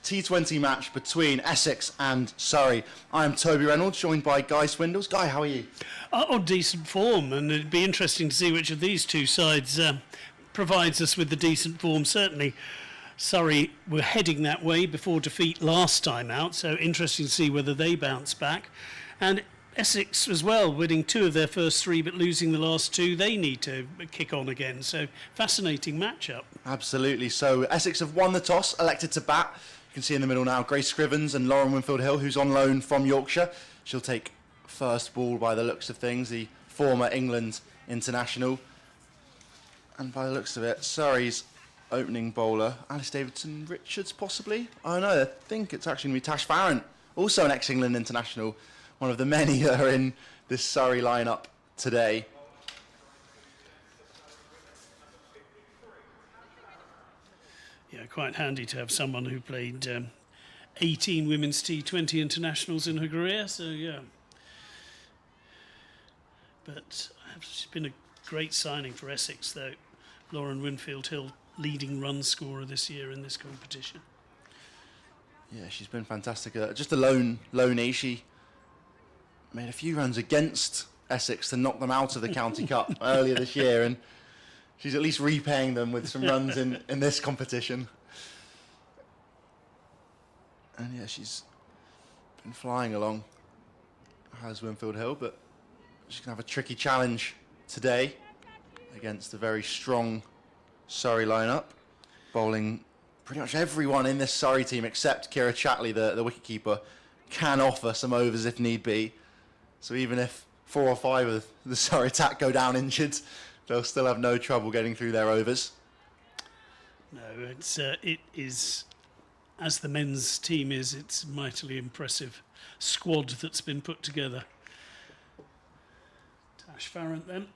T20 match between Essex and Surrey. I am Toby Reynolds, joined by Guy Swindles. Guy, how are you? Decent form, and it'd be interesting to see which of these two sides provides us with the decent form. Certainly Surrey were heading that way before defeat last time out, so interesting to see whether they bounce back. And Essex as well, winning 2 of their first 3 but losing the last 2, they need to kick on again. So fascinating matchup. Absolutely. So Essex have won the toss, elected to bat. You can see in the middle now Grace Scrivens and Lauren Winfield-Hill, who's on loan from Yorkshire. She'll take first ball by the looks of things, the former England international. And by the looks of it, Surrey's opening bowler, Alice Davidson-Richards possibly? I don't know, I think it's actually going to be Tash Farrant, also an ex-England international, one of the many that are in this Surrey lineup today. Yeah, quite handy to have someone who played 18 women's T20 internationals in her career, so yeah. But it's been a great signing for Essex, though. Lauren Winfield-Hill, leading run scorer this year in this competition. Yeah, she's been fantastic. Just a loney. She made a few runs against Essex to knock them out of the County Cup earlier this year, and she's at least repaying them with some runs in this competition. And yeah, she's been flying along, has Winfield-Hill, but she's going to have a tricky challenge today against a very strong Surrey lineup, bowling pretty much everyone in this Surrey team except Kira Chatley, the wicketkeeper, can offer some overs if need be. So even if 4 or 5 of the Surrey attack go down injured, they'll still have no trouble getting through their overs. No, it is, as the men's team is, it's a mightily impressive squad that's been put together. Tash Farrant then.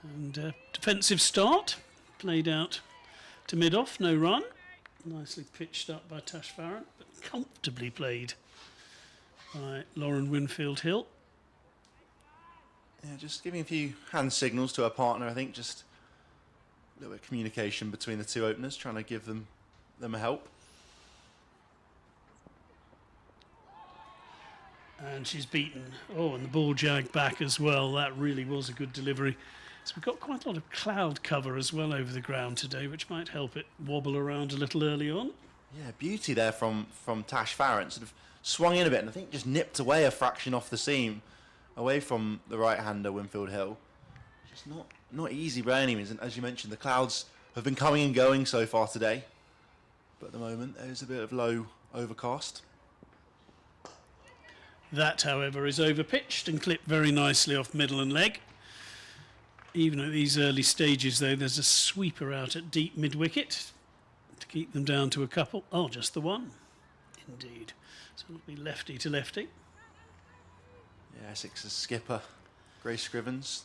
And defensive start, played out to mid-off, no run. Nicely pitched up by Tash Farrant, but comfortably played by Lauren Winfield-Hill. Yeah, just giving a few hand signals to her partner, I think, just a little bit of communication between the two openers, trying to give them a help. And she's beaten. Oh, and the ball jagged back as well. That really was a good delivery. So we've got quite a lot of cloud cover as well over the ground today, which might help it wobble around a little early on. Yeah, beauty there from Tash Farrant. Sort of swung in a bit and I think just nipped away a fraction off the seam, away from the right-hander Winfield-Hill. Just not easy by any means. And as you mentioned, the clouds have been coming and going so far today. But at the moment, there's a bit of low overcast. That, however, is overpitched and clipped very nicely off middle and leg. Even at these early stages, though, there's a sweeper out at deep mid-wicket to keep them down to a couple. Oh, just the one. Indeed. So it'll be lefty to lefty. Yeah, Essex's skipper, Grace Scrivens.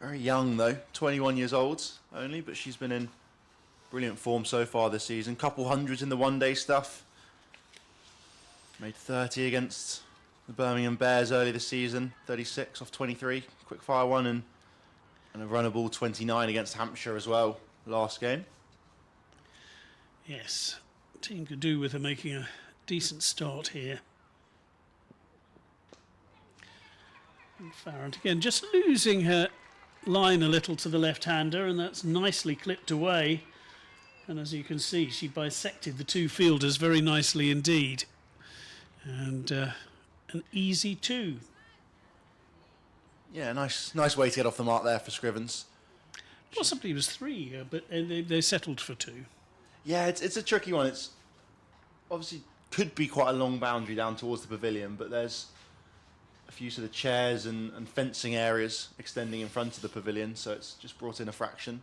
Very young, though. 21 years old only, but she's been in brilliant form so far this season. Couple hundreds in the one-day stuff. Made 30 against the Birmingham Bears early this season, 36 off 23, quick fire one, and a runner ball 29 against Hampshire as well last game. Yes, the team could do with her making a decent start here. And Farrant again just losing her line a little to the left-hander, and that's nicely clipped away. And as you can see, she bisected the 2 fielders very nicely indeed. And an easy 2. Yeah, nice way to get off the mark there for Scrivens. Possibly it was 3, but they settled for 2. Yeah, it's a tricky one. It's obviously could be quite a long boundary down towards the pavilion, but there's a few sort of chairs and fencing areas extending in front of the pavilion, so it's just brought in a fraction.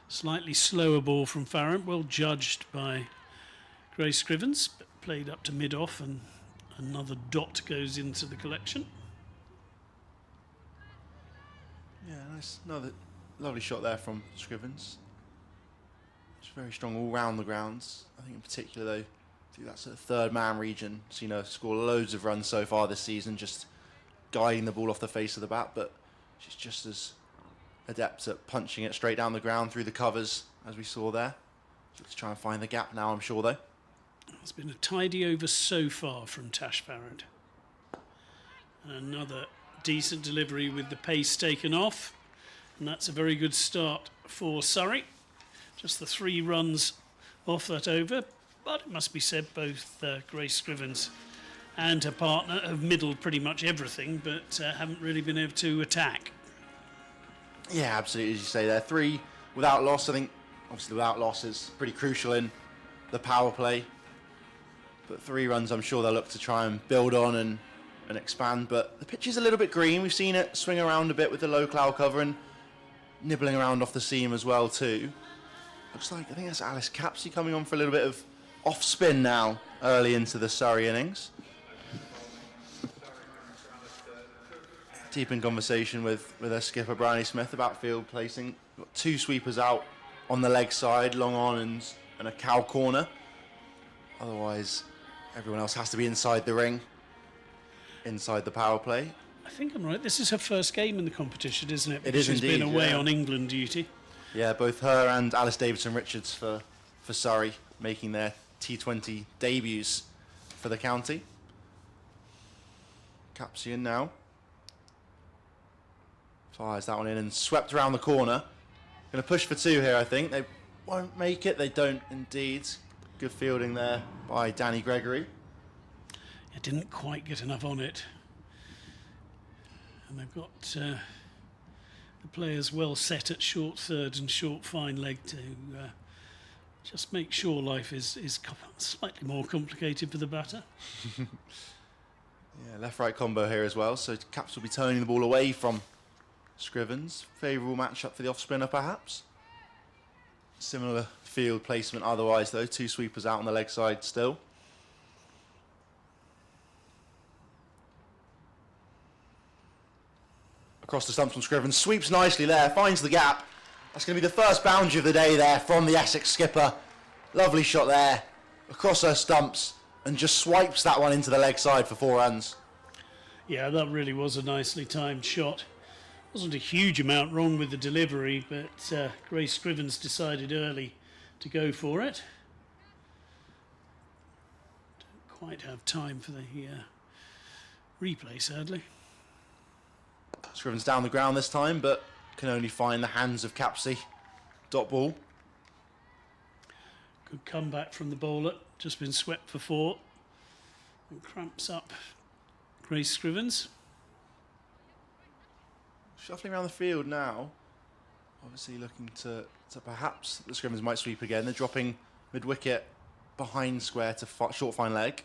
Slightly slower ball from Farrant, well judged by Grace Scrivens, but played up to mid-off, and another dot goes into the collection. Yeah, nice. Another lovely shot there from Scrivens. It's very strong all round the grounds. I think in particular, though, through that sort of third man region, seen her score loads of runs so far this season, just guiding the ball off the face of the bat, but She's just as adept at punching it straight down the ground through the covers as we saw there. Let's try and find the gap now, I'm sure, though. It's been a tidy over so far from Tash Parent. Another decent delivery with the pace taken off. And that's a very good start for Surrey. Just the 3 runs off that over. But it must be said, both Grace Scrivens and her partner have middled pretty much everything, but haven't really been able to attack. Yeah, absolutely, as you say there. 3 without loss. I think, obviously, without loss is pretty crucial in the power play. But 3 runs, I'm sure they'll look to try and build on and expand. But the pitch is a little bit green. We've seen it swing around a bit with the low cloud cover and nibbling around off the seam as well, too. Looks like, I think that's Alice Capsey coming on for a little bit of off spin now, early into the Surrey innings. Deep in conversation with her skipper Bryony Smith about field placing. Got 2 sweepers out on the leg side, long on and a cow corner. Otherwise, everyone else has to be inside the ring, inside the power play. I think I'm right. This is her first game in the competition, isn't it? It is She's indeed, been away yeah. on England duty. Yeah, both her and Alice Davidson-Richards for Surrey making their T20 debuts for the county. Capsey in now. Fires that one in and swept around the corner. Going to push for 2 here, I think. They won't make it. They don't indeed. Good fielding there by Danny Gregory. It didn't quite get enough on it. And they've got the players well set at short third and short fine leg to just make sure life is slightly more complicated for the batter. Yeah, left-right combo here as well. So Caps will be turning the ball away from Scrivens. Favourable matchup for the off-spinner, perhaps. Similar field placement otherwise, though. 2 sweepers out on the leg side still. Across the stumps from Scrivens. Sweeps nicely there. Finds the gap. That's going to be the first boundary of the day there from the Essex skipper. Lovely shot there. Across her stumps. And just swipes that one into the leg side for 4 runs. Yeah, that really was a nicely timed shot. Wasn't a huge amount wrong with the delivery, but Grace Scrivens decided early to go for it. Don't quite have time for the replay, sadly. Scrivens down the ground this time, but can only find the hands of Capsey. Dot ball. Good comeback from the bowler. Just been swept for 4. And cramps up Grace Scrivens. Shuffling around the field now. Obviously looking to perhaps the Scrivens might sweep again. They're dropping mid-wicket behind square to short fine leg.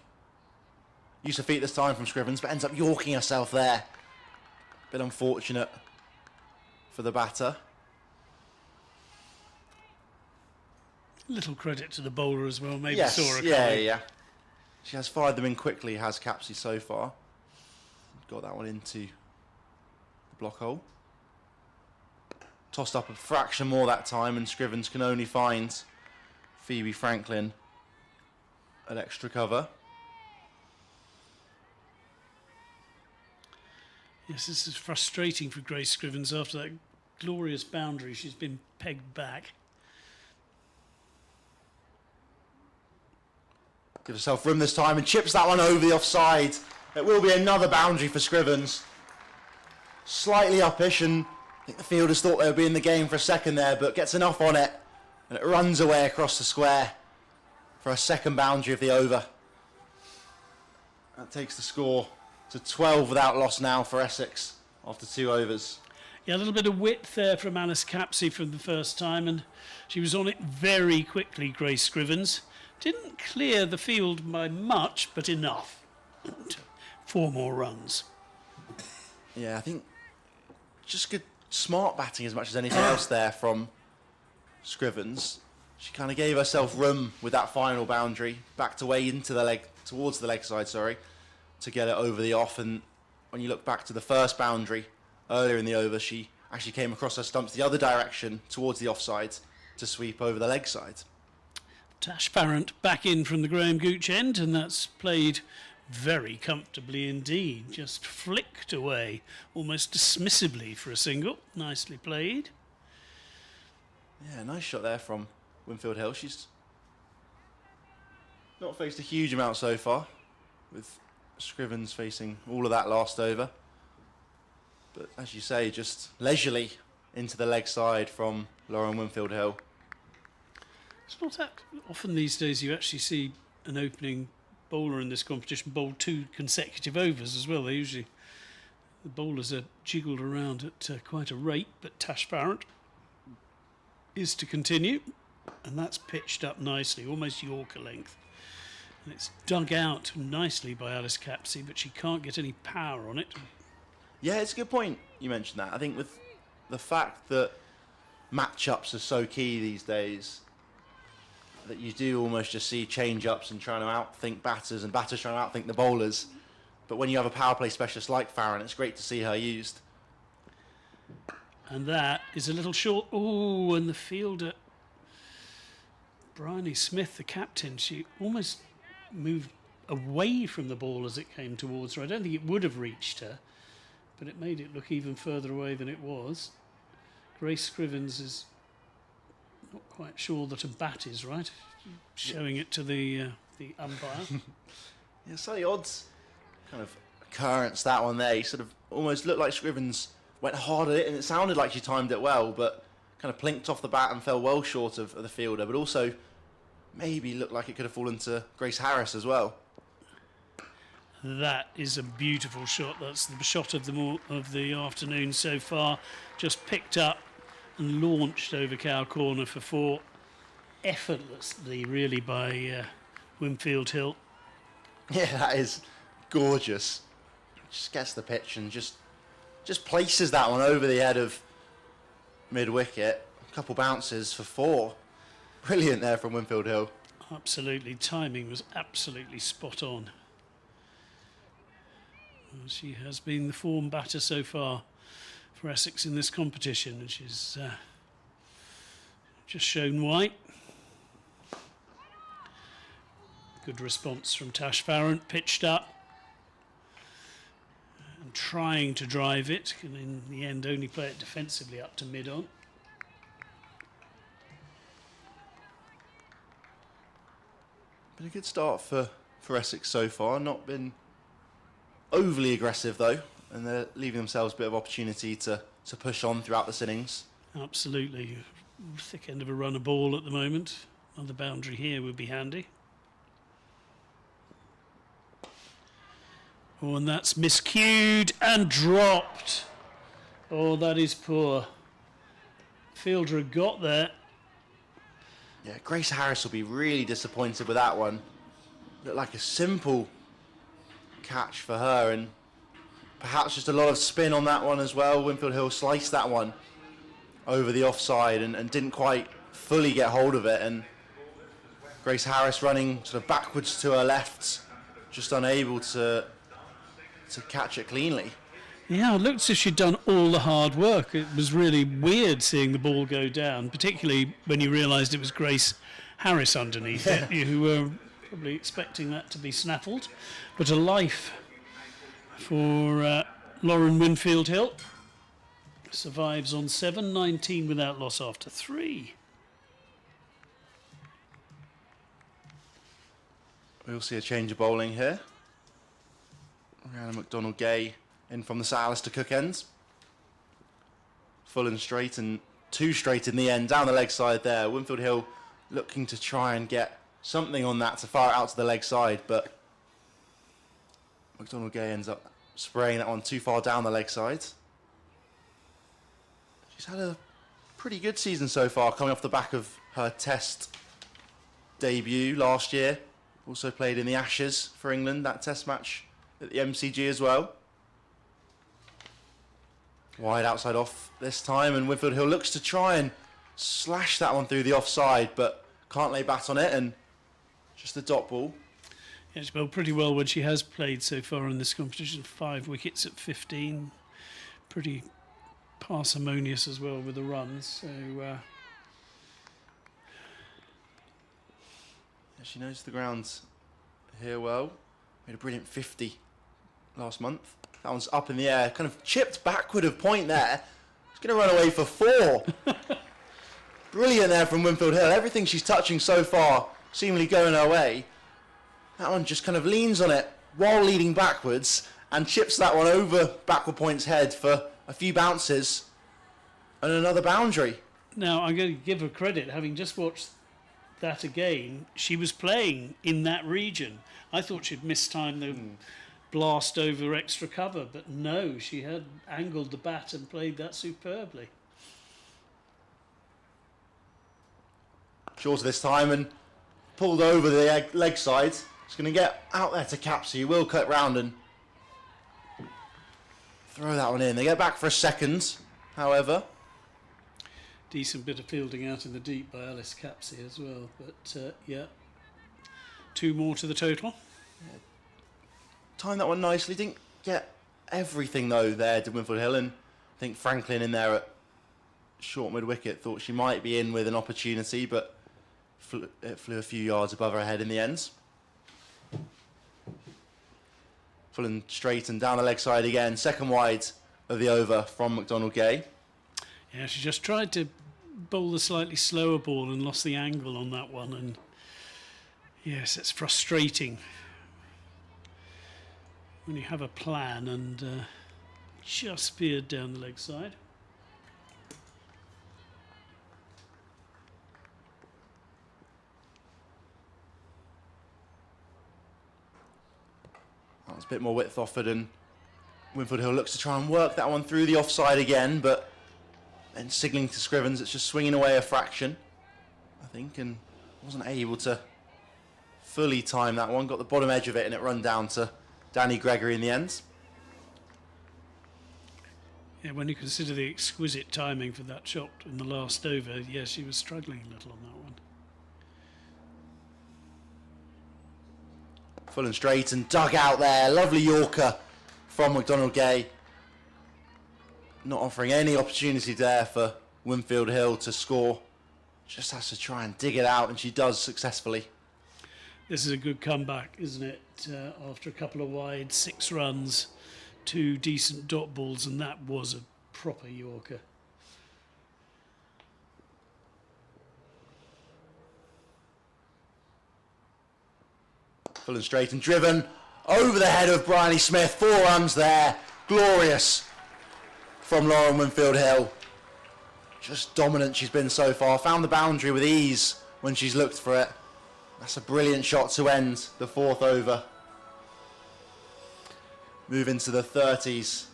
Use of feet this time from Scrivens, but ends up yorking herself there. Bit unfortunate for the batter. Little credit to the bowler as well. Maybe Yes, saw her yeah, coming. yeah. She has fired them in quickly, has Capsey so far. Got that one into the block hole. Tossed up a fraction more that time, and Scrivens can only find Phoebe Franklin at extra cover. Yes, this is frustrating for Grace Scrivens after that glorious boundary. She's been pegged back. Gives herself room this time and chips that one over the offside. It will be another boundary for Scrivens. Slightly uppish, and I think the fielders thought they would be in the game for a second there, but gets enough on it, and it runs away across the square for a second boundary of the over. That takes the score to 12 without loss now for Essex after 2 overs. Yeah, a little bit of width there from Alice Capsey for the first time, and she was on it very quickly, Grace Scrivens. Didn't clear the field by much, but enough. 4 more runs. Yeah, I think just good, smart batting as much as anything else there from Scrivens. She kind of gave herself room with that final boundary, backed away into the leg, towards the leg side, sorry, to get it over the off. And when you look back to the first boundary earlier in the over, she actually came across her stumps the other direction towards the offside to sweep over the leg side. Tash Parent back in from the Graham Gooch end, and that's played very comfortably indeed. Just flicked away, almost dismissively for a single. Nicely played. Yeah, nice shot there from Winfield Hill. She's not faced a huge amount so far, with Scrivens facing all of that last over. But as you say, just leisurely into the leg side from Lauren Winfield Hill. It's not that often these days you actually see an opening bowler in this competition bowl 2 consecutive overs as well. The bowlers are jiggled around at quite a rate, but Tash Farrant is to continue, and that's pitched up nicely, almost Yorker length. And it's dug out nicely by Alice Capsey, but she can't get any power on it. Yeah, it's a good point you mentioned that. I think with the fact that matchups are so key these days, that you do almost just see change-ups and trying to outthink batters and batters trying to outthink the bowlers. But when you have a power play specialist like Farron, it's great to see her used. And that is a little short. Oh, and the fielder, Bryony Smith, the captain, she almost moved away from the ball as it came towards her. I don't think it would have reached her, but it made it look even further away than it was. Grace Scrivens is not quite sure that a bat is right, showing it to the umpire. Yeah, slightly odd kind of occurrence, that one there. He sort of almost looked like Scrivens went hard at it, and it sounded like she timed it well, but kind of plinked off the bat and fell well short of the fielder, but also maybe looked like it could have fallen to Grace Harris as well. That is a beautiful shot. That's the shot of the afternoon so far. Just picked up and launched over cow corner for 4, effortlessly really by Winfield Hill. Yeah, that is gorgeous. Just gets the pitch and just places that one over the head of mid-wicket. A couple bounces for 4. Brilliant there from Winfield Hill. Absolutely. Timing was absolutely spot on. Well, she has been the form batter so far for Essex in this competition, and she's just shown why. Good response from Tash Farrant, pitched up and trying to drive it, and in the end only play it defensively up to mid-on. Been a good start for Essex so far. Not been overly aggressive though, and they're leaving themselves a bit of opportunity to push on throughout this innings. Absolutely. Thick end of a runner ball at the moment. Another boundary here would be handy. Oh, and that's miscued and dropped. Oh, that is poor. Fielder had got there. Yeah, Grace Harris will be really disappointed with that one. Looked like a simple catch for her, and perhaps just a lot of spin on that one as well. Winfield Hill sliced that one over the offside and didn't quite fully get hold of it, and Grace Harris running sort of backwards to her left, just unable to catch it cleanly. Yeah, it looked as if she'd done all the hard work. It was really weird seeing the ball go down, particularly when you realised it was Grace Harris underneath it. You were probably expecting that to be snaffled. But a life for Lauren Winfield Hill. Survives on 7, 19 without loss after 3. We'll see a change of bowling here. Rhiannon McDonald-Gay in from the Sir Alistair Cook ends. Full and straight, and 2 straight in the end, down the leg side there. Winfield Hill looking to try and get something on that to fire it out to the leg side, but McDonald-Gay ends up spraying that one too far down the leg side. She's had a pretty good season so far, coming off the back of her Test debut last year. Also played in the Ashes for England, that Test match at the MCG as well. Wide outside off this time, and Winfield Hill looks to try and slash that one through the offside, but can't lay bat on it, and just a dot ball. Yeah, she's bowled pretty well when she has played so far in this competition. 5 wickets at 15. Pretty parsimonious as well with the runs. So she knows the ground here well. Made a brilliant 50 last month. That one's up in the air, kind of chipped backward of point there. It's going to run away for 4. Brilliant there from Winfield Hill. Everything she's touching so far seemingly going her way. That one just kind of leans on it while leading backwards and chips that one over backward point's head for a few bounces and another boundary. Now, I'm going to give her credit, having just watched that again. She was playing in that region. I thought she'd mistimed the blast over extra cover, but no, she had angled the bat and played that superbly. Shorter this time and pulled over the leg side. It's going to get out there to Capsey. He will cut round and throw that one in. They get back for a second, however. Decent bit of fielding out in the deep by Alice Capsey as well. But, yeah, 2 more to the total. Yeah. Timed that one nicely. Didn't get everything, though, there, did Winfield Hill. And I think Franklin in there at short mid-wicket thought she might be in with an opportunity, but it flew a few yards above her head in the end. Full and straight and down the leg side again. Second wide of the over from McDonald-Gay. Yeah, she just tried to bowl the slightly slower ball and lost the angle on that one. And yes, it's frustrating when you have a plan and just veered down the leg side. That was a bit more width offered, and Winfield Hill looks to try and work that one through the offside again, but then signalling to Scrivens, it's just swinging away a fraction, I think, and wasn't able to fully time that one. Got the bottom edge of it, and it run down to Danny Gregory in the end. Yeah, when you consider the exquisite timing for that shot in the last over, yeah, she was struggling a little on that one. Full and straight and dug out there. Lovely Yorker from McDonald-Gay. Not offering any opportunity there for Winfield Hill to score. Just has to try and dig it out, and she does successfully. This is a good comeback, isn't it? After a couple of wide, 6 runs, 2 decent dot balls, and that was a proper Yorker. Full and straight and driven over the head of Bryony Smith. 4 runs there. Glorious from Lauren Winfield Hill. Just dominant she's been so far. Found the boundary with ease when she's looked for it. That's a brilliant shot to end the 4th over. Move into the 30s.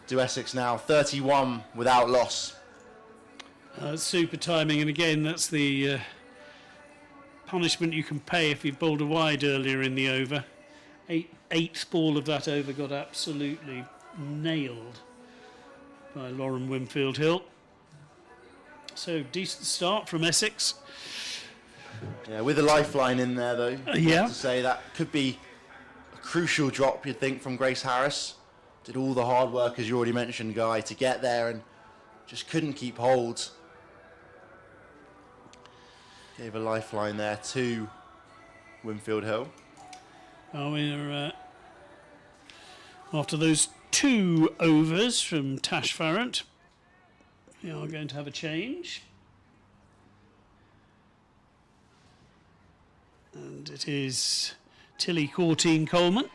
Do Essex now. 31 without loss. Super timing, and again, that's the punishment you can pay if you've bowled a wide earlier in the over. 8th ball of that over got absolutely nailed by Lauren Winfield Hill. So decent start from Essex. Yeah, with a lifeline in there though. Yeah. To say that could be a crucial drop, you'd think, from Grace Harris. Did all the hard work, as you already mentioned, Guy, to get there and just couldn't keep hold. Gave a lifeline there to Winfield Hill. Oh, we're after those 2 overs from Tash Farrant, we are going to have a change. And it is Tilly Courtine Coleman.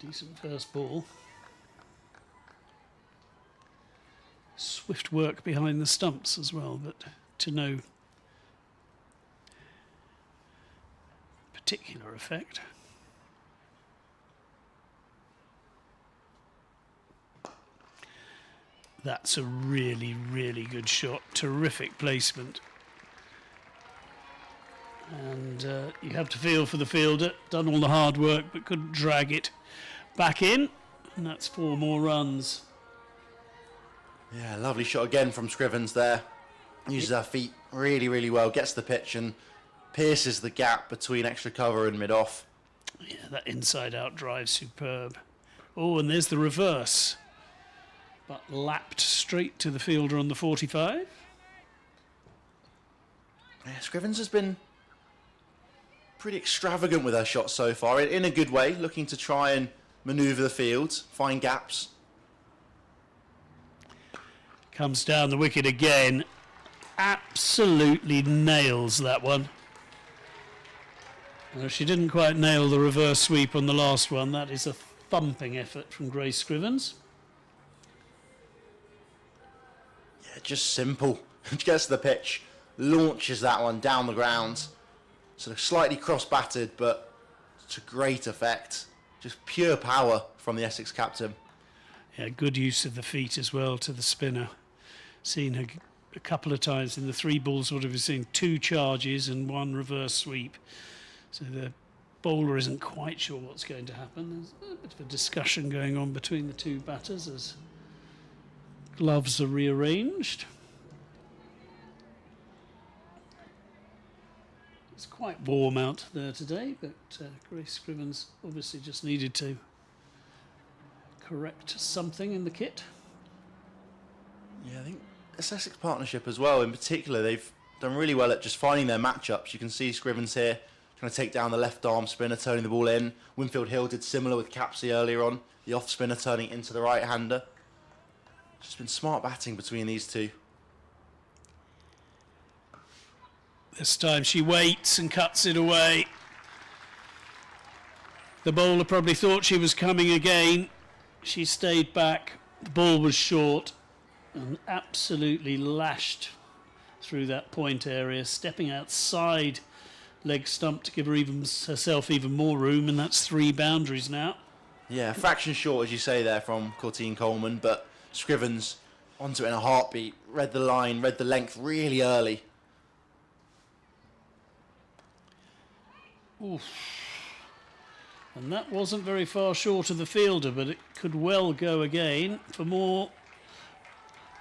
Decent first ball. Swift work behind the stumps as well, but to no particular effect. That's a really, really good shot. Terrific placement. And you have to feel for the fielder. Done all the hard work, but couldn't drag it back in. And that's 4 more runs. Yeah, lovely shot again from Scrivens there. Uses her feet really, really well. Gets the pitch and pierces the gap between extra cover and mid-off. Yeah, that inside-out drive, superb. Oh, and there's the reverse. But lapped straight to the fielder on the 45. Yeah, Scrivens has been pretty extravagant with her shots so far, in a good way, looking to try and manoeuvre the field, find gaps. Comes down the wicket again. Absolutely nails that one. She didn't quite nail the reverse sweep on the last one. That is a thumping effort from Grace Scrivens. Yeah, just simple. Gets to the pitch, launches that one down the ground. Sort of slightly cross-battered, but to great effect. Just pure power from the Essex captain. Yeah, good use of the feet as well to the spinner. Seen her a couple of times in the 3 balls, what have we seen? 2 charges and 1 reverse sweep. So the bowler isn't quite sure what's going to happen. There's a bit of a discussion going on between the 2 batters as gloves are rearranged. It's quite warm out there today, but Grace Scrivens obviously just needed to correct something in the kit. Yeah, I think the Essex partnership as well, in particular, they've done really well at just finding their matchups. You can see Scrivens here trying to take down the left arm spinner, turning the ball in. Winfield Hill did similar with Capsey earlier on, the off spinner turning into the right hander. Just been smart batting between these two. This time she waits and cuts it away. The bowler probably thought she was coming again. She stayed back. The ball was short and absolutely lashed through that point area, stepping outside leg stump to give her herself even more room, and that's 3 boundaries now. Yeah, a fraction short, as you say there, from Courtine Coleman, but Scrivens onto it in a heartbeat, read the line, read the length really early. Oof. And that wasn't very far short of the fielder, but it could well go again for more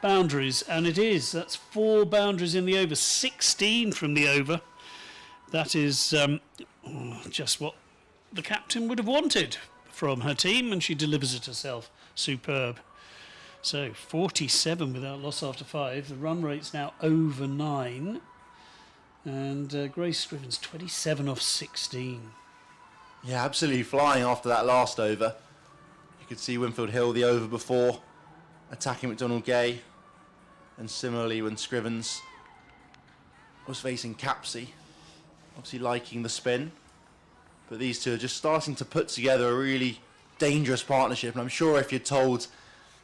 boundaries, and it is. That's 4 boundaries in the over, 16 from the over. That is just what the captain would have wanted from her team, and she delivers it herself. Superb. So 47 without loss after 5. The run rate's now over 9. And Grace Scrivens 27 off 16. Yeah, absolutely flying after that last over. You could see Winfield Hill the over before attacking McDonald Gay, and similarly when Scrivens was facing Capsey, obviously liking the spin. But these two are just starting to put together a really dangerous partnership, and I'm sure if you'd told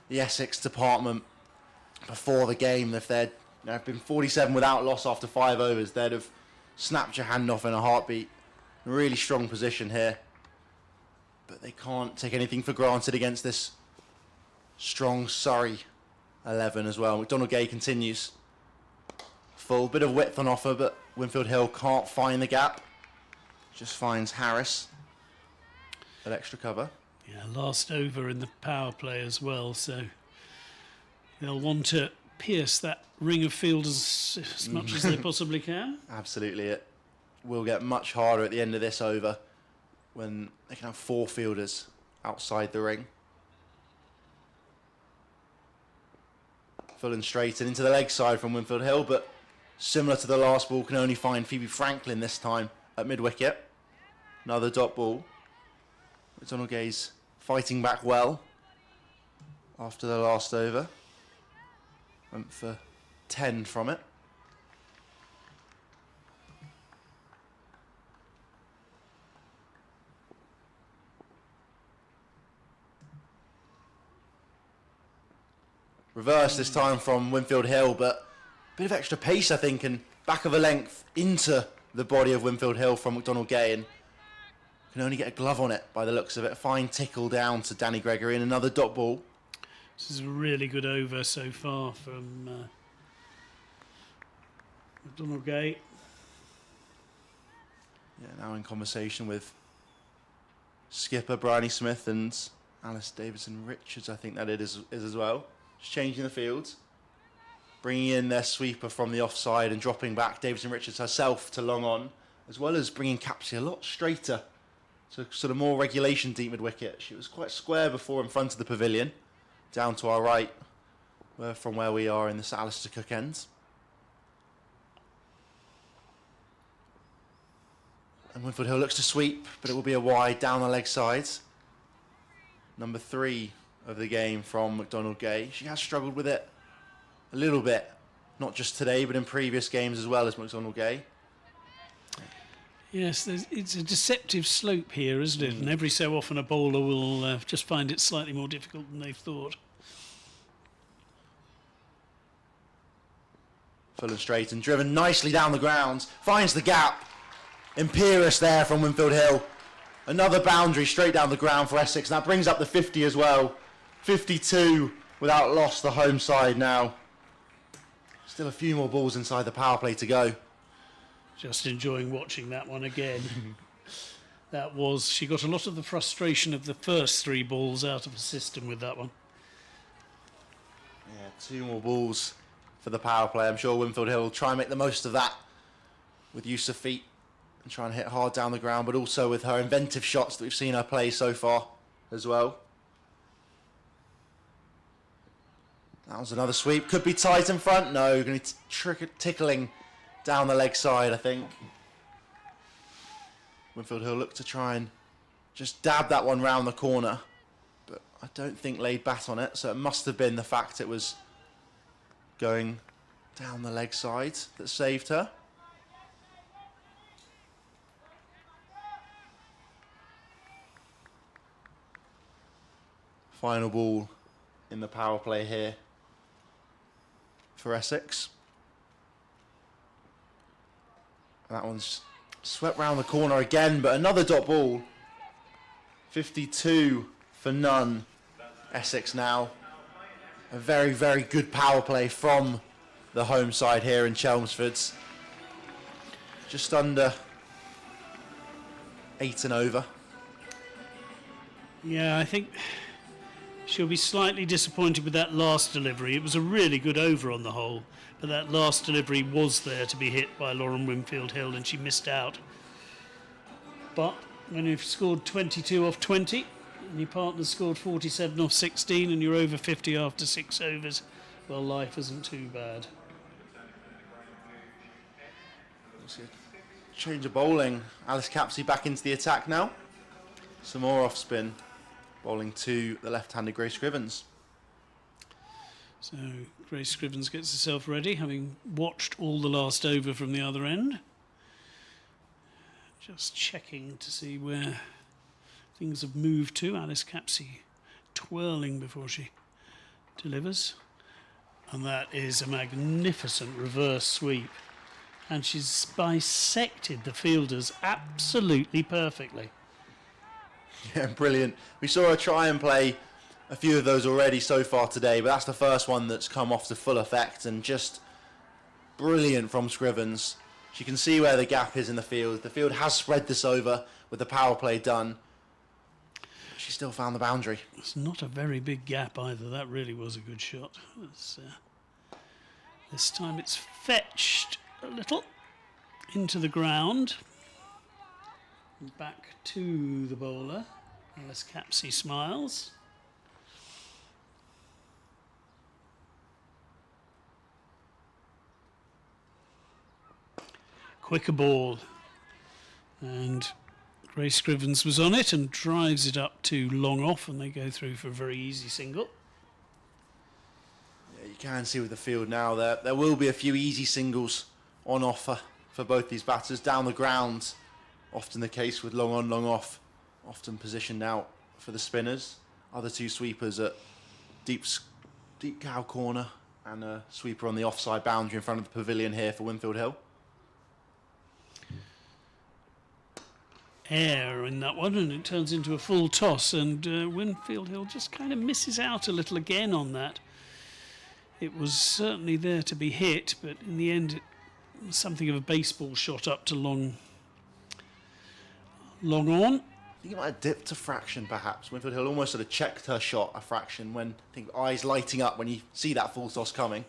the Essex department before the game that if they'd been 47 without loss after 5 overs, they'd have snapped your hand off in a heartbeat. A really strong position here, but they can't take anything for granted against this strong Surrey 11 as well. McDonald Gay continues. Full bit of width on offer, but Winfield Hill can't find the gap. Just finds Harris at extra cover. Yeah, last over in the power play as well, so they'll want to pierce that ring of fielders as much as they possibly can. Absolutely, it will get much harder at the end of this over when they can have 4 fielders outside the ring. Full and straight and into the leg side from Winfield Hill, but similar to the last ball, can only find Phoebe Franklin this time at mid-wicket. Another dot ball. McDonald Gay's fighting back well after the last over. Went for 10 from it. Reverse this time from Winfield Hill, but a bit of extra pace, I think, and back of a length into the body of Winfield Hill from McDonald Gay, and can only get a glove on it by the looks of it. A fine tickle down to Danny Gregory, and another dot ball. This is a really good over so far from McDonald Gay. Yeah, now in conversation with skipper Bryony Smith and Alice Davidson Richards, I think that it is as well. Just changing the fields, bringing in their sweeper from the offside and dropping back Davidson Richards herself to long on, as well as bringing Capsey a lot straighter to sort of more regulation deep mid-wicket. She was quite square before in front of the pavilion, down to our right, from where we are in this Alistair Cook end. And Winfield Hill looks to sweep, but it will be a wide down the leg side. Number 3 of the game from McDonald Gay. She has struggled with it a little bit, not just today, but in previous games as well as McDonald Gay. Yes, it's a deceptive slope here, isn't it? And every so often a bowler will just find it slightly more difficult than they've thought. Full and straight and driven nicely down the ground. Finds the gap. Imperious there from Winfield Hill. Another boundary straight down the ground for Essex. And that brings up the 50 as well. 52 without loss, the home side now. Still a few more balls inside the power play to go. Just enjoying watching that one again. She got a lot of the frustration of the first 3 balls out of the system with that one. Yeah, 2 more balls for the power play. I'm sure Winfield Hill will try and make the most of that with use of feet and try and hit hard down the ground, but also with her inventive shots that we've seen her play so far as well. That was another sweep. Could be tight in front. No, going to be tickling down the leg side, I think. Winfield Hill looked to try and just dab that one round the corner, but I don't think laid bat on it, so it must have been the fact it was going down the leg side that saved her. Final ball in the power play here for Essex. That one's swept round the corner again, but another dot ball. 52 for none. Essex now. A very, very good power play from the home side here in Chelmsford. Just under 8 and over. Yeah, I think she'll be slightly disappointed with that last delivery. It was a really good over on the whole, but that last delivery was there to be hit by Lauren Winfield Hill and she missed out. But when you've scored 22 off 20 and your partner scored 47 off 16 and you're over 50 after 6 overs, well, life isn't too bad. Change of bowling. Alice Capsey back into the attack now. Some more off spin. Bowling to the left-handed Grace Scrivens. So Grace Scrivens gets herself ready, having watched all the last over from the other end. Just checking to see where things have moved to. Alice Capsey twirling before she delivers. And that is a magnificent reverse sweep. And she's bisected the fielders absolutely perfectly. Yeah, brilliant. We saw her try and play a few of those already so far today, but that's the first one that's come off to full effect and just brilliant from Scrivens. She can see where the gap is in the field. The field has spread this over with the power play done. She still found the boundary. It's not a very big gap either. That really was a good shot. This time it's fetched a little into the ground. Back to the bowler. Alice Capsey smiles. Quicker ball. And Grace Scrivens was on it and drives it up to long off, and they go through for a very easy single. Yeah, you can see with the field now there will be a few easy singles on offer for both these batters down the ground. Often the case with long on, long off, often positioned out for the spinners. Other 2 sweepers at deep cow corner and a sweeper on the offside boundary in front of the pavilion here for Winfield Hill. Air in that one, and it turns into a full toss, and Winfield Hill just kind of misses out a little again on that. It was certainly there to be hit, but in the end it was something of a baseball shot up to long on. I think it might have dipped a fraction perhaps. Winfield Hill almost sort of checked her shot a fraction when I think eyes lighting up when you see that full toss coming.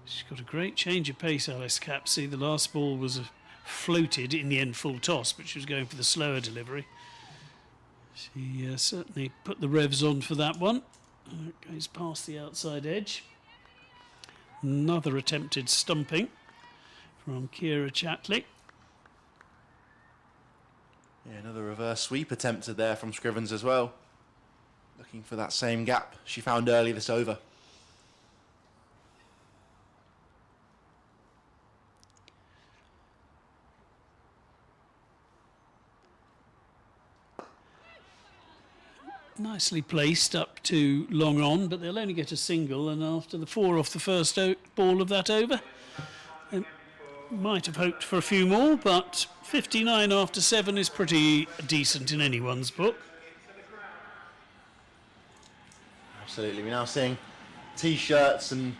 She's got a great change of pace, Alice Capsey. The last ball was floated, in the end full toss, but she was going for the slower delivery. She certainly put the revs on for that one. It goes past the outside edge. Another attempted stumping from Kira Chatley. Yeah, another reverse sweep attempted there from Scrivens as well. Looking for that same gap she found early this over. Nicely placed up to long on, but they'll only get a single, and after the 4 off the first ball of that over, they might have hoped for a few more, but 59 after 7 is pretty decent in anyone's book. Absolutely. We're now seeing T-shirts and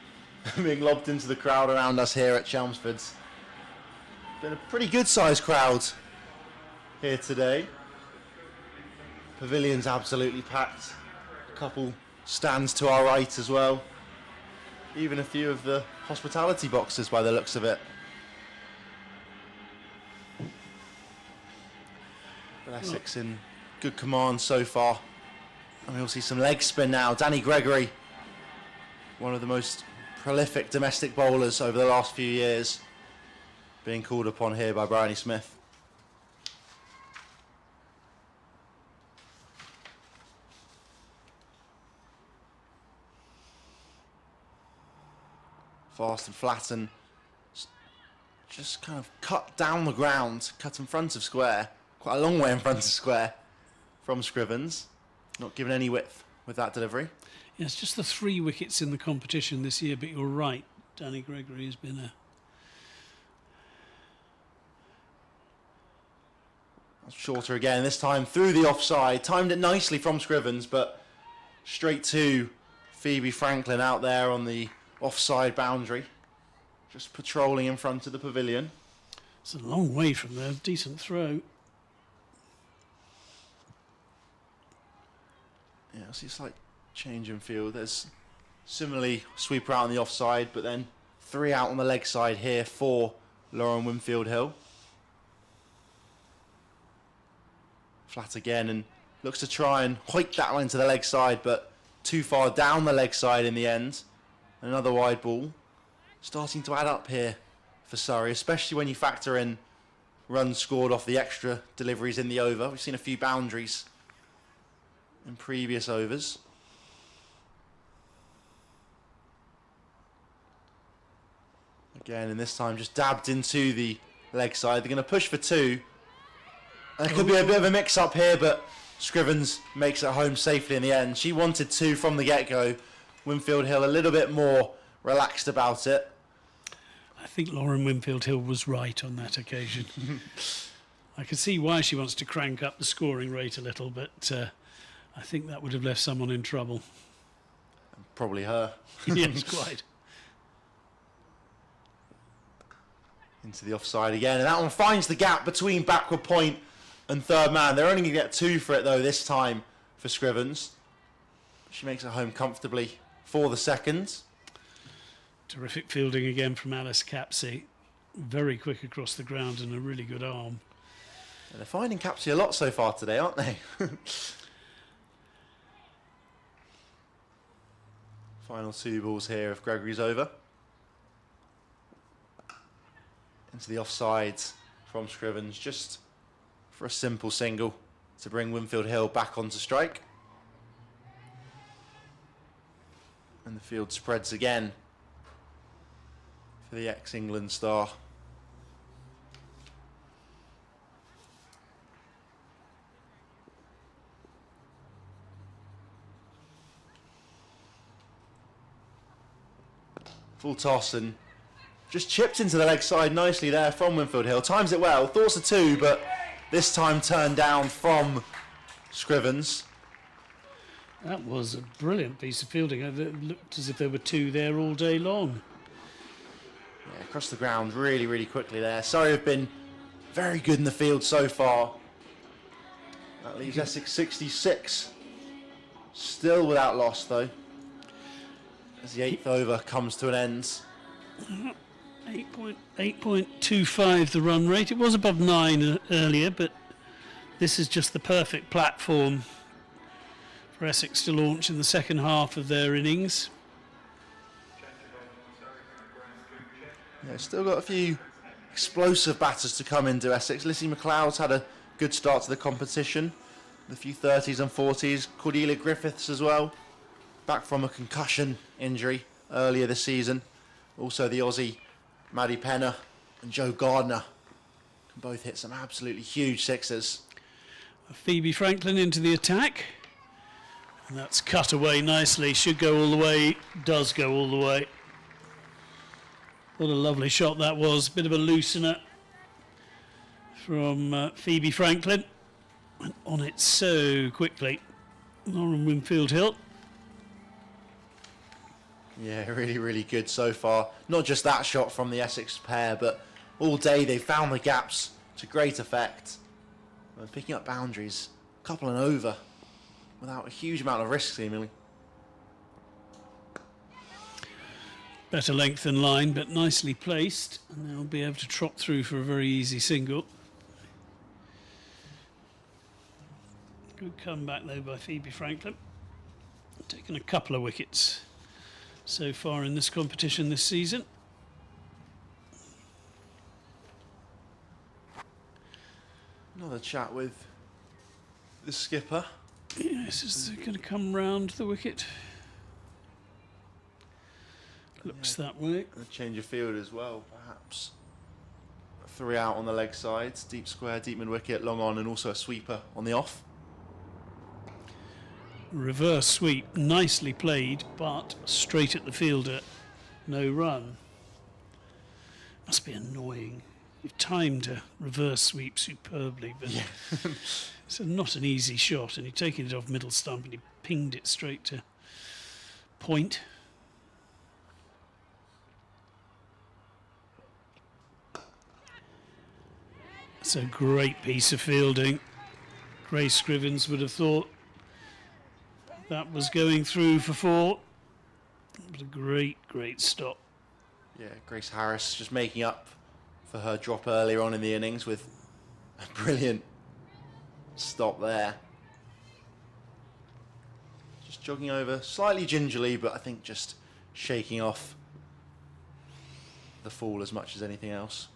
being lobbed into the crowd around us here at Chelmsford's. Been a pretty good sized crowd here today. Pavilion's absolutely packed. A couple stands to our right as well. Even a few of the hospitality boxes by the looks of it. But Essex in good command so far. And we'll see some leg spin now. Danny Gregory, one of the most prolific domestic bowlers over the last few years, being called upon here by Bryony Smith. Fast and flat and just kind of cut down the ground, cut in front of square, quite a long way in front of square from Scrivens. Not given any width with that delivery. Yes, just the 3 wickets in the competition this year, but you're right, Danny Gregory has been a... Shorter again, this time through the offside. Timed it nicely from Scrivens, but straight to Phoebe Franklin out there on the offside boundary. Just patrolling in front of the pavilion. It's a long way from there, decent throw. Yeah, I see a slight change in field. There's similarly sweeper out on the offside, but then 3 out on the leg side here for Lauren Winfield Hill. Flat again and looks to try and hoik that one to the leg side, but too far down the leg side in the end. Another wide ball. Starting to add up here for Surrey, especially when you factor in runs scored off the extra deliveries in the over. We've seen a few boundaries in previous overs. Again, and this time just dabbed into the leg side. They're going to push for 2. There could be a bit of a mix-up here, but Scrivens makes it home safely in the end. She wanted 2 from the get-go. Winfield Hill a little bit more relaxed about it. I think Lauren Winfield Hill was right on that occasion. I can see why she wants to crank up the scoring rate a little, but I think that would have left someone in trouble. Probably her. Yes, quite. Into the offside again, and that one finds the gap between backward point and third man. They're only going to get 2 for it though this time for Scrivens. She makes it home comfortably for the second. Terrific fielding again from Alice Capsey. Very quick across the ground and a really good arm. And they're finding Capsey a lot so far today, aren't they? Final 2 balls here of Gregory's over. Into the offside from Scrivens, just for a simple single to bring Winfield Hill back onto strike. And the field spreads again for the ex-England star. Full toss and just chipped into the leg side nicely there from Winfield Hill. Times it well, thoughts of 2, but this time turned down from Scrivens. That was a brilliant piece of fielding. It looked as if there were 2 there all day long. Yeah, across the ground really, really quickly there. Surrey have been very good in the field so far. That leaves Essex 66. Still without loss though, as the 8th over comes to an end. 8.25 the run rate. It was above 9 earlier, but this is just the perfect platform for Essex to launch in the second half of their innings. Yeah, still got a few explosive batters to come into Essex. Lizzie McLeod's had a good start to the competition. A few 30s and 40s. Cordelia Griffiths as well, back from a concussion injury earlier this season. Also the Aussie Maddie Penner and Joe Gardner can both hit some absolutely huge sixes. Phoebe Franklin into the attack. And that's cut away nicely. Should go all the way. Does go all the way. What a lovely shot that was. Bit of a loosener from Phoebe Franklin. And on it so quickly. Lauren Winfield Hill. Yeah, really, really good so far. Not just that shot from the Essex pair, but all day they found the gaps to great effect. And picking up boundaries, couple and over, without a huge amount of risk seemingly. Better length and line, but nicely placed. And they'll be able to trot through for a very easy single. Good comeback though by Phoebe Franklin. Taken a couple of wickets so far in this competition this season. Another chat with the skipper. Yes, is it going to come round the wicket? Looks that way. A change of field as well, perhaps. 3 out on the leg sides, deep square, deep mid wicket, long on, and also a sweeper on the off. Reverse sweep, nicely played, but straight at the fielder. No run. Must be annoying. You've timed a reverse sweep superbly, but it's not an easy shot, and he'd taken it off middle stump and he pinged it straight to point. It's a great piece of fielding. Grace Scrivens would have thought that was going through for 4. But a great, great stop. Yeah, Grace Harris just making up for her drop earlier on in the innings with a brilliant stop there. Just jogging over slightly gingerly, but I think just shaking off the fall as much as anything else.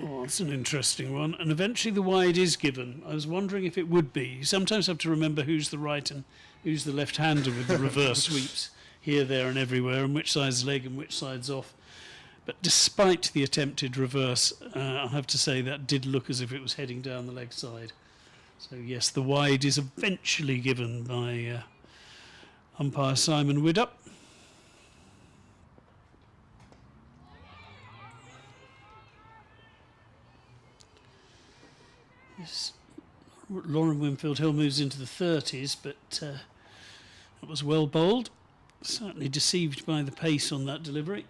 Oh, that's an interesting one. And eventually the wide is given. I was wondering if it would be. You sometimes have to remember who's the right and who's the left-hander with the reverse sweeps here, there and everywhere, and which side's leg and which side's off. But despite the attempted reverse, I have to say that did look as if it was heading down the leg side. So yes, the wide is eventually given by umpire Simon Widdup. Yes, Lauren Winfield Hill moves into the 30s, but that was well bowled. Certainly deceived by the pace on that delivery.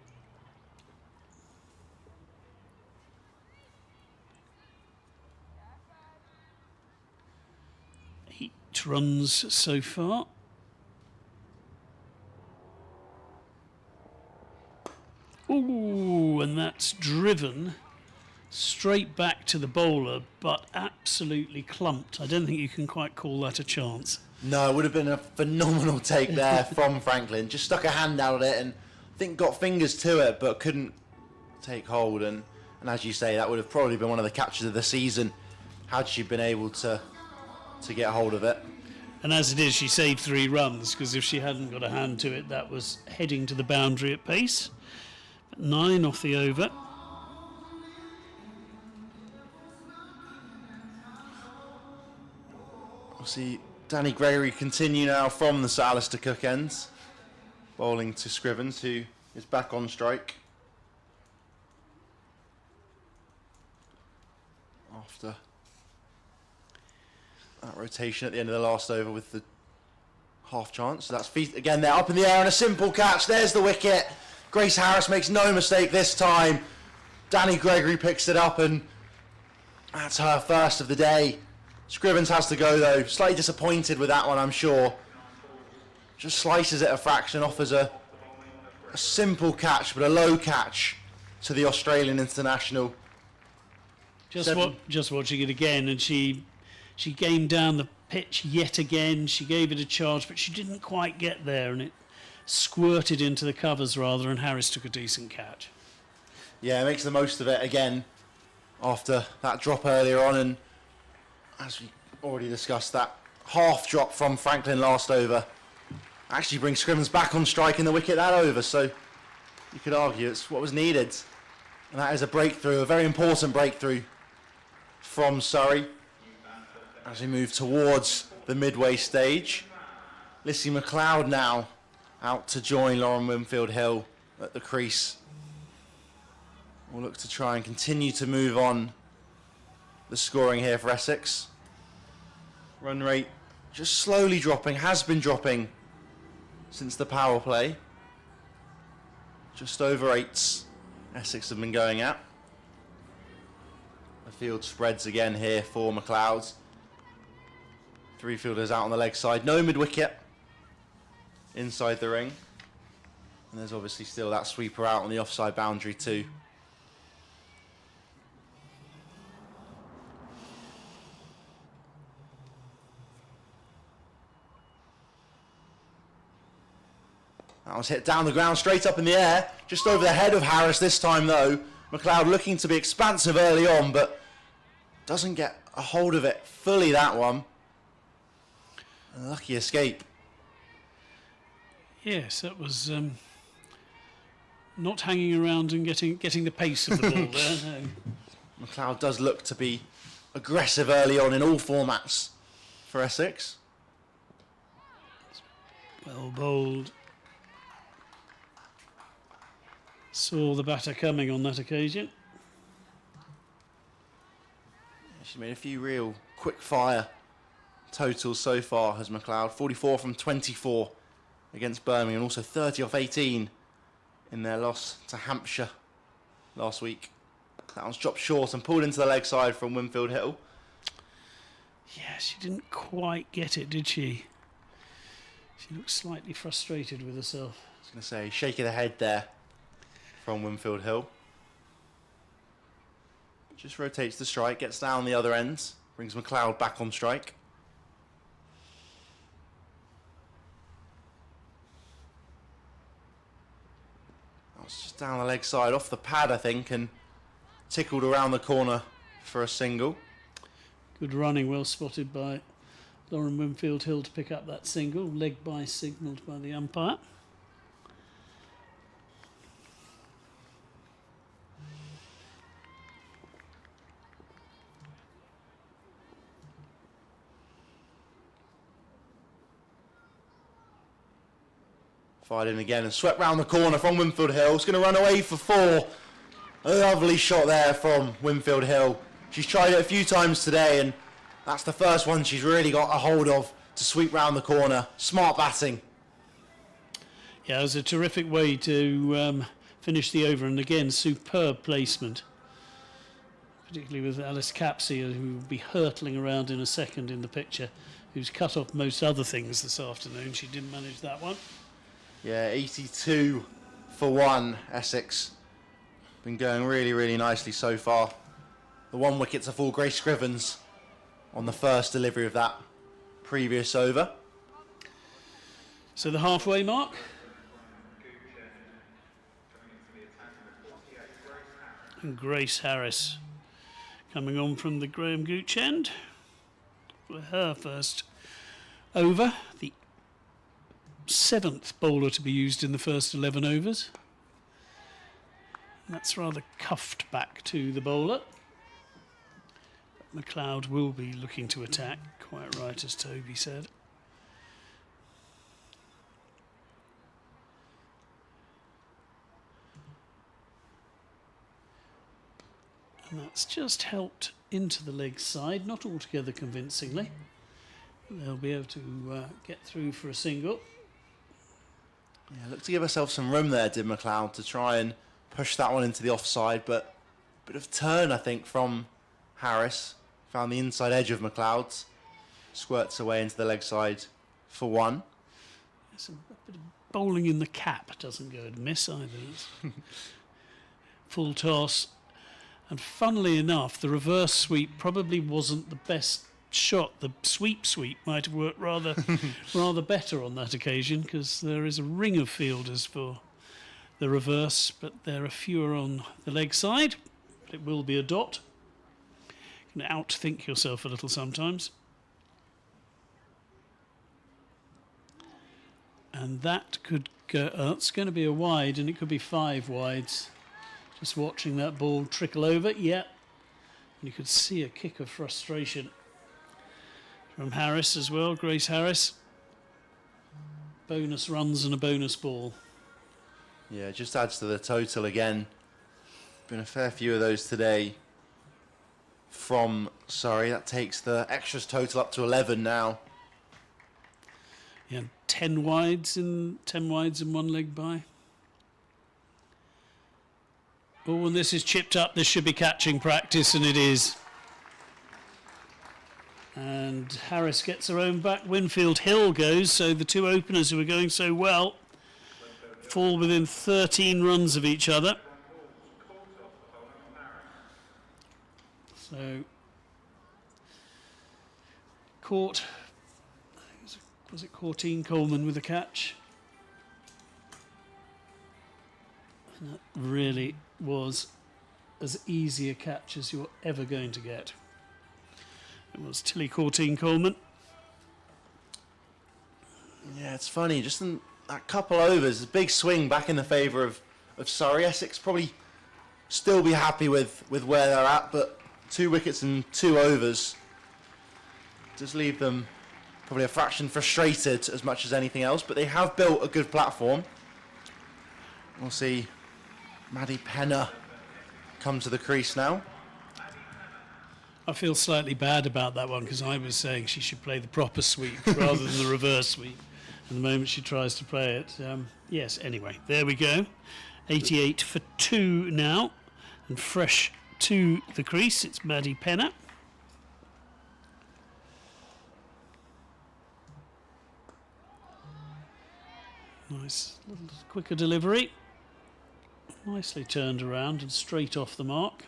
8 runs so far. Ooh, and that's driven straight back to the bowler, but absolutely clumped. I don't think you can quite call that a chance. No, it would have been a phenomenal take there from Franklin. Just stuck a hand out at it and I think got fingers to it, but couldn't take hold. And as you say, that would have probably been one of the catches of the season had she been able to get hold of it. And as it is, she saved 3 runs, because if she hadn't got a hand to it, that was heading to the boundary at pace. But 9 off the over. We'll see Danny Gregory continue now from the Sir Alistair Cook ends, bowling to Scrivens, who is back on strike after that rotation at the end of the last over with the half chance. So that's feet again there, up in the air, and a simple catch. There's the wicket. Grace Harris makes no mistake this time. Danny Gregory picks it up, and that's her first of the day. Scrivens has to go though, slightly disappointed with that one, I'm sure. Just slices it a fraction, offers a simple catch, but a low catch to the Australian international. Just watching it again, and she gamed down the pitch yet again. She gave it a charge, but she didn't quite get there, and it squirted into the covers rather, and Harris took a decent catch. Yeah, makes the most of it again after that drop earlier on, and as we already discussed, that half drop from Franklin last over actually brings Scrivens back on strike in the wicket that over, so you could argue it's what was needed. And that is a breakthrough, a very important breakthrough from Surrey as we move towards the midway stage. Lissy McLeod now out to join Lauren Winfield Hill at the crease. We'll look to try and continue to move on the scoring here for Essex. Run rate just slowly dropping, has been dropping since the power play. Just over 8s Essex have been going at. The field spreads again here for McLeod. 3 fielders out on the leg side, no mid-wicket inside the ring. And there's obviously still that sweeper out on the offside boundary too. That was hit down the ground, straight up in the air, just over the head of Harris this time though. McLeod looking to be expansive early on, but doesn't get a hold of it fully, that one. A lucky escape. Yes, that was not hanging around and getting the pace of the ball there, no. McLeod does look to be aggressive early on in all formats for Essex. Well bowled. Saw the batter coming on that occasion. She's made a few real quick fire totals so far, has McLeod. 44 from 24 against Birmingham, also 30 off 18 in their loss to Hampshire last week. That one's dropped short and pulled into the leg side from Winfield Hill. Yeah, she didn't quite get it, did she? She looked slightly frustrated with herself. I was going to say, shake of the head there from Winfield Hill. Just rotates the strike, gets down the other end, brings McLeod back on strike. That was just down the leg side, off the pad I think, and tickled around the corner for a single. Good running, well spotted by Lauren Winfield Hill to pick up that single. Leg by signalled by the umpire. Fired in again and swept round the corner from Winfield Hill. It's going to run away for 4. A lovely shot there from Winfield Hill. She's tried it a few times today and that's the first one she's really got a hold of to sweep round the corner. Smart batting. Yeah, it was a terrific way to finish the over, and again, superb placement. Particularly with Alice Capsey, who will be hurtling around in a second in the picture, who's cut off most other things this afternoon. She didn't manage that one. Yeah, 82 for 1, Essex. Been going really, really nicely so far. The 1 wicket to fall, Grace Scrivens on the first delivery of that previous over. So the halfway mark. And Grace Harris coming on from the Graham Gooch end for her first over. The 7th bowler to be used in the first 11 overs. And that's rather cuffed back to the bowler. McLeod will be looking to attack, quite right, as Toby said. And that's just helped into the leg side, not altogether convincingly. They'll be able to get through for a single. Yeah, looked to give herself some room there, did McLeod, to try and push that one into the offside, but a bit of turn, I think, from Harris. Found the inside edge of McLeod's. Squirts away into the leg side for 1. A bit of bowling in the cap doesn't go and miss either. Full toss. And funnily enough, the reverse sweep probably wasn't the best shot, the sweep might have worked rather better on that occasion, because there is a ring of fielders for the reverse, but there are fewer on the leg side. It will be a dot. You can outthink yourself a little sometimes. And that could go, it's going to be a wide, and it could be 5 wides. Just watching that ball trickle over, yeah. And you could see a kick of frustration from Harris as well, Grace Harris. Bonus runs and a bonus ball. Yeah, it just adds to the total again. Been a fair few of those today from Surrey. That takes the extras total up to 11 now. Yeah, 10 wides in 1 leg by. Oh, and this is chipped up. This should be catching practice, and it is. And Harris gets her own back. Winfield Hill goes, so the 2 openers who were going so well fall within 13 runs of each other. So, caught. Was it Courtine Coleman with a catch? And that really was as easy a catch as you're ever going to get. It was Tilly Courtine Coleman. Yeah, it's funny, just in that couple overs, a big swing back in the favour of Surrey. Essex probably still be happy with where they're at, but 2 wickets and 2 overs does leave them probably a fraction frustrated as much as anything else, but they have built a good platform. We'll see Maddie Penner come to the crease now. I feel slightly bad about that one, because I was saying she should play the proper sweep rather than the reverse sweep. And the moment she tries to play it, yes, anyway, there we go. 88 for 2 now, and fresh to the crease, it's Maddie Penner. Nice little quicker delivery. Nicely turned around and straight off the mark.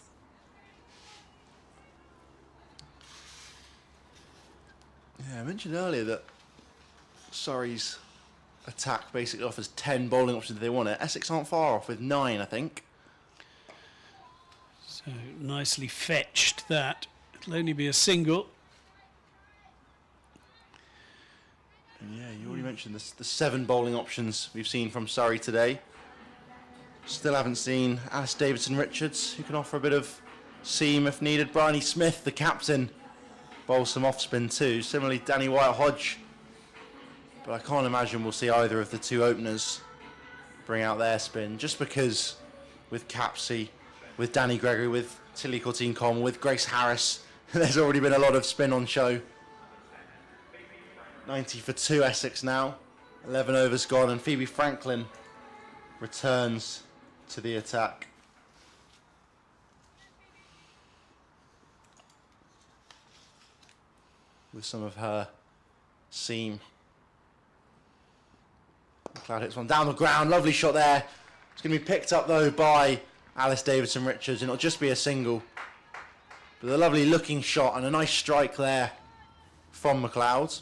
Yeah, I mentioned earlier that Surrey's attack basically offers 10 bowling options if they want it. Essex aren't far off with 9, I think. So nicely fetched that. It'll only be a single. And yeah, you already mentioned the 7 bowling options we've seen from Surrey today. Still haven't seen Alice Davidson-Richards, who can offer a bit of seam if needed. Bryony Smith, the captain, bowls some off-spin too. Similarly, Danny White-Hodge. But I can't imagine we'll see either of the 2 openers bring out their spin, just because with Capsey, with Danny Gregory, with Tilly Courtine Coleman, with Grace Harris, there's already been a lot of spin on show. 90 for 2 Essex now. 11 overs gone, and Phoebe Franklin returns to the attack. With some of her seam. McLeod hits one down the ground. Lovely shot there. It's going to be picked up though by Alice Davidson-Richards, and it'll just be a single. But a lovely looking shot and a nice strike there from McLeod.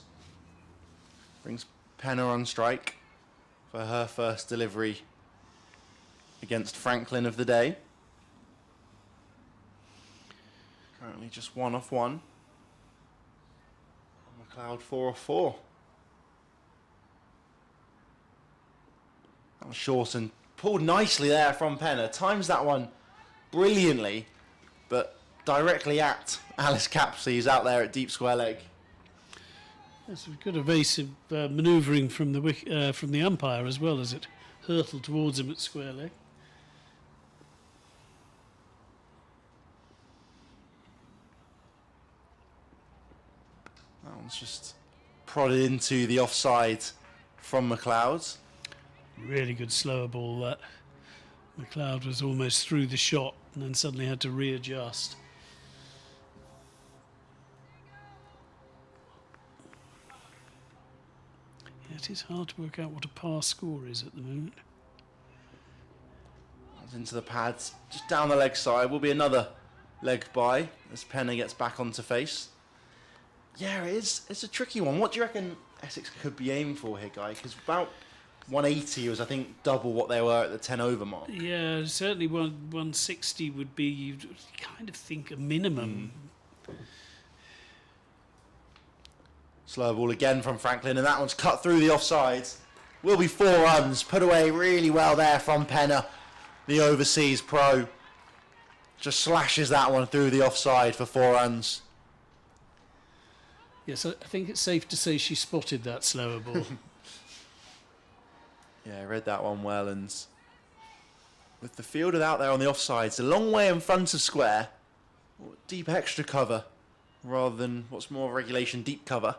Brings Penner on strike for her first delivery against Franklin of the day. Currently just 1 off 1. McLeod 4 off 4. That was short and pulled nicely there from Penner. Times that one brilliantly, but directly at Alice Capsey, who's out there at deep square leg. That's a good evasive manoeuvring from the umpire as well, as it hurtled towards him at square leg. That one's just prodded into the offside from McLeod. Really good slower ball that. McLeod was almost through the shot and then suddenly had to readjust. Yeah, it is hard to work out what a par score is at the moment. That's into the pads, just down the leg side. Will be another leg by as Penner gets back onto face. Yeah, it is. It's a tricky one. What do you reckon Essex could be aiming for here, Guy? Because about 180 was, I think, double what they were at the 10 over mark. Yeah, certainly 160 would be, you'd kind of think, a minimum. Slow ball again from Franklin, and that one's cut through the offsides. Will be 4 runs. Put away really well there from Penner, the overseas pro. Just slashes that one through the offside for 4 runs. Yes, I think it's safe to say she spotted that slower ball. Yeah, read that one well, and with the fielder out there on the offsides, a long way in front of square, deep extra cover rather than what's more regulation deep cover.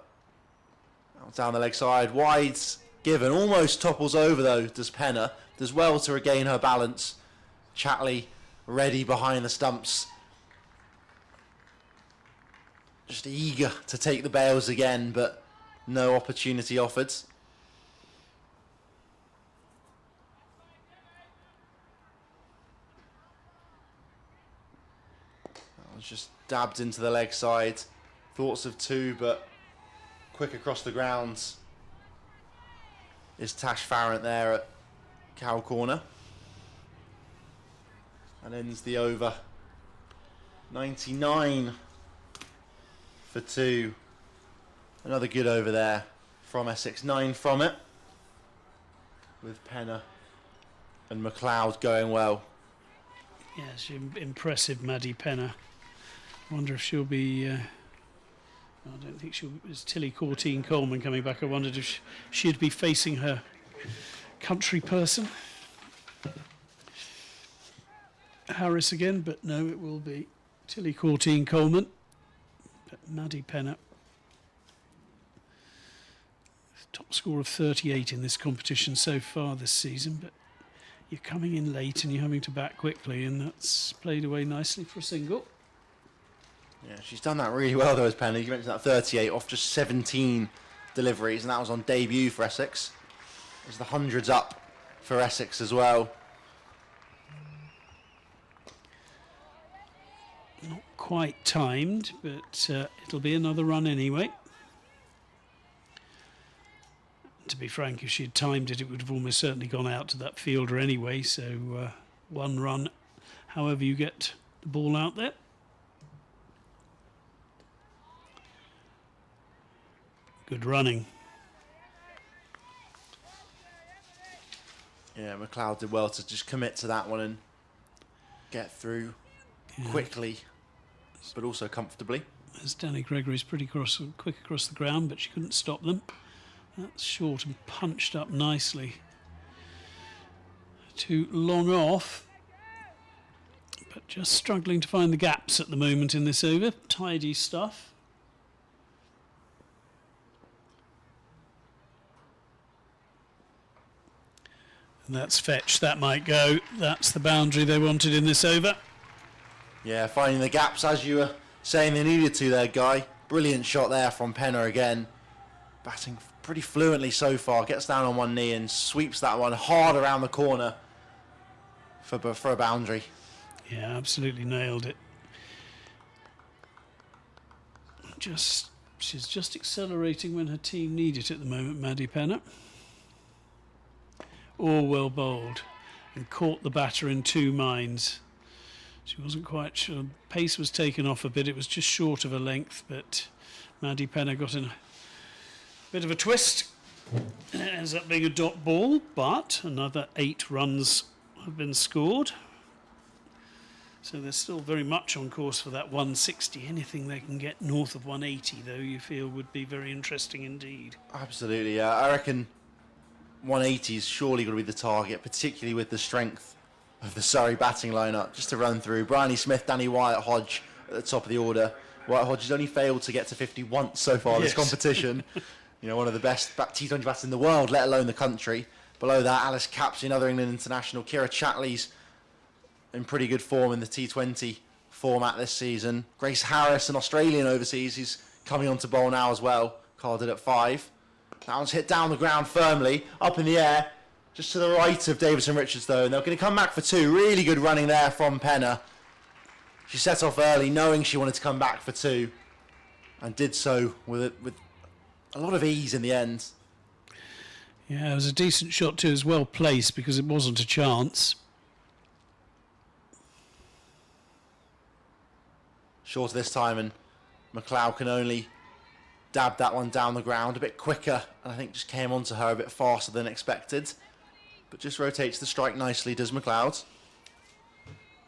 Out down the leg side, wide's given, almost topples over though, does Penner. Does well to regain her balance. Chatley ready behind the stumps. Just eager to take the bails again, but no opportunity offered. That was just dabbed into the leg side. Thoughts of 2, but quick across the grounds is Tash Farrant there at cow corner. And ends the over. 99 for 2. Another good over there from Essex. 9 from it. With Penner and McLeod going well. Yes, impressive Maddie Penner. I wonder if she'll be... I don't think she'll... Is Tilly Coleman coming back? I wondered if she'd be facing her country person. Harris again, but no, it will be Tilly Coleman. But Maddie Penner, top score of 38 in this competition so far this season, but you're coming in late and you're having to back quickly, and that's played away nicely for a single. Yeah, she's done that really well though as Penner. You mentioned that 38 off just 17 deliveries, and that was on debut for Essex. There's the hundreds up for Essex as well. Not quite timed, but it'll be another run anyway. To be frank, if she had timed it, it would have almost certainly gone out to that fielder anyway. So 1 run, however you get the ball out there. Good running. Yeah, McLeod did well to just commit to that one and get through quickly, but also comfortably. As Danny Gregory's pretty quick across the ground, but she couldn't stop them. That's short and punched up nicely. Too long off, but just struggling to find the gaps at the moment in this over. Tidy stuff. And that's fetched. That might go. That's the boundary they wanted in this over. Yeah, finding the gaps as you were saying they needed to there, Guy. Brilliant shot there from Penner again. Batting pretty fluently so far. Gets down on one knee and sweeps that one hard around the corner for a boundary. Yeah, absolutely nailed it. She's just accelerating when her team need it at the moment, Maddie Penner. All well bowled and caught the batter in 2 minds. She wasn't quite sure. Pace was taken off a bit. It was just short of a length, but Maddie Penner got in a bit of a twist. And it ends up being a dot ball, but another 8 runs have been scored. So they're still very much on course for that 160. Anything they can get north of 180, though, you feel would be very interesting indeed. Absolutely, yeah. I reckon 180 is surely going to be the target, particularly with the strength of the Surrey batting lineup. Just to run through, Bryony Smith, Danny Wyatt Hodge at the top of the order. Wyatt Hodge has only failed to get to 50 once so far this competition. You know, one of the best T20 batters in the world, let alone the country. Below that, Alice Capps, another England international. Kira Chatley's in pretty good form in the T20 format this season. Grace Harris, an Australian overseas, who's coming on to bowl now as well, carded at 5. That one's hit down the ground firmly, up in the air, just to the right of Davison Richards though, and they're going to come back for 2. Really good running there from Penner. She set off early, knowing she wanted to come back for 2. and did so with a lot of ease in the end. Yeah, it was a decent shot too, as well placed because it wasn't a chance. Short this time, and McLeod can only dab that one down the ground a bit quicker, and I think just came onto her a bit faster than expected. But just rotates the strike nicely, does McLeod.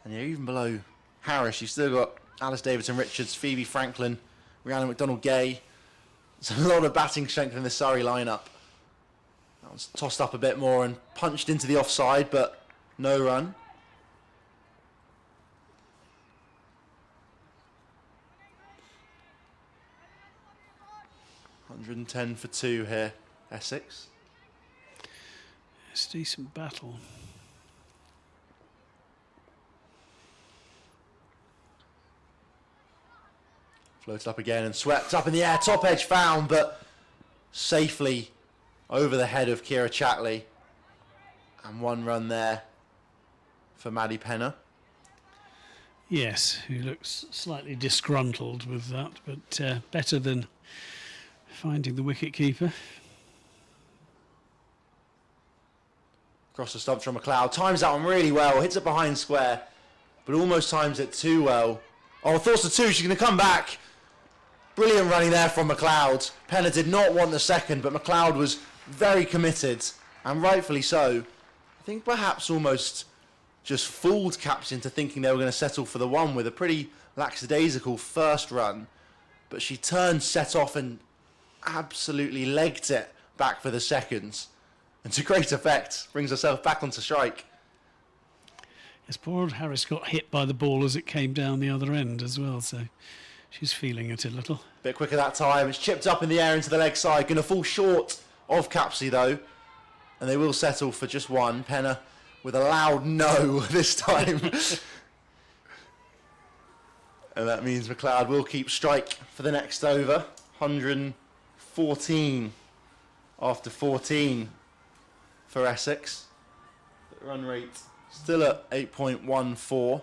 And yeah, even below Harris, you've still got Alice Davidson-Richards, Phoebe Franklin, Rhiannon McDonald-Gay. There's a lot of batting strength in the Surrey lineup. That one's tossed up a bit more and punched into the offside, but no run. $110 for 2 here, Essex. It's a decent battle. Floats up again and swept up in the air. Top edge found, but safely over the head of Kira Chatley. And 1 run there for Maddie Penner. Yes, who looks slightly disgruntled with that, but better than finding the wicket keeper. Across the stumps from McLeod. Times that one really well. Hits it behind square, but almost times it too well. Oh, thoughts to 2. She's going to come back. Brilliant running there from McLeod. Penner did not want the second, but McLeod was very committed, and rightfully so. I think perhaps almost just fooled Caps into thinking they were going to settle for the 1 with a pretty lackadaisical first run. But she turned, set off, and absolutely legged it back for the second. And to great effect, brings herself back onto strike. Yes, poor old Harris got hit by the ball as it came down the other end as well, so she's feeling it a little. Bit quicker that time. It's chipped up in the air into the leg side. Going to fall short of Capsey though. And they will settle for just 1. Penner with a loud no this time. And that means McLeod will keep strike for the next over. 114 after 14 for Essex. The run rate still at 8.14.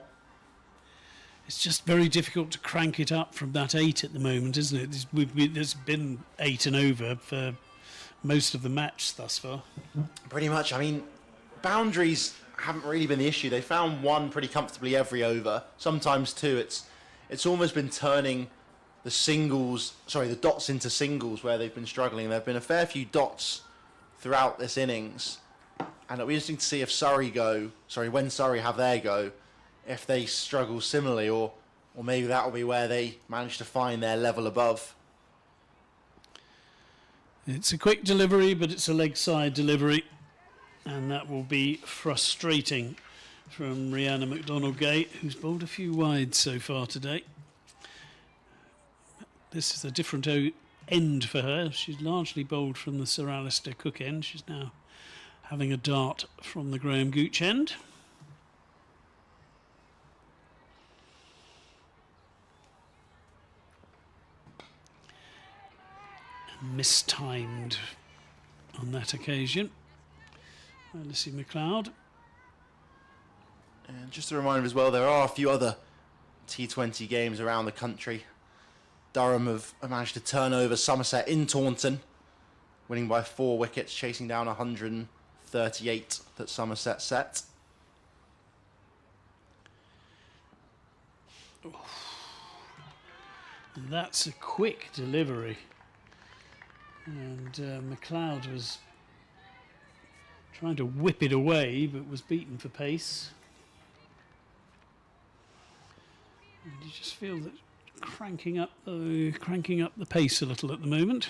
It's just very difficult to crank it up from that 8 at the moment, isn't it? There's been 8 and over for most of the match thus far. Pretty much. I mean, boundaries haven't really been the issue. They found 1 pretty comfortably every over, sometimes 2. It's almost been turning the dots into singles where they've been struggling. There have been a fair few dots throughout this innings, and it'll be interesting to see if when Surrey have their go, if they struggle similarly, or maybe that'll be where they manage to find their level above. It's a quick delivery, but it's a leg side delivery, and that will be frustrating from Rhiannon McDonald-Gay, who's bowled a few wides so far today. This is a different end for her. She's largely bowled from the Sir Alistair Cook end. She's now having a dart from the Graham Gooch end. Mistimed on that occasion. Alice McLeod. And just a reminder as well, there are a few other T20 games around the country. Durham have managed to turn over Somerset in Taunton, winning by 4 wickets, chasing down 138 that Somerset set. That's a quick delivery. And McLeod was trying to whip it away, but was beaten for pace. And you just feel that cranking up the pace a little at the moment.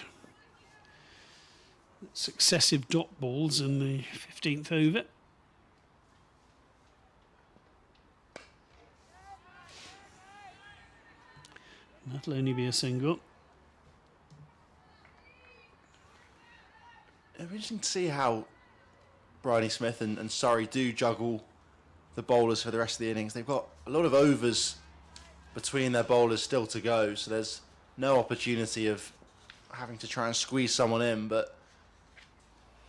Successive dot balls in the 15th over. That'll only be a single. It'll be interesting to see how Bryony Smith and Surrey do juggle the bowlers for the rest of the innings. They've got a lot of overs between their bowlers still to go, so there's no opportunity of having to try and squeeze someone in, but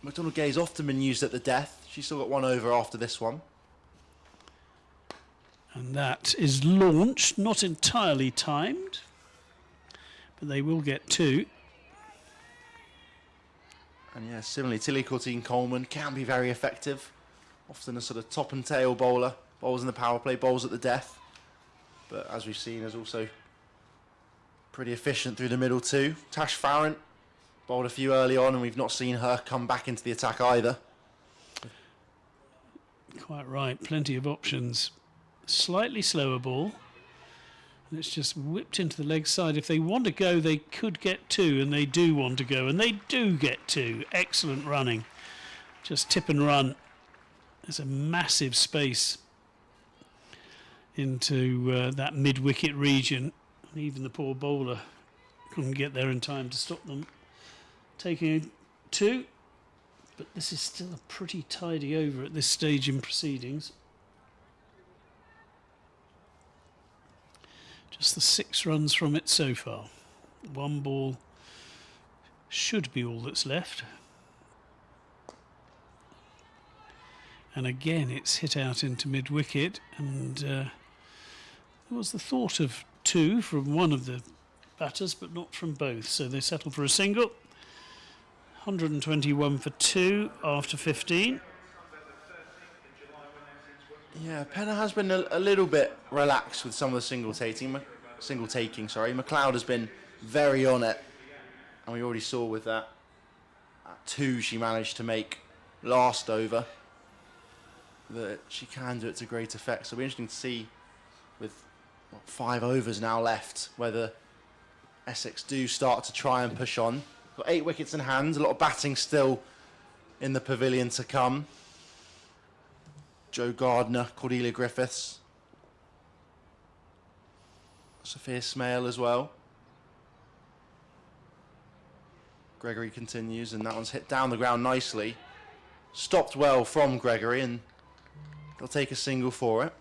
McDonald-Gay's often been used at the death. She's still got 1 over after this one. And that is launched, not entirely timed, but they will get 2. And yeah, similarly, Tilly Courtine-Coleman can be very effective. Often a sort of top and tail bowler. Bowls in the power play, bowls at the death. But as we've seen, is also pretty efficient through the middle too. Tash Farrant bowled a few early on, and we've not seen her come back into the attack either. Quite right, plenty of options. Slightly slower ball. And it's just whipped into the leg side. If they want to go, they could get 2, and they do want to go, and they do get 2. Excellent running. Just tip and run. There's a massive space into that mid-wicket region. And even the poor bowler couldn't get there in time to stop them taking 2. But this is still a pretty tidy over at this stage in proceedings. Just the 6 runs from it so far. 1 ball should be all that's left. And again, it's hit out into mid-wicket, and there was the thought of 2 from one of the batters, but not from both. So they settled for a single. 121 for 2 after 15. Yeah, Penner has been a little bit relaxed with some of the single taking. McLeod has been very on it, and we already saw with that 2 she managed to make last over that she can do it to great effect. So it'll be interesting to see with 5 overs now left whether Essex do start to try and push on. Got 8 wickets in hand, a lot of batting still in the pavilion to come. Joe Gardner, Cordelia Griffiths, Sophia Smale as well. Gregory continues, and that one's hit down the ground nicely. Stopped well from Gregory, and they'll take a single for it.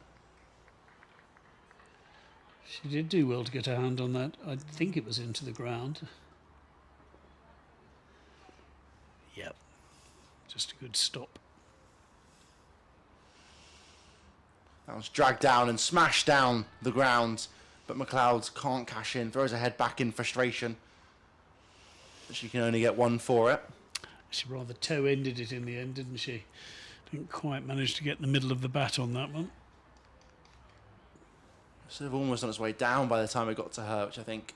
She did do well to get her hand on that. I think it was into the ground. Yep. Just a good stop. That was dragged down and smashed down the ground, but McLeod can't cash in, throws her head back in frustration. But she can only get 1 for it. She rather toe-ended it in the end, didn't she? Didn't quite manage to get the middle of the bat on that one. Sort of almost on its way down by the time it got to her, which I think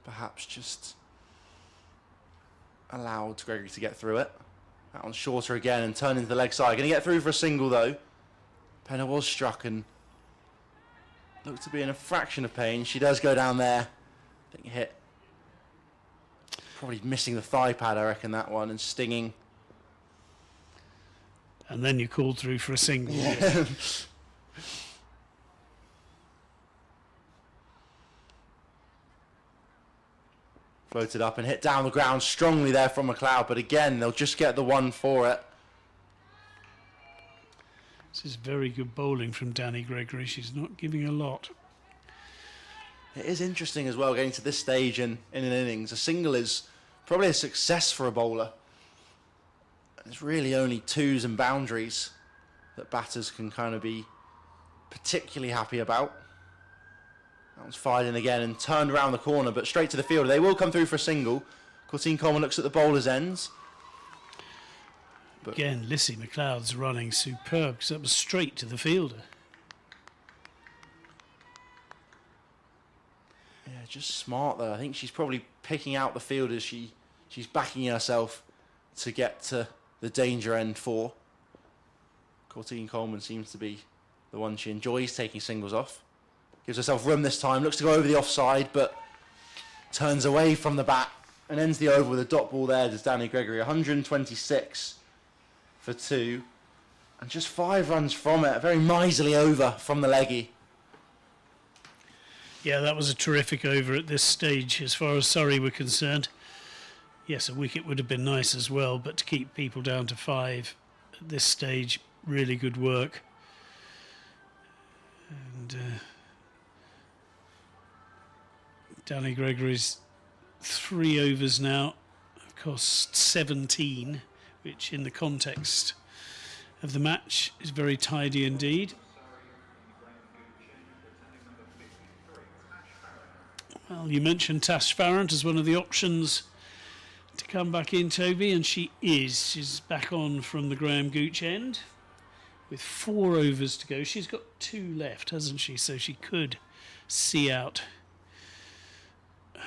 perhaps just allowed Gregory to get through it. That one's shorter again and turned into the leg side. Going to get through for a single though. Penner was struck and looked to be in a fraction of pain. She does go down there. I think hit. Probably missing the thigh pad, I reckon, that one, and stinging. And then you called through for a single. Yeah. Floated up and hit down the ground strongly there from McLeod, but again, they'll just get the 1 for it. This is very good bowling from Danny Gregory. She's not giving a lot. It is interesting as well, getting to this stage in an innings. A single is probably a success for a bowler. It's really only 2s and boundaries that batters can kind of be particularly happy about. That one's fired in again and turned around the corner, but straight to the fielder. They will come through for a single. Courtine-Coleman looks at the bowler's ends. But again, Lissy McLeod's running superb, because that was straight to the fielder. Yeah, just smart though. I think she's probably picking out the fielders she's backing herself to get to the danger end for. Courtine-Coleman seems to be the one she enjoys taking singles off. Gives herself room this time, looks to go over the offside, but turns away from the bat and ends the over with a dot ball there. Does Danny Gregory. 126 for 2, and just 5 runs from it. A very miserly over from the leggy. Yeah, that was a terrific over at this stage as far as Surrey were concerned. Yes, a wicket would have been nice as well, but to keep people down to 5 at this stage, really good work. And Danny Gregory's 3 overs now have cost 17, which in the context of the match is very tidy indeed. Well, you mentioned Tash Farrant as one of the options to come back in, Toby, and she is. She's back on from the Graham Gooch end with 4 overs to go. She's got 2 left, hasn't she? So she could see out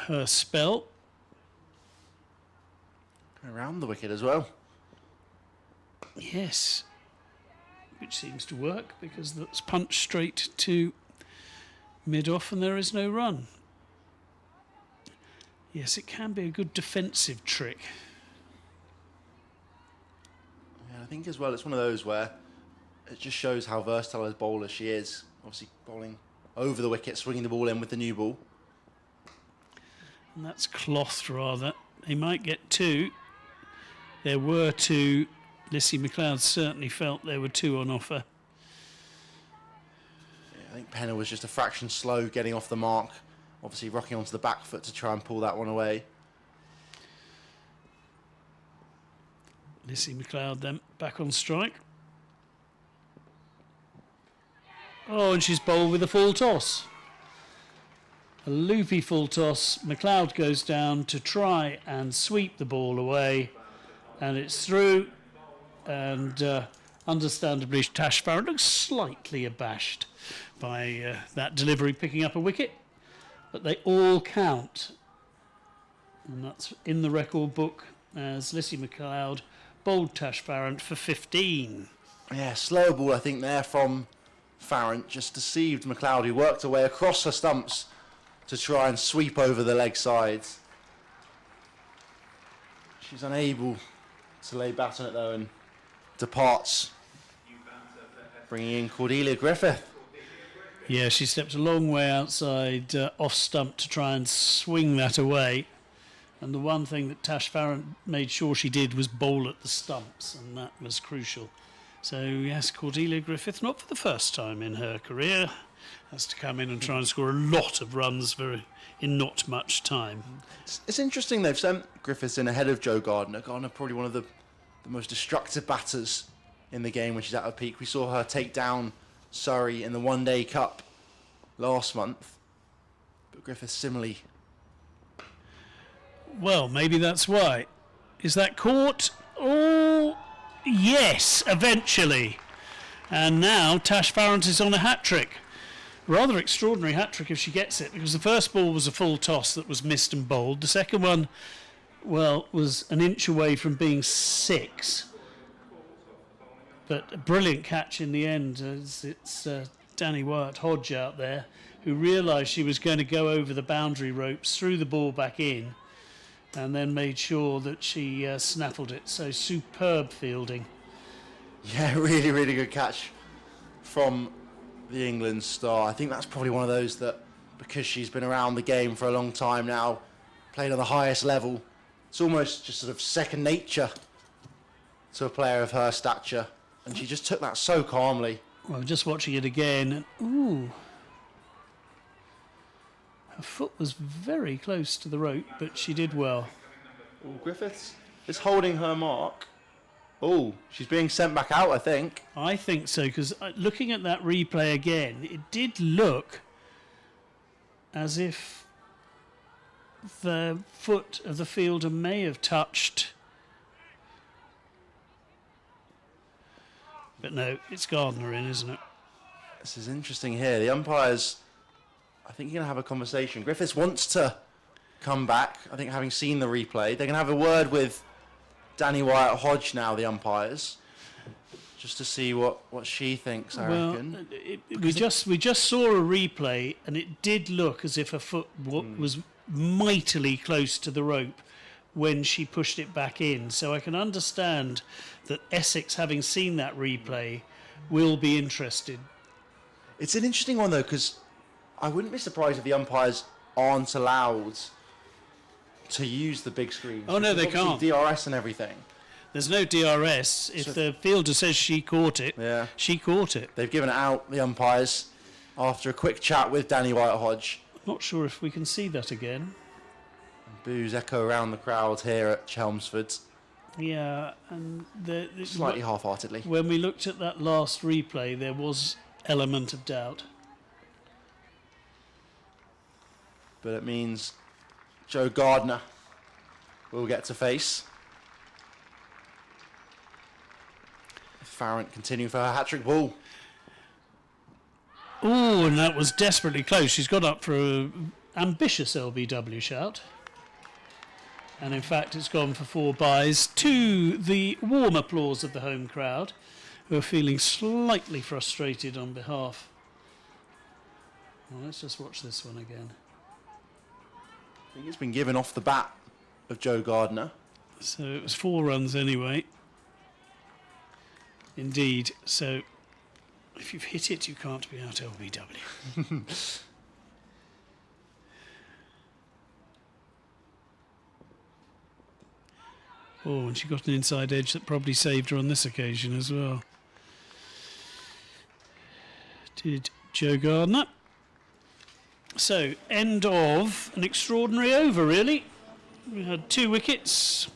her spell. Around the wicket as well. Yes, which seems to work because that's punched straight to mid-off and there is no run. Yes, it can be a good defensive trick. Yeah, I think as well it's one of those where it just shows how versatile as bowler she is. Obviously bowling over the wicket, swinging the ball in with the new ball. And that's clothed rather. They might get 2. There were 2. Lissy McLeod certainly felt there were 2 on offer. Yeah, I think Penner was just a fraction slow getting off the mark. Obviously rocking onto the back foot to try and pull that one away. Lissy McLeod then back on strike. Oh, and she's bowled with a full toss. A loopy full toss. McLeod goes down to try and sweep the ball away. And it's through. And understandably, Tash Farrant looks slightly abashed by that delivery, picking up a wicket. But they all count. And that's in the record book as Lissy McLeod bowled Tash Farrant for 15. Yeah, slow ball I think there from Farrant, just deceived McLeod, who worked away across her stumps to try and sweep over the leg sides. She's unable to lay bat on it though and departs, bringing in Cordelia Griffith. Yeah, she stepped a long way outside off stump to try and swing that away. And the one thing that Tash Farrant made sure she did was bowl at the stumps, and that was crucial. So, yes, Cordelia Griffith, not for the first time in her career, has to come in and try and score a lot of runs in not much time. It's interesting they've sent Griffiths in ahead of Joe Gardner. Gardner probably one of the most destructive batters in the game when she's at her peak. We saw her take down Surrey in the One Day Cup last month. But Griffiths similarly. Well, maybe that's why. Is that caught? Oh, yes, eventually. And now Tash Farrant is on a hat-trick. Rather extraordinary hat-trick if she gets it, because the first ball was a full toss that was missed and bowled. The second one, well, was an inch away from being 6. But a brilliant catch in the end. It's Danny Wyatt-Hodge out there who realised she was going to go over the boundary ropes, threw the ball back in, and then made sure that she snaffled it. So superb fielding. Yeah, really, really good catch from the England star. I think that's probably one of those that, because she's been around the game for a long time now, played on the highest level, it's almost just sort of second nature to a player of her stature. And she just took that so calmly. Well, just watching it again, ooh. Her foot was very close to the rope, but she did well. Oh, Griffiths is holding her mark. Oh, she's being sent back out, I think. I think so, because looking at that replay again, it did look as if the foot of the fielder may have touched. But no, it's Gardner in, isn't it? This is interesting here. The umpires, I think you're going to have a conversation. Griffiths wants to come back. I think having seen the replay, they're going to have a word with Danny Wyatt-Hodge now, the umpires, just to see what she thinks, I reckon. We just saw a replay, and it did look as if her foot was mightily close to the rope when she pushed it back in. So I can understand that Essex, having seen that replay, will be interested. It's an interesting one, though, because I wouldn't be surprised if the umpires aren't allowed to use the big screen. Oh, no, they can't. DRS and everything. There's no DRS. If the fielder says she caught it, she caught it. They've given it out, the umpires, after a quick chat with Danny Wyatt-Hodge. Not sure if we can see that again. Boos echo around the crowd here at Chelmsford. Yeah, and slightly half-heartedly. When we looked at that last replay, there was element of doubt. but it means Joe Gardner will get to face. Farrant continuing for her hat-trick ball. Oh, and that was desperately close. She's got up for an ambitious LBW shout. And in fact, it's gone for 4 byes to the warm applause of the home crowd, who are feeling slightly frustrated on behalf. Well, let's just watch this one again. I think it's been given off the bat of Joe Gardner. So it was 4 runs anyway. Indeed. So if you've hit it, you can't be out LBW. Oh, and she got an inside edge that probably saved her on this occasion as well. Did Joe Gardner. So, end of an extraordinary over, really. We had 2 wickets.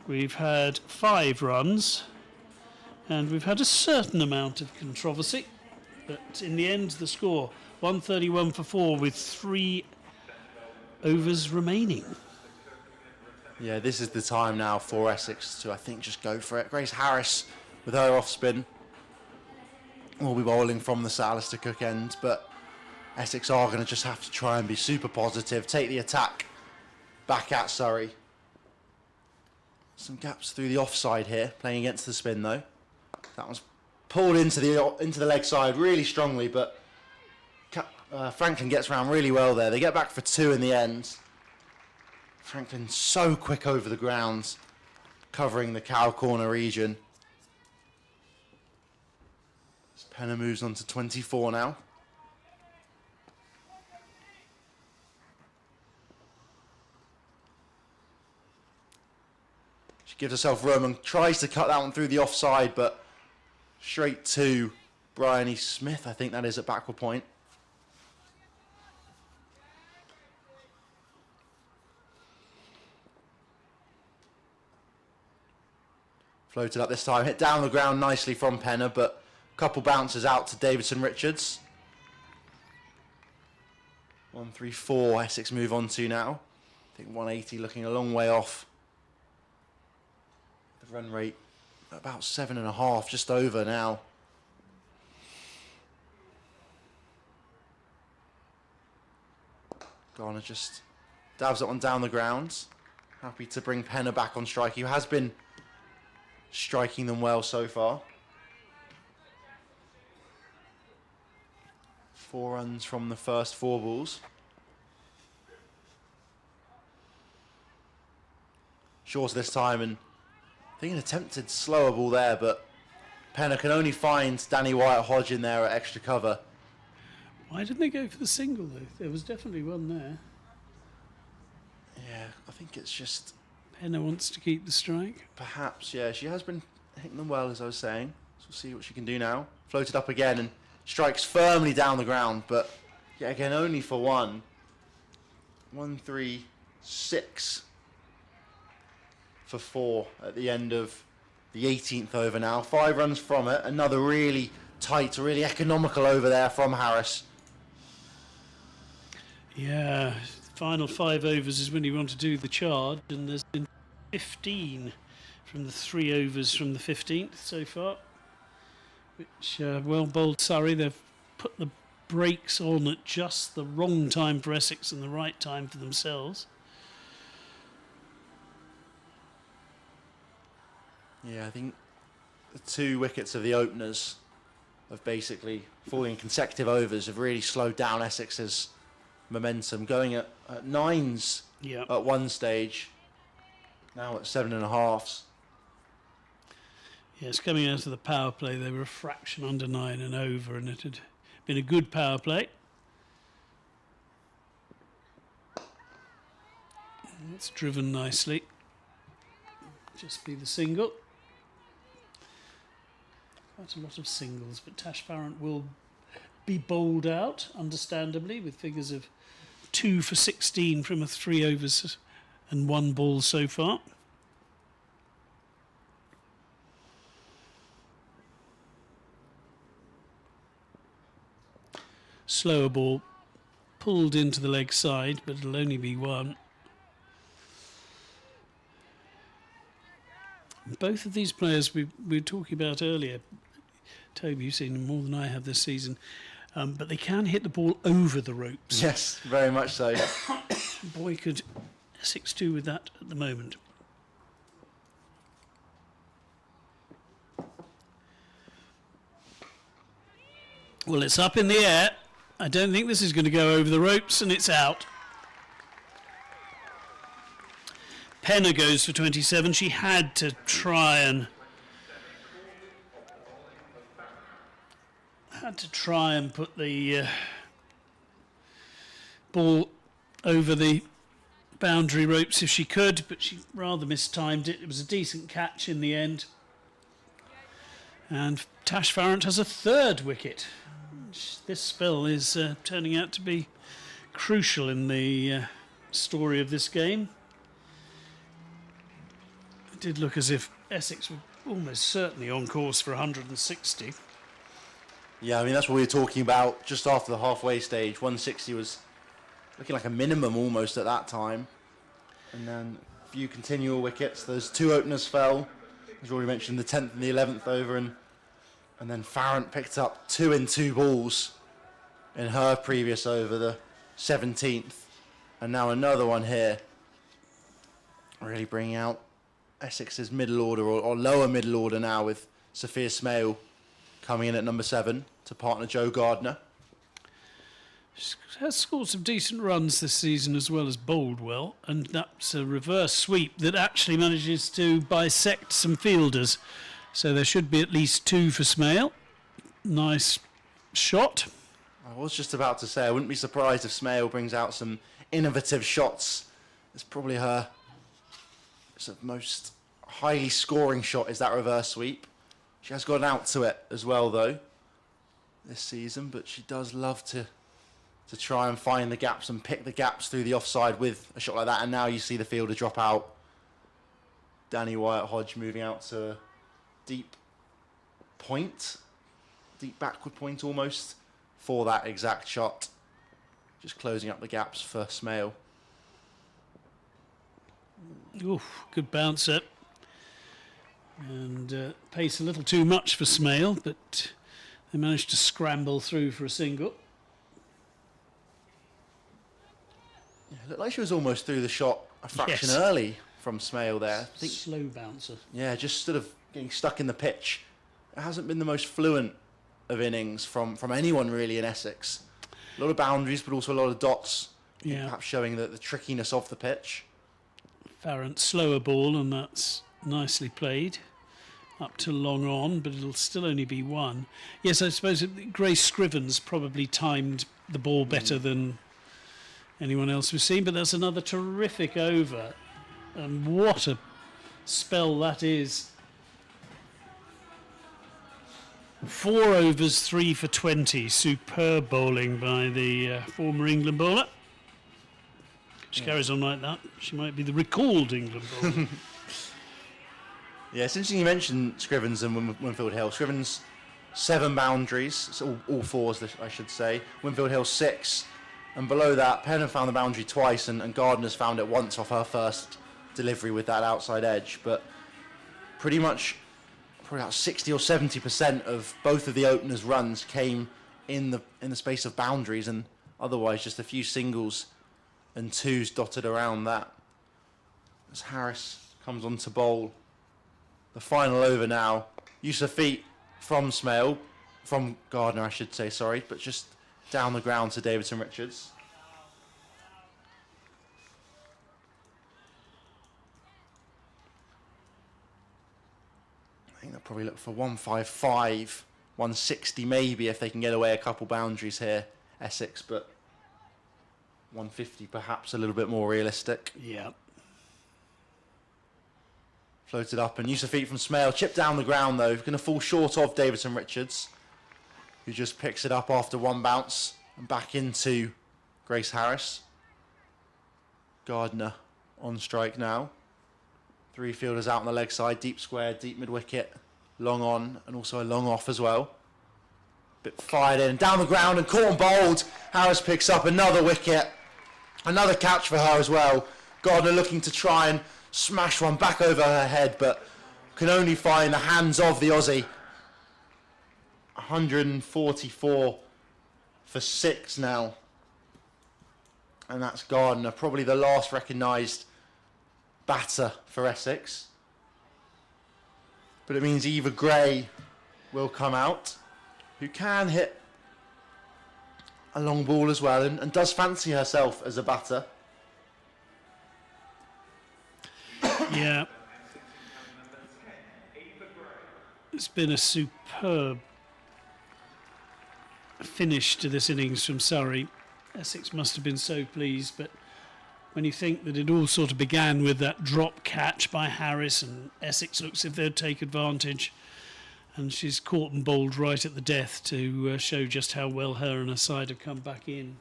We've had 5 runs. And we've had a certain amount of controversy. But in the end, the score, 131 for 4 with 3 overs remaining. Yeah, this is the time now for Essex to, I think, just go for it. Grace Harris with her off spin will be bowling from the Sir Alistair Cook end, but Essex are going to just have to try and be super positive, take the attack back at Surrey. Some gaps through the offside here, playing against the spin though. That one's pulled into the leg side really strongly, but Franklin gets around really well there. They get back for 2 in the end. Franklin so quick over the grounds, covering the cow corner region. Penner moves on to 24 now. She gives herself room and tries to cut that one through the offside, but straight to Bryony Smith, I think that is, at backward point. Floated up this time, hit down the ground nicely from Penner, but a couple bounces out to Davidson Richards. 134 Essex move on to now. I think 180 looking a long way off. The run rate about 7.5, just over now. Garner just dabs that one down the ground. Happy to bring Penner back on strike. He has been striking them well so far. 4 runs from the first 4 balls. Short this time, and I think an attempted slower ball there, but Penner can only find Danny Wyatt-Hodge in there at extra cover. Why didn't they go for the single though? There was definitely one there. Yeah, I think it's just... Penner wants to keep the strike. Perhaps, yeah. She has been hitting them well, as I was saying. So we'll see what she can do now. Floated up again and strikes firmly down the ground, but yet again only for 1. 1, 3, 6 for 4 at the end of the 18th over now. 5 runs from it. Another really tight, really economical over there from Harris. Yeah, final 5 overs is when you want to do the charge, and there's been 15 from the 3 overs from the 15th so far, which well bowled Surrey. They've put the brakes on at just the wrong time for Essex and the right time for themselves. Yeah, I think the 2 wickets of the openers of basically falling in consecutive overs have really slowed down Essex's momentum, going at 9s at one stage, now at 7.5s. Yes, coming out of the power play, they were a fraction under 9 and over, and it had been a good power play. It's driven nicely. Just be the single. Quite a lot of singles, but Tash Farrant will be bowled out, understandably, with figures of 2 for 16 from a 3 overs and 1 ball so far. Slower ball pulled into the leg side, but it'll only be one. Both of these players we were talking about earlier, Toby, you've seen them more than I have this season, but they can hit the ball over the ropes. Yes, very much so. Boy, could Essex do with that at the moment. Well, it's up in the air. I don't think this is going to go over the ropes, and it's out. Penner goes for 27. She had to try and put the ball over the boundary ropes if she could, but she rather mistimed it. It was a decent catch in the end. And Tash Farrant has a third wicket. This spell is turning out to be crucial in the story of this game. It did look as if Essex were almost certainly on course for 160. Yeah, I mean, that's what we were talking about just after the halfway stage. 160 was looking like a minimum almost at that time. And then a few continual wickets. Those two openers fell, as already mentioned, the 10th and the 11th over. And then Farrant picked up 2 in 2 balls in her previous over, the 17th. And now another one here. Really bringing out Essex's middle order, or lower middle order now, with Sophia Smale coming in at number 7 to partner Joe Gardner. She has scored some decent runs this season as well as bowled well, and that's a reverse sweep that actually manages to bisect some fielders. So there should be at least 2 for Smale. Nice shot. I was just about to say, I wouldn't be surprised if Smale brings out some innovative shots. It's probably her sort of most highly scoring shot, is that reverse sweep. She has gone out to it as well, though, this season, but she does love to try and find the gaps and pick the gaps through the offside with a shot like that. And now you see the fielder drop out. Danny Wyatt-Hodge moving out to deep point, deep backward point almost, for that exact shot. Just closing up the gaps for Smale. Oof, good bouncer. And pace a little too much for Smale, but they managed to scramble through for a single. Yeah, it looked like she was almost through the shot a fraction early from Smale there. I think, slow bouncer. yeah, just sort of getting stuck in the pitch. It hasn't been the most fluent of innings from anyone really in Essex. A lot of boundaries, but also a lot of dots. Yeah. Perhaps showing the trickiness of the pitch. Farrant, slower ball, and that's nicely played. Up to long on, but it'll still only be 1. Yes, I suppose Grace Scrivens probably timed the ball better than anyone else we've seen, but that's another terrific over. And what a spell that is. 4 overs, 3 for 20. Superb bowling by the former England bowler. She carries on like that, she might be the recalled England bowler. Yeah, it's interesting you mentioned Scrivens and Winfield Hill. Scrivens, 7 boundaries, so all 4s, I should say. Winfield Hill, 6. And below that, Penner found the boundary twice, and Gardner's found it once off her first delivery with that outside edge. But pretty much, probably about 60 or 70% of both of the openers' runs came in the space of boundaries, and otherwise just a few singles and 2s dotted around that. As Harris comes on to bowl the final over now. Use of feet from Smale, from Gardner I should say, sorry, but just down the ground to Davidson Richards. I think they'll probably look for 155, 160 maybe if they can get away a couple boundaries here, Essex, but 150 perhaps a little bit more realistic. Yeah. Floated up and use of feet from Smale. Chipped down the ground though. Going to fall short of Davidson Richards, who just picks it up after 1 bounce and back into Grace Harris. Gardner on strike now. 3 fielders out on the leg side. Deep square, deep mid wicket, long on and also a long off as well. Bit fired in, down the ground and caught and bowled. Harris picks up another wicket. Another catch for her as well. Gardner looking to try and smash one back over her head, but can only find the hands of the Aussie. 144 for 6 now. And that's Gardner, probably the last recognised batter for Essex. But it means Eva Gray will come out, who can hit a long ball as well and does fancy herself as a batter. Yeah. It's been a superb finish to this innings from Surrey. Essex must have been so pleased, but when you think that it all sort of began with that drop catch by Harris, and Essex looks as if they'd take advantage, and she's caught and bowled right at the death to show just how well her and her side have come back in.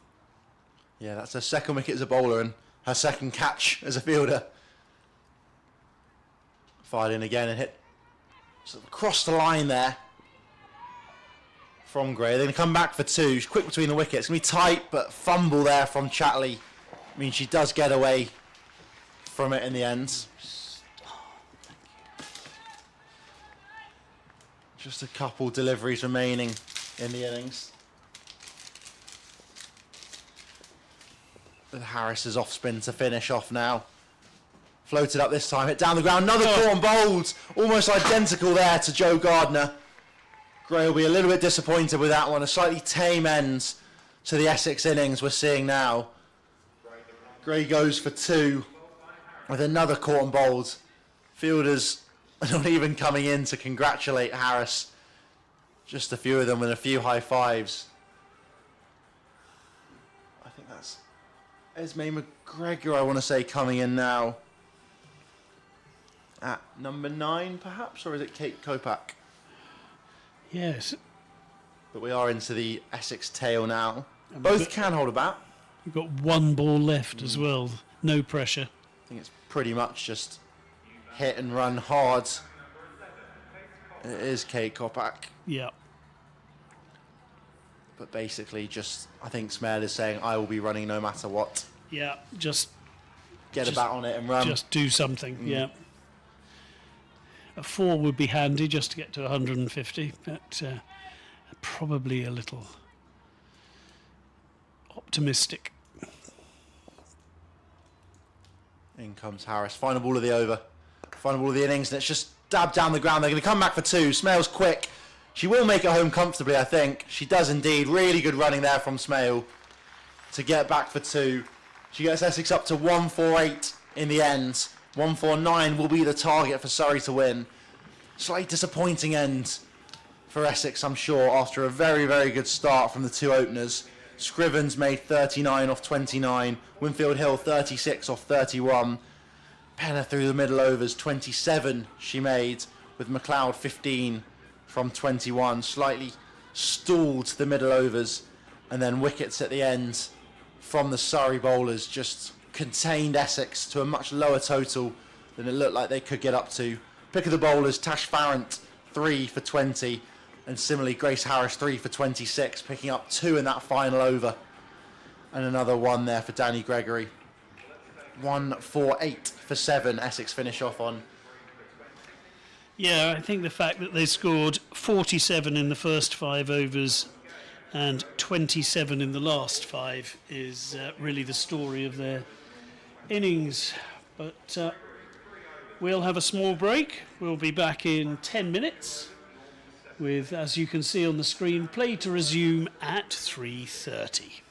Yeah, that's her second wicket as a bowler and her second catch as a fielder. Fired in again and hit sort of across the line there from Gray. They're going to come back for 2. She's quick between the wickets. It's going to be tight, but fumble there from Chatley. I mean, she does get away from it in the end. Just a couple deliveries remaining in the innings. With Harris's off spin to finish off now. Floated up this time, hit down the ground. Another caught and bowled. Almost identical there to Joe Gardner. Gray will be a little bit disappointed with that one. A slightly tame end to the Essex innings we're seeing now. Gray goes for 2 with another caught and bowled. Fielders are not even coming in to congratulate Harris. Just a few of them with a few high fives. I think that's Esme McGregor, I want to say, coming in now. At number 9, perhaps? Or is it Kate Kopak? Yes. But we are into the Essex tail now. Both can hold a bat. We've got 1 ball left as well. No pressure. I think it's pretty much just hit and run hard. It is Kate Kopak. Yeah. But basically just, I think Smale is saying, I will be running no matter what. Yeah, just Get a bat on it and run. Just do something, yeah. A 4 would be handy just to get to 150, but probably a little optimistic. In comes Harris. Final ball of the over. Final ball of the innings, and it's just dabbed down the ground. They're going to come back for 2. Smale's quick. She will make it home comfortably, I think. She does indeed. Really good running there from Smale to get back for 2. She gets Essex up to 148 in the end. 149 will be the target for Surrey to win. Slightly disappointing end for Essex, I'm sure, after a very, very good start from the 2 openers. Scrivens made 39 off 29. Winfield Hill 36 off 31. Penner through the middle overs, 27 she made, with McLeod 15 from 21. Slightly stalled the middle overs, and then wickets at the end from the Surrey bowlers just contained Essex to a much lower total than it looked like they could get up to. Pick of the bowlers, Tash Farrant 3 for 20, and similarly Grace Harris 3 for 26, picking up 2 in that final over, and another 1 there for Danny Gregory. 148 for 7 Essex finish off on. Yeah, I think the fact that they scored 47 in the first 5 overs and 27 in the last 5 is really the story of their innings. But we'll have a small break. We'll be back in 10 minutes with, as you can see on the screen, play to resume at 3:30.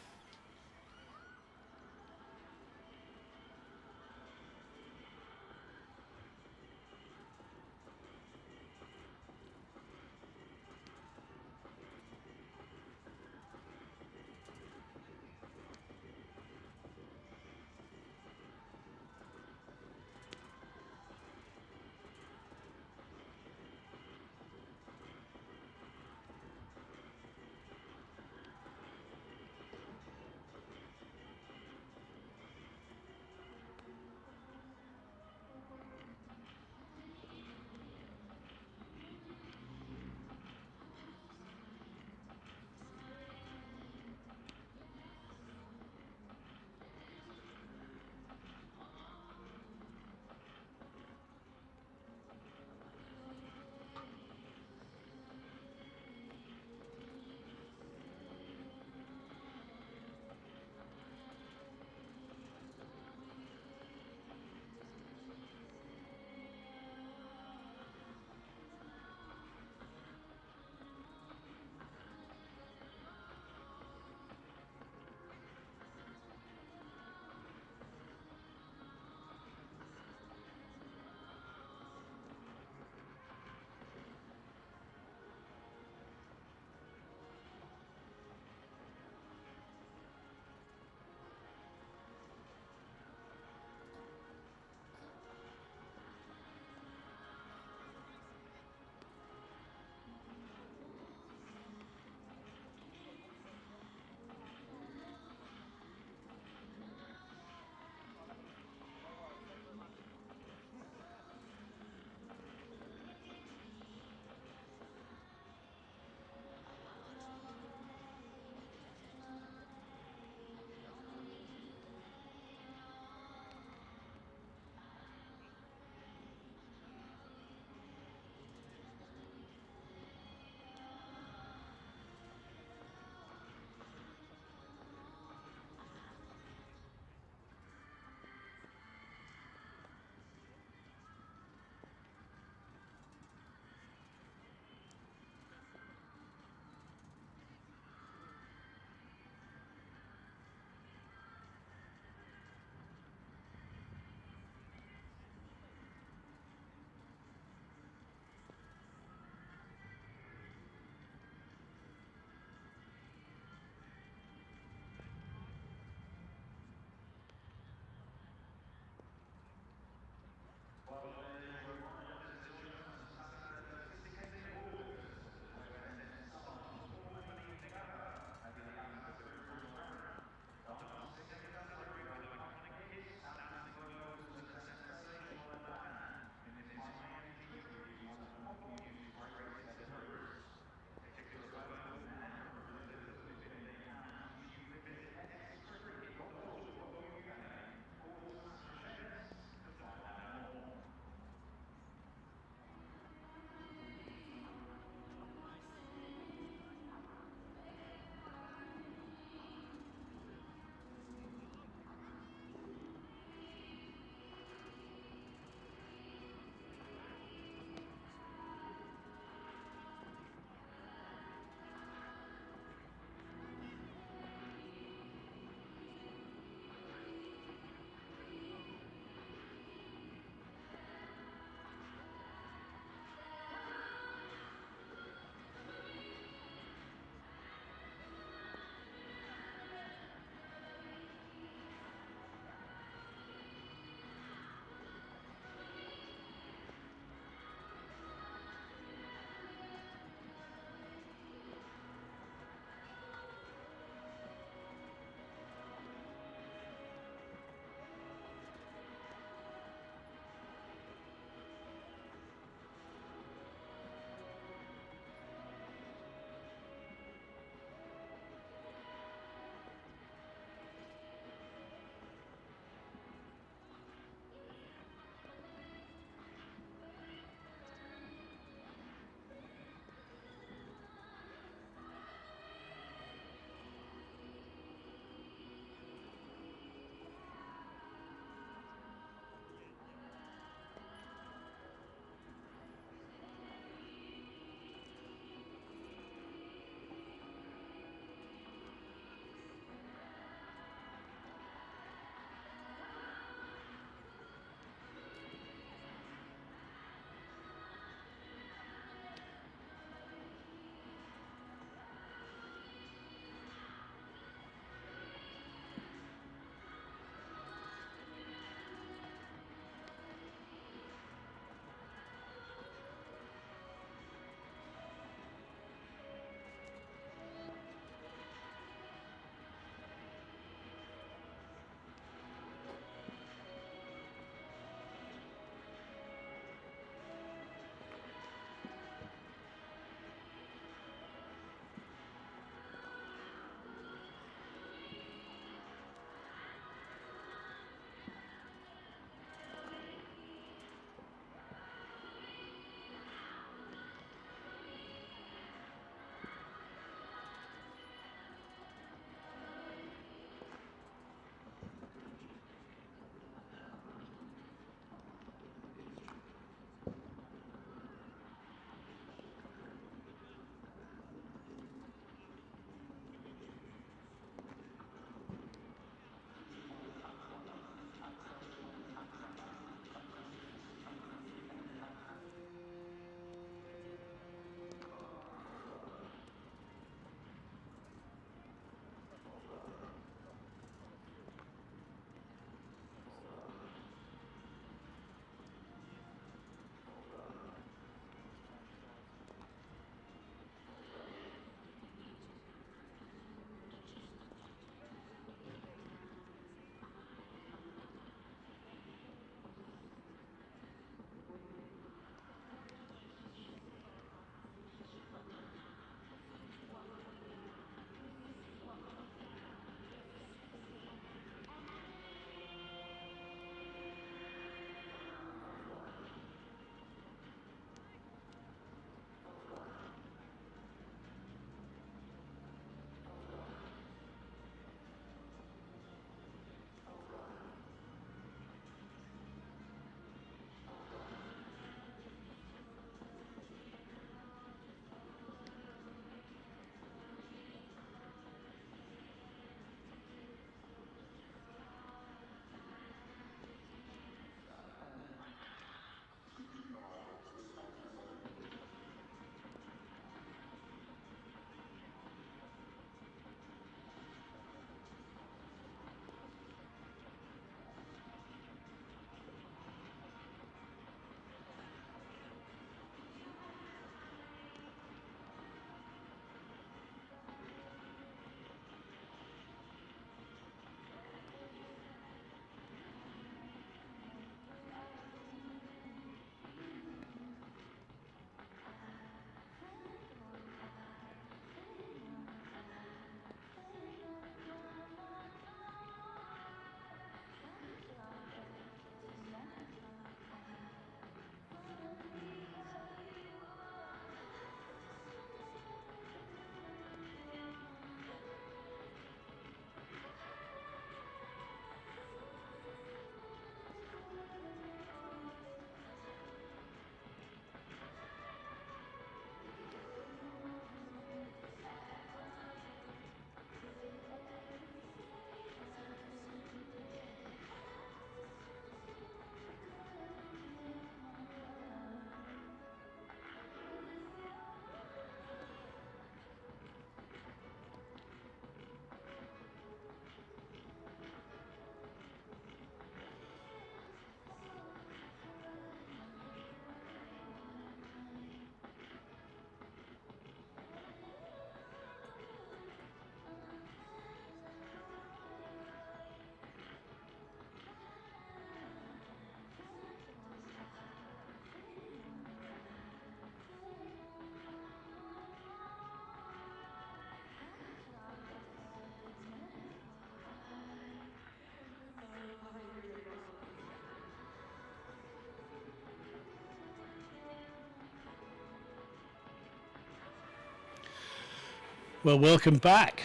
Well, welcome back.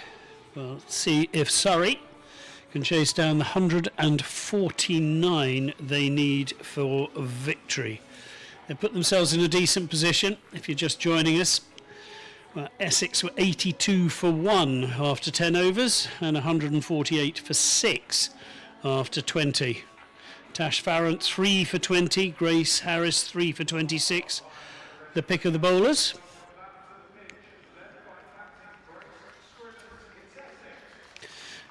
Well, let's see if Surrey can chase down the 149 they need for victory. They've put themselves in a decent position. If you're just joining us, well, Essex were 82 for 1 after 10 overs and 148 for 6 after 20. Tash Farrant 3 for 20, Grace Harris 3 for 26, the pick of the bowlers.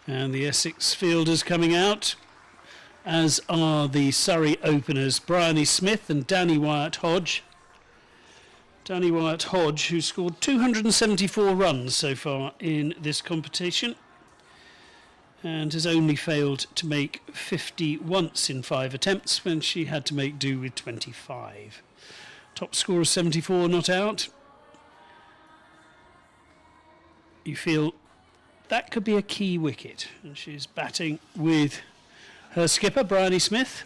And the Essex fielders coming out, as are the Surrey openers, Bryony Smith and Danny Wyatt-Hodge. Danny Wyatt-Hodge, who scored 274 runs so far in this competition and has only failed to make 50 once in 5 attempts when she had to make do with 25. Top score of 74 not out. You feel that could be a key wicket, and she's batting with her skipper, Bryony Smith.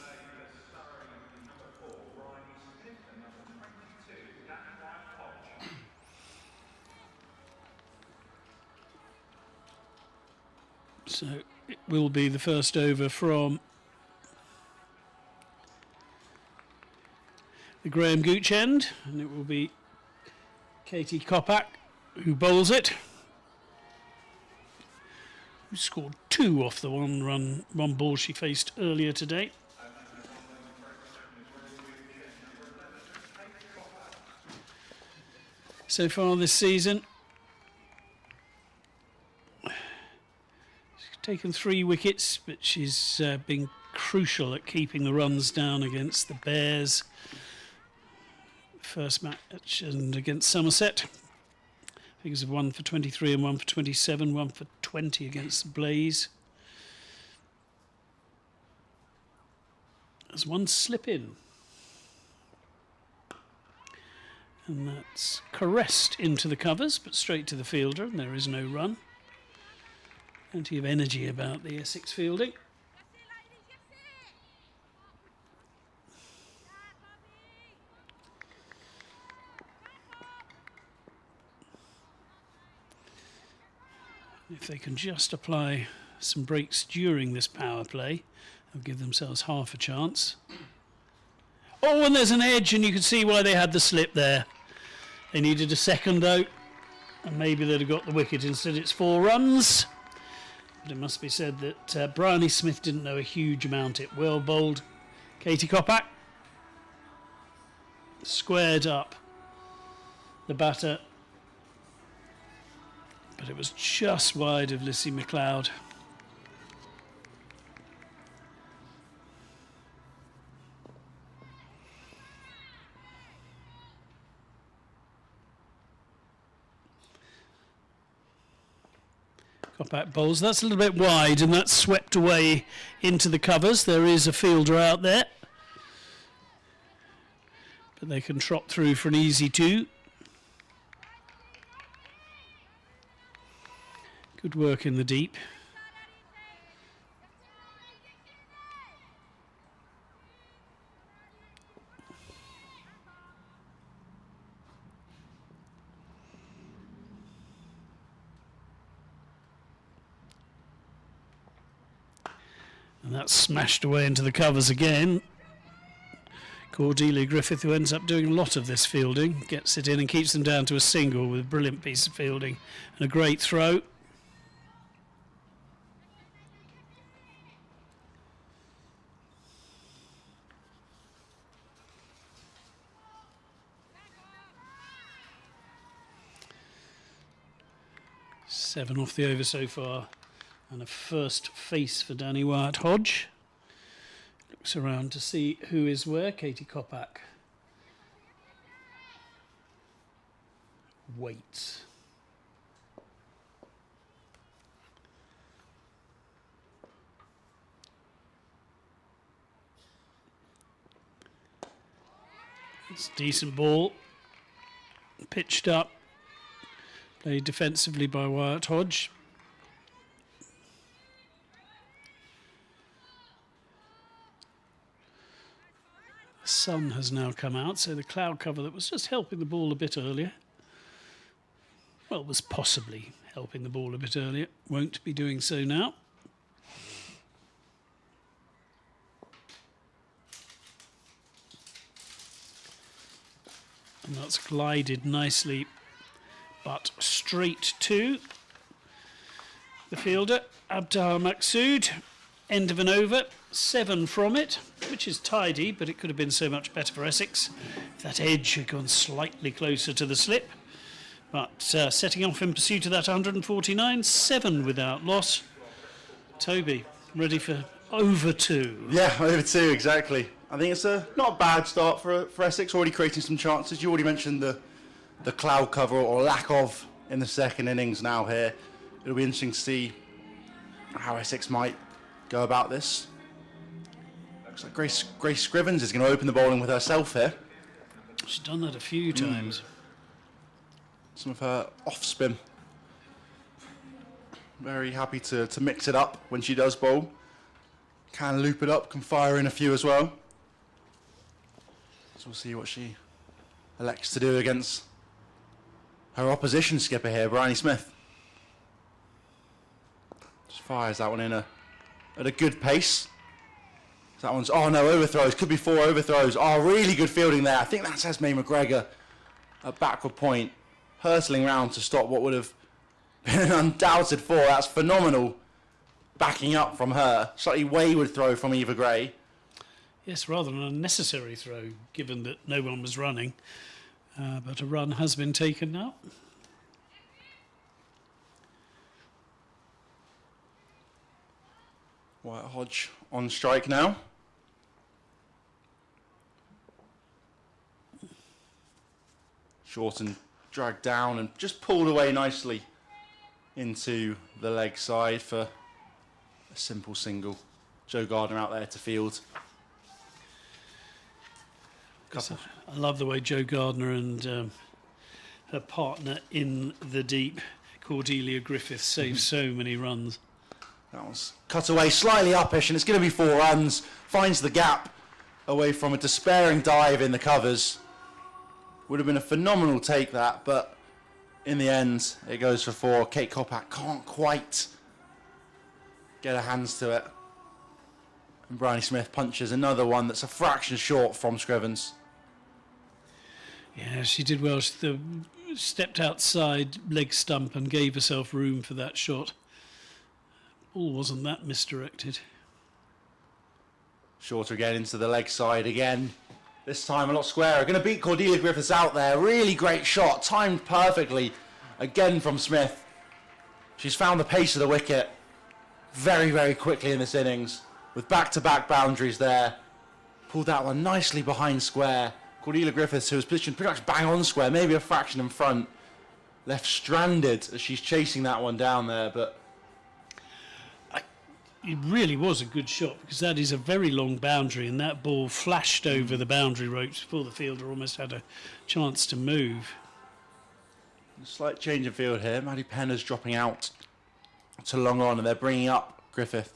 So it will be the first over from the Graham Gooch end, and it will be Katie Kopak who bowls it. Who scored 2 off the one ball she faced earlier today. So far this season, she's taken 3 wickets, but she's been crucial at keeping the runs down against the Bears. First match and against Somerset. Figures of 1 for 23 and 1 for 27, 1 for 20 against Blaze. There's one slip in. And that's caressed into the covers, but straight to the fielder, and there is no run. Plenty of energy about the Essex fielding. If they can just apply some breaks during this power play, they'll give themselves half a chance. Oh, and there's an edge, and you can see why they had the slip there. They needed a second out, and maybe they'd have got the wicket. Instead, it's 4 runs. But it must be said that Bryony Smith didn't know a huge amount. It well bowled. Katie Kopak squared up the batter, but it was just wide of Lissy McLeod. Kopak bowls. That's a little bit wide, and that's swept away into the covers. There is a fielder out there, but they can trot through for an easy 2. Good work in the deep. And that's smashed away into the covers again. Cordelia Griffith, who ends up doing a lot of this fielding, gets it in and keeps them down to a single with a brilliant piece of fielding and a great throw. Seven off the over so far, and a first face for Danny Wyatt-Hodge. Looks around to see who is where. Katie Kopak waits. It's a decent ball, pitched up. Played defensively by Wyatt-Hodge. The sun has now come out, so the cloud cover that was just helping the ball a bit earlier, well, was possibly helping the ball a bit earlier. Won't be doing so now. And that's glided nicely, but straight to the fielder, Abdal Maqsood. End of an over, 7 from it, which is tidy, but it could have been so much better for Essex if that edge had gone slightly closer to the slip. But setting off in pursuit of that 149, 7 without loss. Toby, ready for over 2. Yeah, over 2, exactly. I think it's not a bad start for Essex, already creating some chances. You already mentioned the cloud cover or lack of in the second innings now here. It'll be interesting to see how Essex might go about this. Looks like Grace Scrivens is going to open the bowling with herself here. She's done that a few times. Some of her off spin. Very happy to mix it up when she does bowl. Can loop it up, can fire in a few as well. So we'll see what she elects to do against her opposition skipper here, Bryony Smith. Just fires that one in at a good pace. That one's, oh no, overthrows. Could be 4 overthrows. Oh, really good fielding there. I think that's Esme McGregor at backward point, hurtling round to stop what would have been an undoubted 4. That's phenomenal backing up from her. Slightly wayward throw from Eva Gray. Yes, rather an unnecessary throw, given that no one was running. But a run has been taken now. Wyatt Hodge on strike now. Shorten dragged down and just pulled away nicely into the leg side for a simple single. Joe Gardner out there to field. I love the way Joe Gardner and her partner in the deep, Cordelia Griffith, saved so many runs. That was cut away slightly uppish, and it's going to be 4 runs. Finds the gap away from a despairing dive in the covers. Would have been a phenomenal take, that, but in the end, it goes for 4. Kate Kopak can't quite get her hands to it. And Bryony Smith punches another one that's a fraction short from Scrivens. Yeah, she did well. She stepped outside leg stump and gave herself room for that shot. Ball wasn't that misdirected. Shorter again into the leg side again. This time a lot squarer. Going to beat Cordelia Griffiths out there. Really great shot. Timed perfectly. Again from Smith. She's found the pace of the wicket very, very quickly in this innings. With back-to-back boundaries there. Pulled that one nicely behind square. Cordelia Griffiths, who was positioned pretty much bang on square, maybe a fraction in front. Left stranded as she's chasing that one down there, but it really was a good shot, because that is a very long boundary, and that ball flashed over the boundary ropes before the fielder almost had a chance to move. a slight change of field here. Maddie Penner's dropping out to long on, and they're bringing up Griffith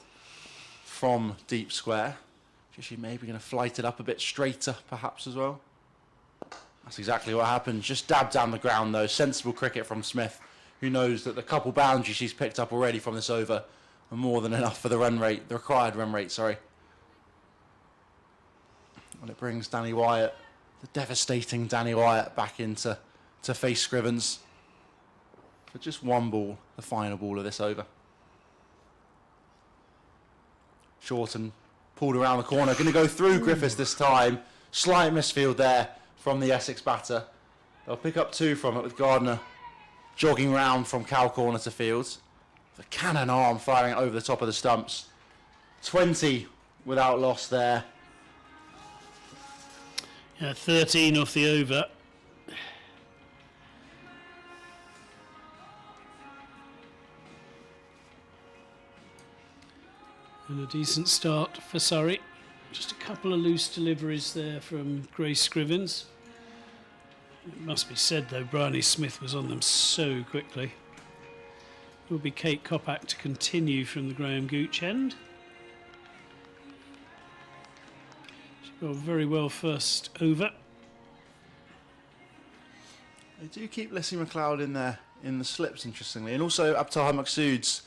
from deep square. She maybe going to flight it up a bit straighter, perhaps, as well. That's exactly what happened. Just dabbed down the ground, though. Sensible cricket from Smith, who knows that the couple boundaries she's picked up already from this over are more than enough for the run rate, the required run rate, sorry. And it brings Danny Wyatt, the devastating Danny Wyatt, back into face Scrivens for just one ball, the final ball of this over. Shorten pulled around the corner, going to go through Griffiths this time. Slight misfield there from the Essex batter. They'll pick up 2 from it, with Gardner jogging round from cow corner to field. The cannon arm firing over the top of the stumps. 20 without loss there. Yeah, 13 off the over. And a decent start for Surrey. Just a couple of loose deliveries there from Grace Scrivens. It must be said, though, Bryony Smith was on them so quickly. It will be Kate Kopak to continue from the Graham Gooch end. She got very well first over. They do keep Leslie McLeod in there in the slips, interestingly. And also Abtaha Maqsood's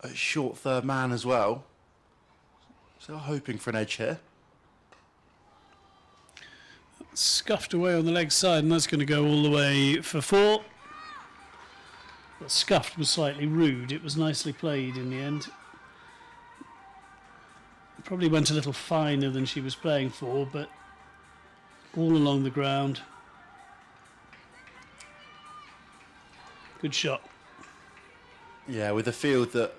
a short third man as well. So hoping for an edge here. Scuffed away on the leg side, and that's going to go all the way for 4. But scuffed was slightly rude. It was nicely played in the end. Probably went a little finer than she was playing for, but all along the ground. Good shot. Yeah, with the field that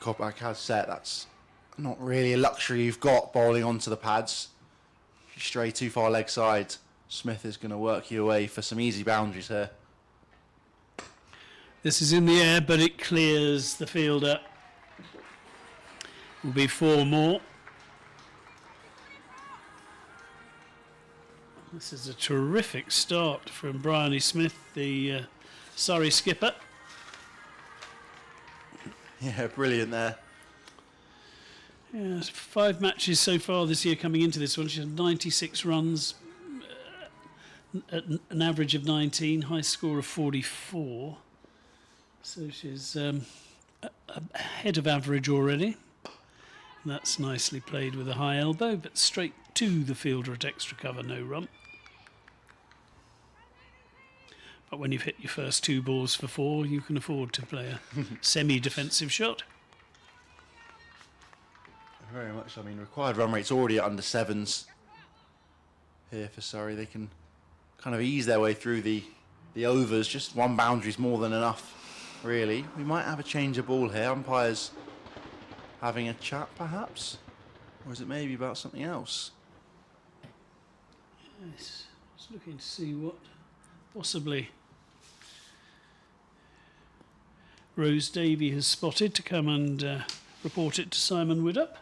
Kopak has set, that's not really a luxury you've got bowling onto the pads. If you stray too far leg side, Smith is going to work you away for some easy boundaries here. This is in the air, but it clears the fielder. Will be 4 more. This is a terrific start from Bryony Smith, the Surrey skipper. Yeah, brilliant there. Yeah, 5 matches so far this year coming into this one. She had 96 runs, at an average of 19, high score of 44. So she's ahead of average already. That's nicely played with a high elbow, but straight to the fielder at extra cover, no run. But when you've hit your first 2 balls for 4, you can afford to play a semi-defensive shot. Very much. I mean, required run rate's already at under 7s here for Surrey. They can kind of ease their way through the overs. Just 1 boundary's more than enough, really. We might have a change of ball here. Umpires having a chat, perhaps? Or is it maybe about something else? Yes, just looking to see what possibly Rose Davey has spotted to come and report it to Simon Widdop.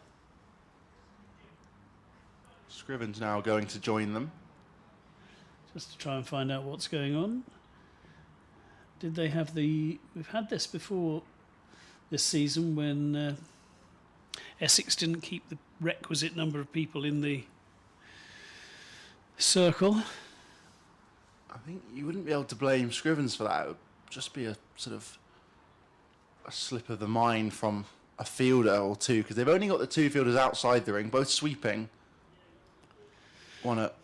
Scriven's now going to join them. Just to try and find out what's going on. Did they have we've had this before this season when Essex didn't keep the requisite number of people in the circle. I think you wouldn't be able to blame Scrivens for that. It would just be a sort of a slip of the mind from a fielder or two, because they've only got the 2 fielders outside the ring, both sweeping. One at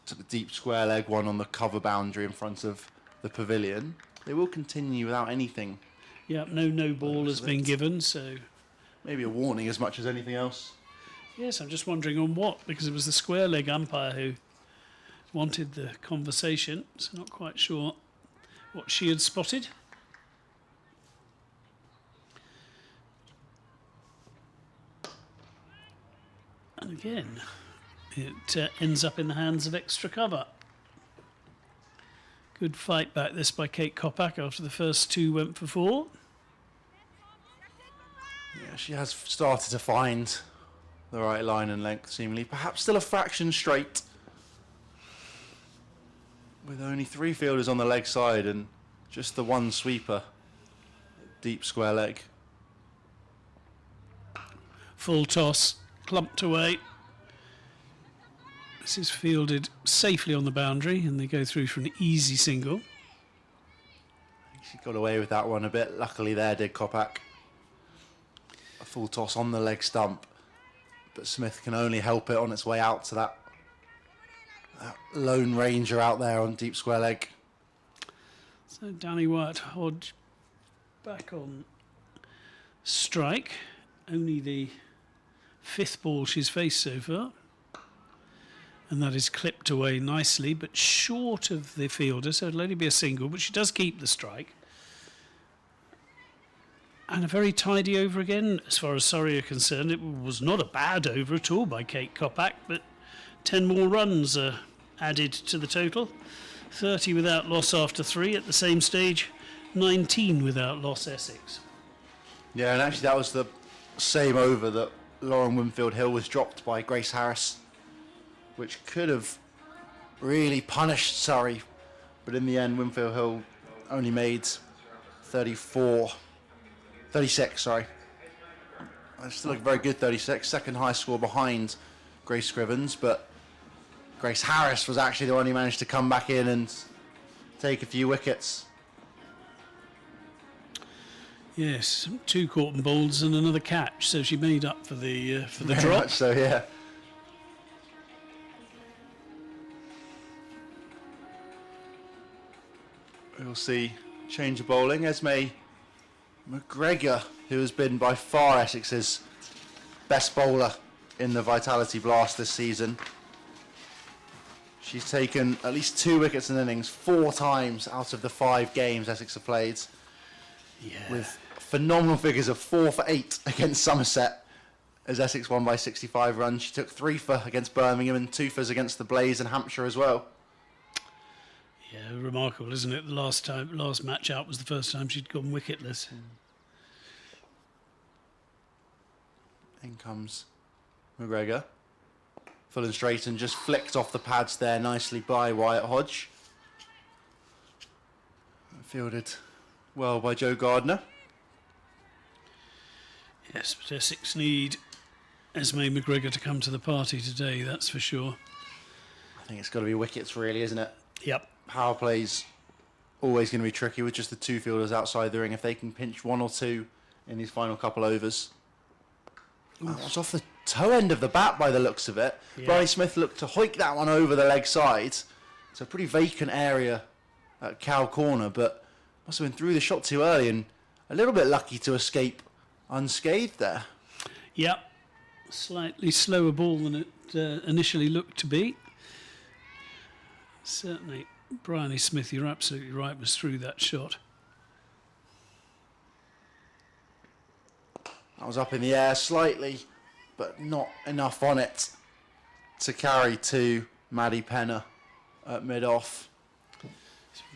sort of deep square leg, one on the cover boundary in front of the pavilion. They will continue without anything. Yeah, no ball has been given, so maybe a warning as much as anything else. yes, I'm just wondering on what, because it was the square leg umpire who wanted the conversation, so not quite sure what she had spotted. And again, it ends up in the hands of extra cover. Good fight back this by Kate Kopak after the first 2 went for 4. Yeah, she has started to find the right line and length, seemingly. Perhaps still a fraction straight. With only 3 fielders on the leg side and just the 1 sweeper. Deep square leg. Full toss, clumped away. This is fielded safely on the boundary and they go through for an easy single. She got away with that one a bit. Luckily there did Kopak. A full toss on the leg stump. But Smith can only help it on its way out to that lone ranger out there on deep square leg. So Danny White Hodge back on strike. Only the 5th ball she's faced so far. And that is clipped away nicely, but short of the fielder, so it'll only be a single, but she does keep the strike. And a very tidy over again, as far as Surrey are concerned. It was not a bad over at all by Kate Kopak, but 10 more runs are added to the total. 30 without loss after 3 at the same stage, 19 without loss Essex. Yeah, and actually that was the same over that Lauren Winfield Hill was dropped by Grace Harris, which could have really punished Surrey. But in the end, Winfield Hill only made 36, sorry. Still a very good 36, second highest score behind Grace Scrivens, but Grace Harris was actually the one who managed to come back in and take a few wickets. Yes, 2 caught and balls and another catch, so she made up for the Very drop. much so, yeah. We'll see change of bowling. Esme McGregor, who has been by far Essex's best bowler in the Vitality Blast this season. She's taken at least 2 wickets in innings 4 times out of the 5 games Essex have played. Yeah. With phenomenal figures of 4 for 8 against Somerset as Essex won by 65 runs. She took 3 for against Birmingham and 2 fors against the Blaze and Hampshire as well. Yeah, remarkable, isn't it? The last match out was the first time she'd gone wicketless. In comes McGregor. Full and straight and just flicked off the pads there nicely by Wyatt Hodge. Fielded well by Joe Gardner. Yes, but Essex need Esme McGregor to come to the party today, that's for sure. I think it's got to be wickets really, isn't it? Yep. Power play's always going to be tricky with just the 2 fielders outside the ring. If they can pinch 1 or 2 in these final couple overs. That was off the toe end of the bat by the looks of it. Yeah. Bryony Smith looked to hoik that one over the leg side. It's a pretty vacant area at Cow Corner, but must have been through the shot too early and a little bit lucky to escape unscathed there. Yep. Slightly slower ball than it initially looked to be. Certainly, Bryony Smith, you're absolutely right, was through that shot. That was up in the air slightly, but not enough on it to carry to Maddie Penner at mid-off.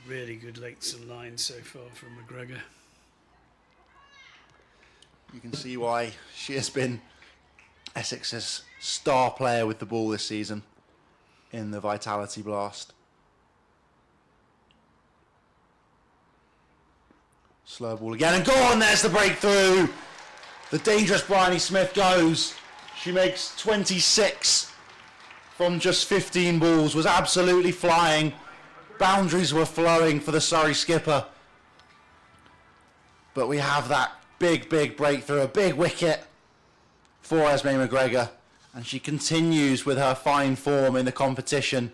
Really good lengths and lines so far from McGregor. You can see why she has been Essex's star player with the ball this season in the Vitality Blast. Slow ball again and gone, there's the breakthrough. The dangerous Bryony Smith goes. She makes 26 from just 15 balls, was absolutely flying. Boundaries were flowing for the Surrey skipper. But we have that big breakthrough, a big wicket for Esme McGregor. And she continues with her fine form in the competition.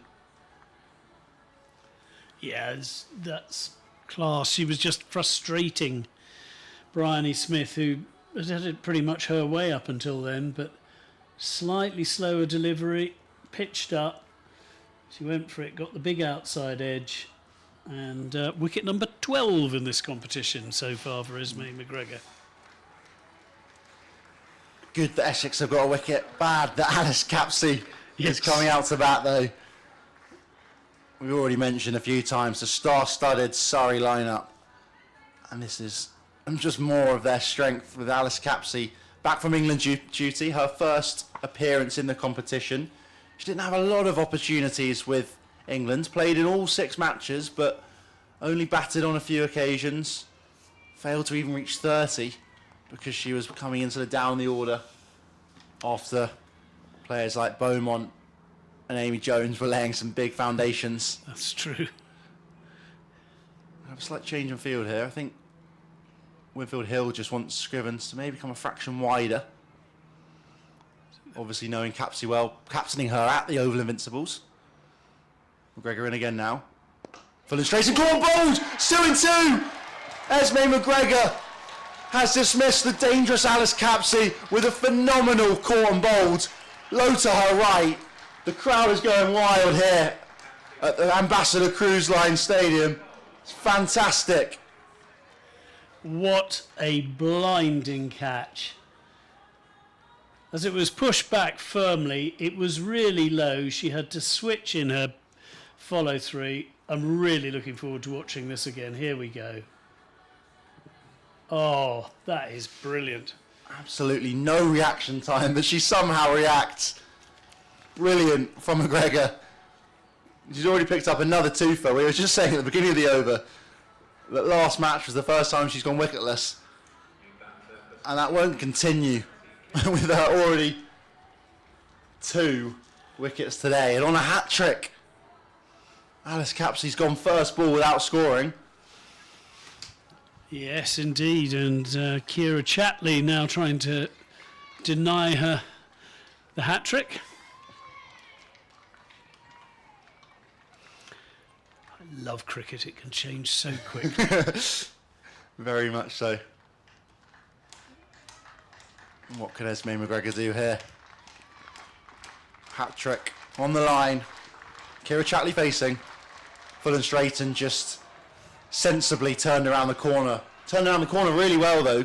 Yeah, that's class. She was just frustrating Bryony Smith, who had had it pretty much her way up until then, but slightly slower delivery, pitched up. She went for it, got the big outside edge, and wicket number 12 in this competition so far for Esme McGregor. Good that Essex have got a wicket. Bad that Alice Capsey Yes. is coming out to bat, though. We've already mentioned a few times the star-studded Surrey lineup. And this is just more of their strength with Alice Capsey back from England duty, her first appearance in the competition. She didn't have a lot of opportunities with England, played in all 6 matches, but only batted on a few occasions. Failed to even reach 30 because she was coming into the down the order after players like Beaumont and Amy Jones were laying some big foundations. That's true. I have a slight change in field here. I think Winfield Hill just wants Scrivens to maybe come a fraction wider. Obviously knowing Capsey well, captaining her at the Oval Invincibles. McGregor in again now. Full and straight and caught bowled! 2-2! Esme McGregor has dismissed the dangerous Alice Capsey with a phenomenal caught and bowled. Low to her right. The crowd is going wild here at the Ambassador Cruise Line Stadium. It's fantastic. What a blinding catch. As it was pushed back firmly, it was really low. She had to switch in her follow through. I'm really looking forward to watching this again. Here we go. Oh, that is brilliant. Absolutely no reaction time, but she somehow reacts. Brilliant from McGregor. She's already picked up another 2 for. We were just saying at the beginning of the over that last match was the first time she's gone wicketless. And that won't continue with her already 2 wickets today. And on a hat-trick, Alice Capsey's gone first ball without scoring. Yes, indeed. And Kira Chatley now trying to deny her the hat-trick. I love cricket. It can change so quickly. Very much so. What can Esme McGregor do here? Hat-trick on the line. Kira Chatley facing. Full and straight and just sensibly turned around the corner. Turned around the corner really well though.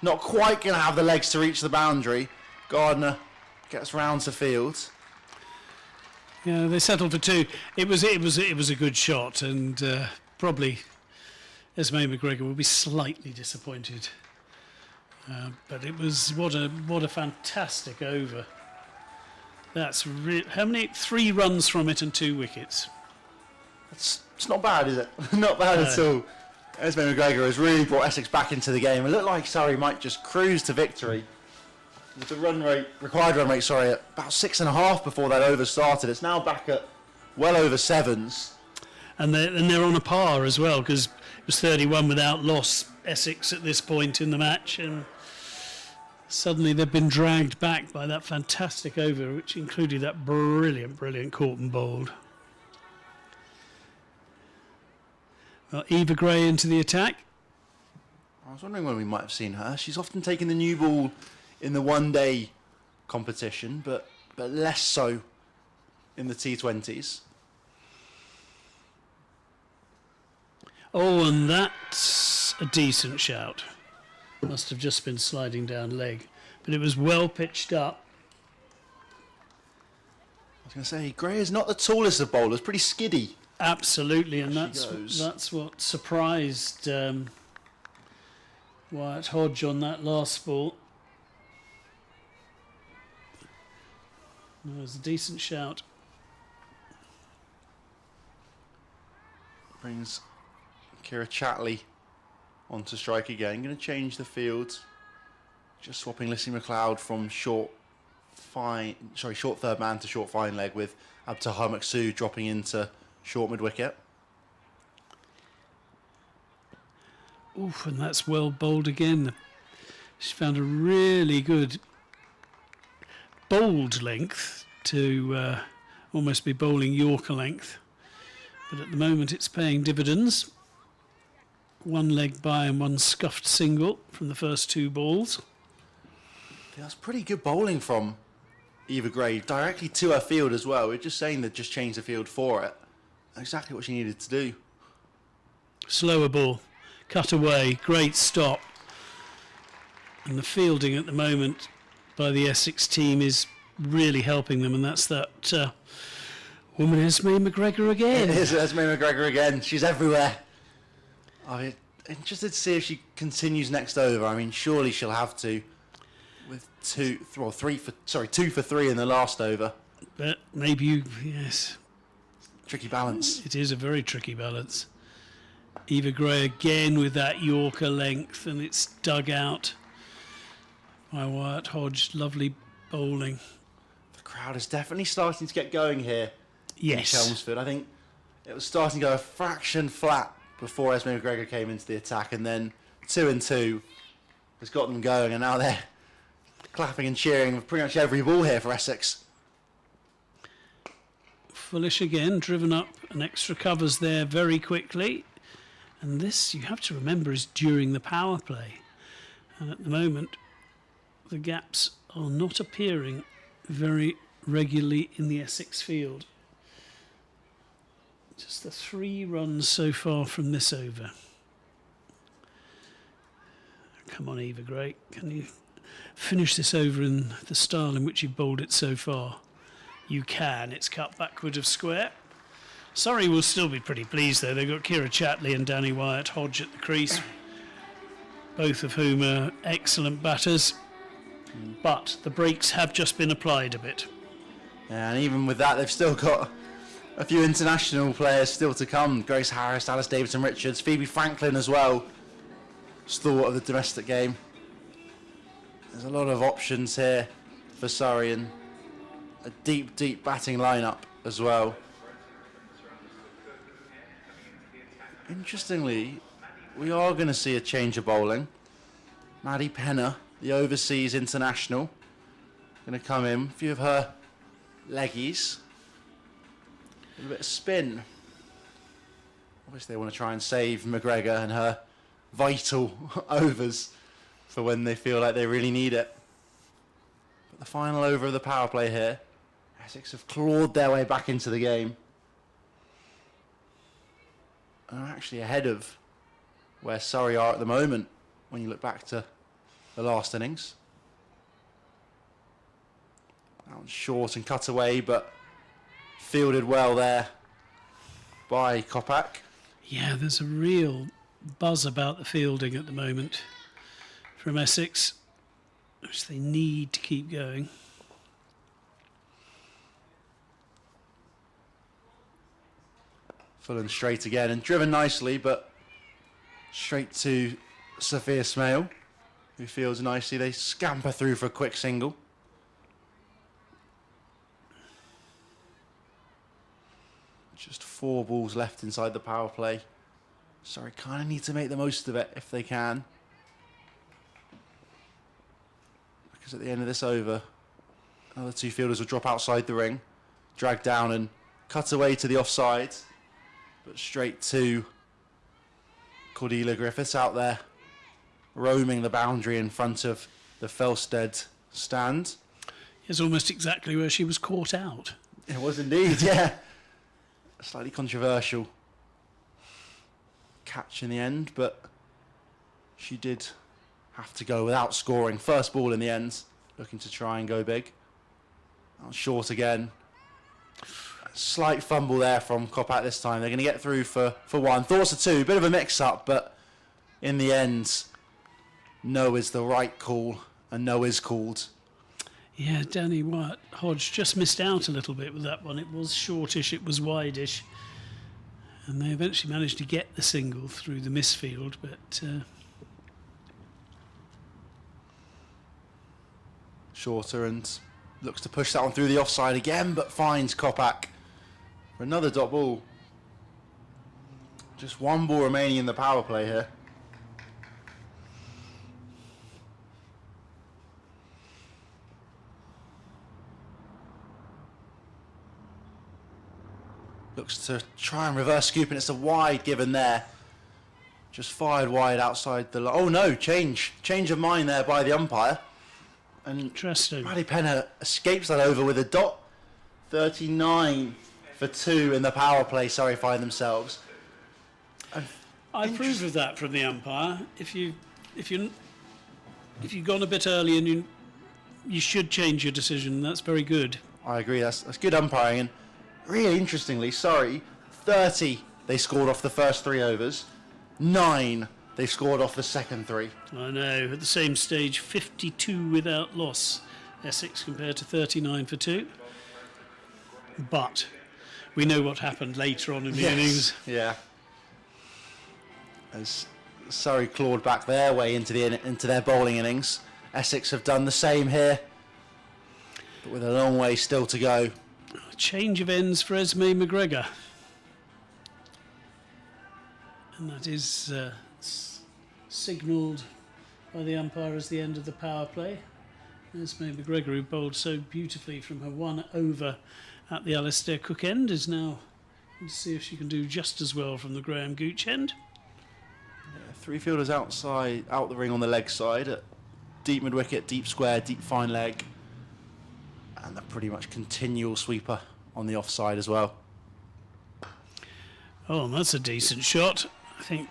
Not quite going to have the legs to reach the boundary. Gardner gets round to field. Yeah, they settled for 2. It was a good shot, and probably Esme McGregor will be slightly disappointed. But it was what a fantastic over. That's how many? 3 runs from it and 2 wickets. It's not bad, is it? Not bad at all. Esme McGregor has really brought Essex back into the game. It looked like Surrey might just cruise to victory. With the required run rate, at about 6.5 before that over started. It's now back at well over 7s. And they're on a par as well, because it was 31 without loss, Essex, at this point in the match, and suddenly they've been dragged back by that fantastic over, which included that brilliant caught and bowled. Well, Eva Gray into the attack. I was wondering when we might have seen her. She's often taken the new ball in the one-day competition, but less so in the T20s. Oh, and that's a decent shout. Must have just been sliding down leg, but it was well pitched up. I was going to say, Gray is not the tallest of bowlers, pretty skiddy. Absolutely, and that's what surprised Wyatt Hodge on that last ball. It was a decent shout. Brings Kira Chatley onto strike again. Going to change the field. Just swapping Lissy McLeod from short third man to short fine leg, with Abtahar Maksud dropping into short mid wicket. Oof, and that's well bowled again. She found a really good bowled length to almost be bowling Yorker length. But at the moment it's paying dividends. 1 leg by and 1 scuffed single from the first 2 balls. That's pretty good bowling from Eva Gray, directly to her field as well. We're just saying that just change the field for it. Exactly what she needed to do. Slower ball, cut away, great stop. And the fielding at the moment by the Essex team is really helping them, and that's that woman Esme McGregor again. It is Esme McGregor again. She's everywhere. I'm interested to see if she continues next over. I mean, surely she'll have to, with 2 for 3 in the last over. But maybe yes. Tricky balance. It is a very tricky balance. Eva Gray again with that Yorker length, and it's dug out by Wyatt Hodge. Lovely bowling. The crowd is definitely starting to get going here. Yes. In Chelmsford. I think it was starting to go a fraction flat before Esme McGregor came into the attack, and then 2 and 2 has got them going, and now they're clapping and cheering with pretty much every ball here for Essex. Foolish again, driven up, and extra covers there very quickly. And this, you have to remember, is during the power play. And at the moment, the gaps are not appearing very regularly in the Essex field. Just the 3 runs so far from this over. Come on, Eva Gray. Can you finish this over in the style in which you've bowled it so far? You can. It's cut backward of square. Surrey will still be pretty pleased, though. They've got Kira Chatley and Danny Wyatt Hodge at the crease, both of whom are excellent batters. But the brakes have just been applied a bit. Yeah, and even with that, they've still got a few international players still to come. Grace Harris, Alice Davidson-Richards, Phoebe Franklin as well. Stalwart of the domestic game. There's a lot of options here for Surrey, and a deep batting lineup as well. Interestingly, we are going to see a change of bowling. Maddie Penner, the overseas international, going to come in. A few of her leggies. A little bit of spin. Obviously they want to try and save McGregor and her vital overs for when they feel like they really need it. But the final over of the power play here, Essex have clawed their way back into the game. And are actually ahead of where Surrey are at the moment when you look back to the last innings. That one's short and cut away, but fielded well there by Kopak. Yeah, there's a real buzz about the fielding at the moment from Essex, which they need to keep going. Full and straight again, and driven nicely, but straight to Sophia Smale, who fields nicely. They scamper through for a quick single. Just 4 balls left inside the power play. Sorry, kind of need to make the most of it if they can. Because at the end of this over, another 2 fielders will drop outside the ring, drag down and cut away to the offside. But straight to Cordelia Griffiths out there, roaming the boundary in front of the Felsted stand. It's almost exactly where she was caught out. It was indeed, yeah. A slightly controversial catch in the end, but she did have to go without scoring. First ball in the end, looking to try and go big. That was short again. Slight fumble there from Kopak this time. They're going to get through for 1. Thoughts are 2. Bit of a mix-up, but in the end, no is the right call, and no is called. Yeah, Danny Wyatt Hodge just missed out a little bit with that one. It was shortish, it was wideish. And they eventually managed to get the single through the misfield, but... Shorter and looks to push that one through the offside again, but finds Kopak for another dot ball. Just 1 ball remaining in the power play here. Looks to try and reverse scoop, and it's a wide given there. Just fired wide outside the line. Oh no, change of mind there by the umpire. And interesting. Maddie Penner escapes that over with a dot. 39 for 2 in the power play. Surrey find themselves. I approve of that from the umpire. If you've gone a bit early and you should change your decision. That's very good. I agree. That's good umpiring. And really interestingly, Surrey 30 they scored off the first 3 overs. 9 they scored off the second 3. I know. At the same stage, 52 without loss. Essex compared to 39 for 2. But we know what happened later on in the innings. Yeah. As Surrey clawed back their way into their bowling innings, Essex have done the same here, but with a long way still to go. A change of ends for Esme McGregor. And that is signalled by the umpire as the end of the power play. Esme McGregor, who bowled so beautifully from her 1 over at the Alistair Cook end, is now going to see if she can do just as well from the Graham Gooch end. Yeah, 3 fielders out the ring on the leg side, at deep mid-wicket, deep square, deep fine leg, and a pretty much continual sweeper on the offside as well. Oh, and that's a decent shot. I think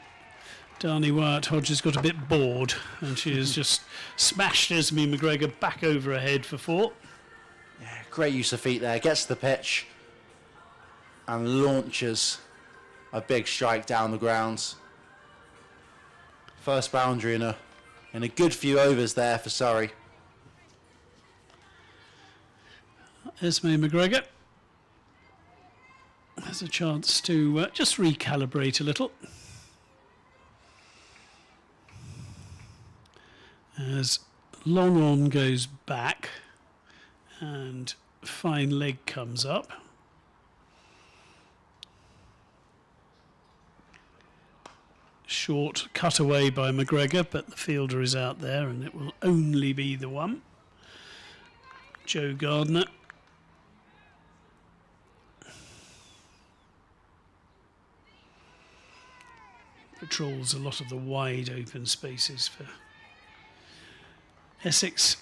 Darnie Wyatt Hodge has got a bit bored, and she has just smashed Esme McGregor back over her head for 4. Yeah, great use of feet there. Gets to the pitch and launches a big strike down the grounds. First boundary in a good few overs there for Surrey. Esme McGregor has a chance to just recalibrate a little. As long on goes back and fine leg comes up. short cutaway by McGregor, but the fielder is out there and it will only be the one. Joe Gardner. Patrols a lot of the wide open spaces for Essex.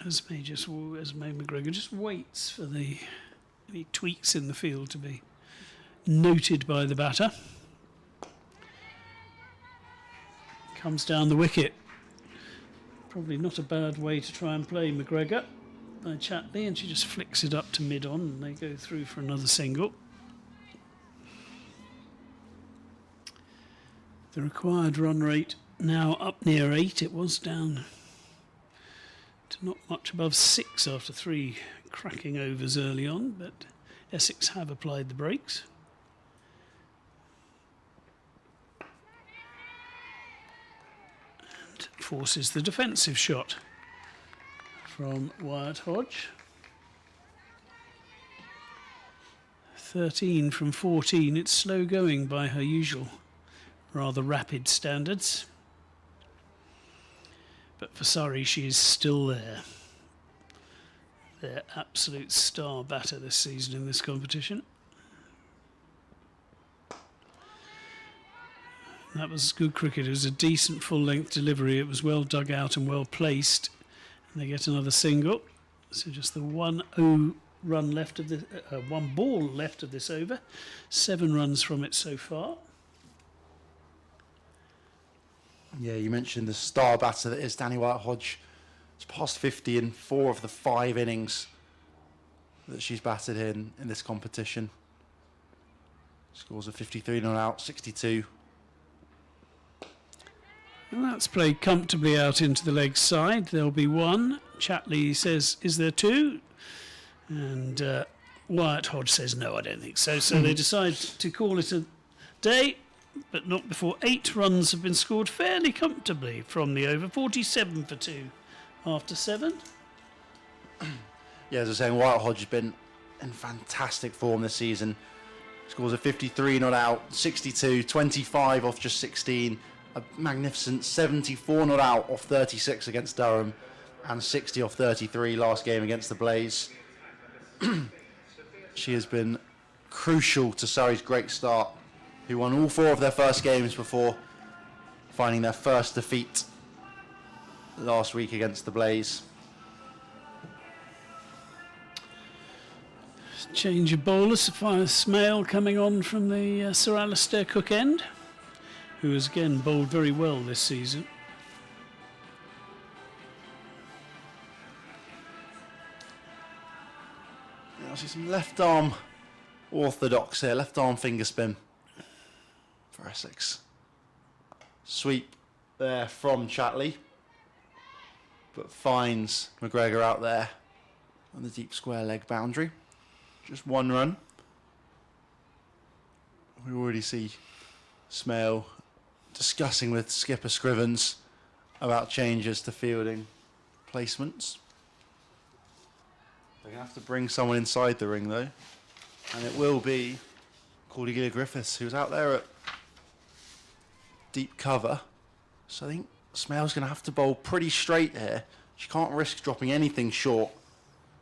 Esme McGregor just waits for any tweaks in the field to be noted by the batter. Comes down the wicket. Probably not a bad way to try and play McGregor by Chatley, and she just flicks it up to mid-on and they go through for another single. The required run rate now up near 8. It was down to not much above 6 after 3 cracking overs early on, but Essex have applied the brakes. And forces the defensive shot from Wyatt Hodge. 13 from 14. It's slow going by her usual rather rapid standards. But for Surrey, she is still there. Their absolute star batter this season in this competition. That was good cricket. It was a decent full-length delivery. It was well dug out and well placed. And they get another single. So just the 1-0 run left of the 1 ball left of this over. 7 runs from it so far. Yeah, you mentioned the star batter that is Danny Wyatt Hodge. It's past 50 in 4 of the 5 innings that she's batted in this competition. Scores of 53 not out, 62. And that's played comfortably out into the leg side. There'll be 1. Chatley says, is there 2? And Wyatt Hodge says, no, I don't think so. So they decide to call it a day, but not before 8 runs have been scored fairly comfortably from the over. 47 for 2 after 7. Yeah, as I was saying, Wyatt Hodge has been in fantastic form this season. Scores of 53 not out, 62, 25 off just 16, a magnificent 74 not out off 36 against Durham, and 60 off 33 last game against the Blaze. She has been crucial to Surrey's great start, who won all 4 of their first games before finding their first defeat last week against the Blaze. Change of bowler, Sophia Smale coming on from the Sir Alistair Cook end, who has again bowled very well this season. I see some left arm orthodox here, left arm finger spin for Essex. Sweep there from Chatley, but finds McGregor out there on the deep square leg boundary. Just 1 run. We already see Smale discussing with skipper Scrivens about changes to fielding placements. They're going to have to bring someone inside the ring though, and it will be Cordelia Griffiths, who's out there at deep cover. So I think Smale's going to have to bowl pretty straight here. She can't risk dropping anything short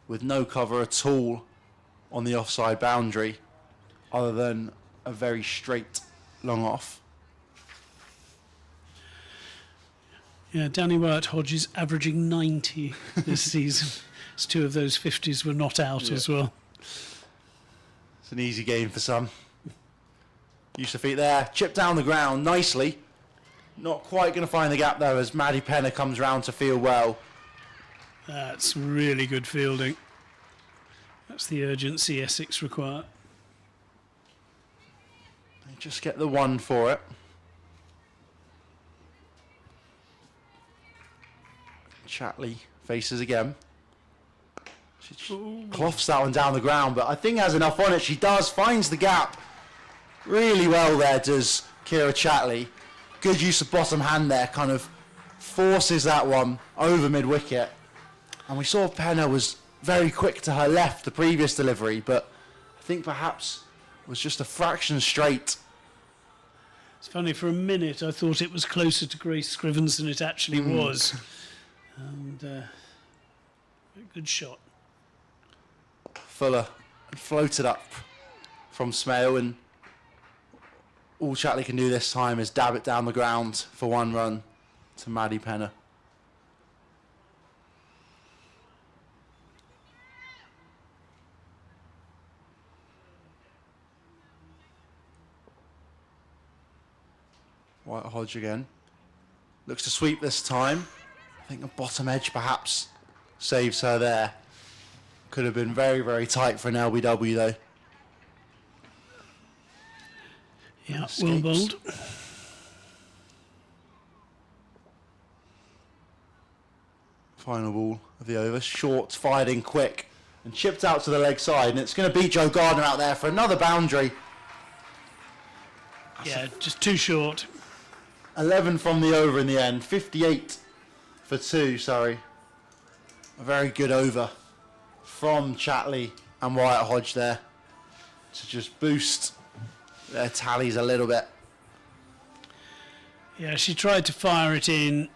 with no cover at all on the offside boundary, other than a very straight long off. Yeah, Danny Wyatt Hodge is averaging 90 this season. As 2 of those 50s were not out as well. It's an easy game for some. Use the feet there, chip down the ground nicely. Not quite going to find the gap though as Maddie Penner comes round to field well. That's really good fielding. That's the urgency Essex require. They just get the 1 for it. Chatley faces again. She cloths that one down the ground, but I think has enough on it. She does, finds the gap really well there, does Kira Chatley. Good use of bottom hand there, kind of forces that one over mid-wicket. And we saw Penner was very quick to her left, the previous delivery, but I think perhaps was just a fraction straight. It's funny, for a minute I thought it was closer to Grace Scrivens than it actually was. And a good shot. Fuller floated up from Smale, and all Chatley can do this time is dab it down the ground for one run to Maddie Penner. White Hodge again. Looks to sweep this time. I think a bottom edge perhaps saves her there. Could have been very, very tight for an LBW though. Yeah, well bowled. Final ball of the over. Short, fired in quick and chipped out to the leg side, and it's going to beat Joe Gardner out there for another boundary. Yeah, just too short. 11 from the over in the end. 58 for 2, sorry. A very good over from Chatley and Wyatt Hodge there to just boost their tallies a little bit. Yeah, she tried to fire it in,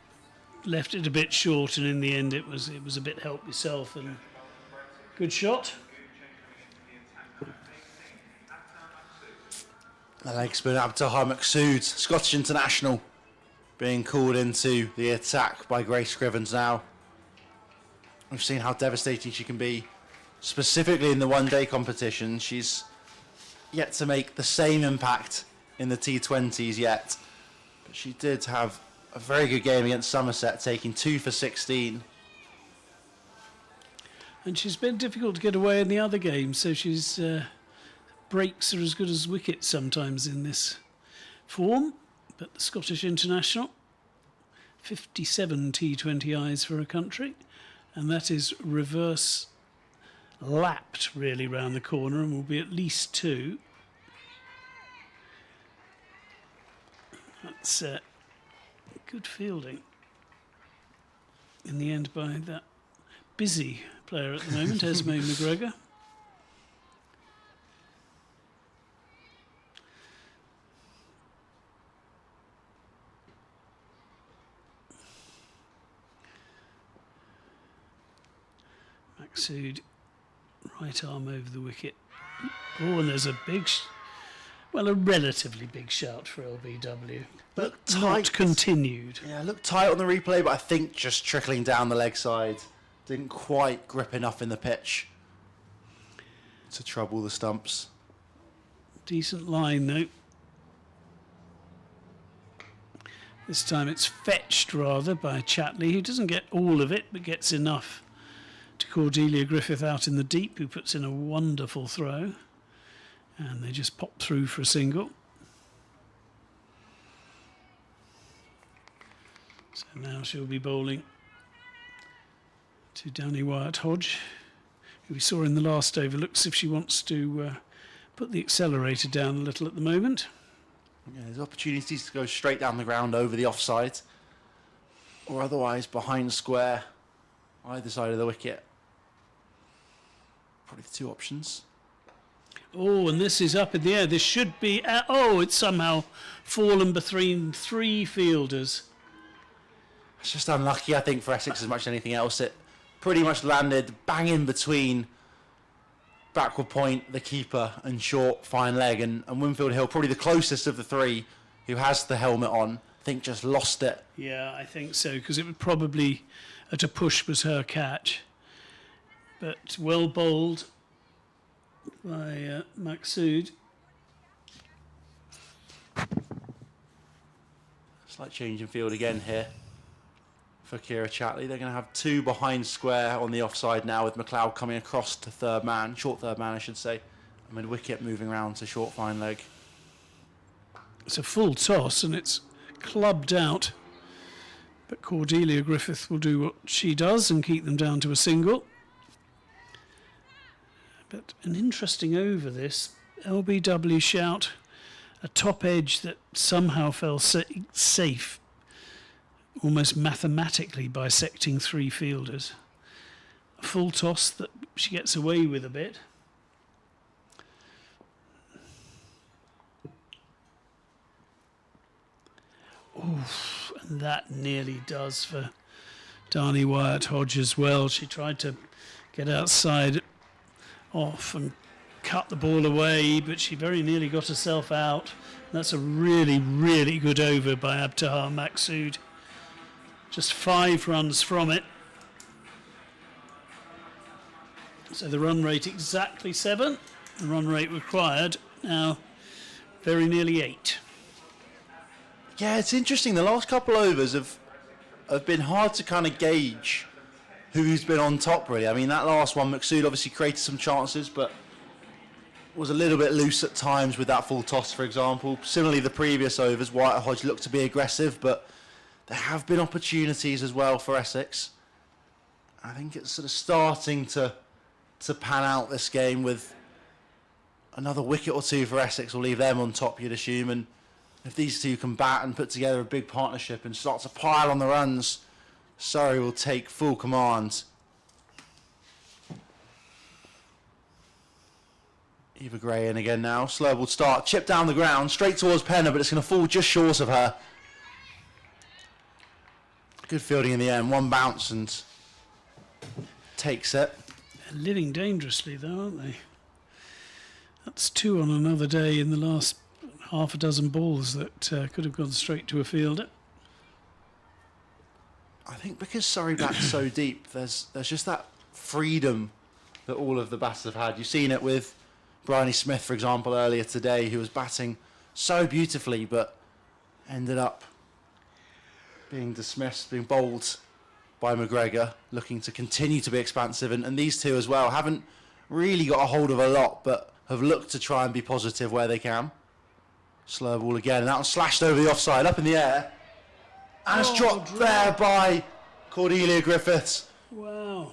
left it a bit short, and in the end it was a bit help yourself, and good shot. The leg spin up to Har Maqsood, Scottish international, being called into the attack by Grace Scrivens now. We've seen how devastating she can be, specifically in the one-day competition. She's yet to make the same impact in the T20s yet, but she did have a very good game against Somerset, taking 2 for 16. And she's been difficult to get away in the other games, so she's breaks are as good as wickets sometimes in this form. But the Scottish international, 57 T20Is for a country, and that is reverse lapped really round the corner, and will be at least 2. That's good fielding in the end by that busy player at the moment, Esme McGregor. Maqsood, right arm over the wicket. Oh, and there's a big, a relatively big shout for LBW. But not continued. Yeah, looked tight on the replay, but I think just trickling down the leg side. Didn't quite grip enough in the pitch to trouble the stumps. Decent line, though. This time it's fetched, rather, by Chatley, who doesn't get all of it, but gets enough to Cordelia Griffith out in the deep, who puts in a wonderful throw. And they just pop through for a single. So now she'll be bowling to Danny Wyatt Hodge, who we saw in the last over. Looks if she wants to put the accelerator down a little at the moment. Yeah, there's opportunities to go straight down the ground over the offside, or otherwise behind square, either side of the wicket. Probably the two options. Oh, and this is up in the air. This should be... it's somehow fallen between 3 fielders. It's just unlucky, I think, for Essex as much as anything else. It pretty much landed bang in between backward point, the keeper, and short, fine leg. And Winfield Hill, probably the closest of the 3 who has the helmet on, I think just lost it. Yeah, I think so, because it would probably, at a push, was her catch. But well bowled by Maqsood. Slight change in field again here for Kira Chatley. They're going to have 2 behind square on the offside now, with McLeod coming across to third man, short third man I should say, and mid wicket moving round to short fine leg. It's a full toss and it's clubbed out, but Cordelia Griffith will do what she does and keep them down to a single. But an interesting over this. LBW shout, a top edge that somehow fell safe, almost mathematically bisecting 3 fielders. full toss that she gets away with a bit. Oof, and that nearly does for Darnie Wyatt-Hodge as well. She tried to get outside off and cut the ball away, but she very nearly got herself out. That's a really, really good over by Abtahar Maqsood. Just 5 runs from it. So the run rate exactly 7. The run rate required now very nearly 8. Yeah, it's interesting. The last couple overs have been hard to kind of gauge who's been on top, really. I mean, that last one, Maqsood obviously created some chances, but was a little bit loose at times with that full toss, for example. Similarly, the previous overs, Wyatt-Hodge looked to be aggressive, but there have been opportunities as well for Essex. I think it's sort of starting to pan out this game with another wicket or two for Essex will leave them on top, you'd assume. And if these two can bat and put together a big partnership and start to pile on the runs, Surrey will take full command. Eva Gray in again now. Slow ball start. Chip down the ground. Straight towards Penner, but it's going to fall just short of her. Good fielding in the end. One bounce and takes it. They're living dangerously, though, aren't they? That's 2 on another day in the last half a dozen balls that could have gone straight to a fielder. I think because Surrey bats so deep, there's just that freedom that all of the batters have had. You've seen it with Bryony Smith, for example, earlier today, who was batting so beautifully, but ended up being dismissed, being bowled by McGregor, looking to continue to be expansive. And these two as well haven't really got a hold of a lot, but have looked to try and be positive where they can. Slow ball again, and that was slashed over the offside, up in the air. And it's dropped there by Cordelia Griffiths. Wow.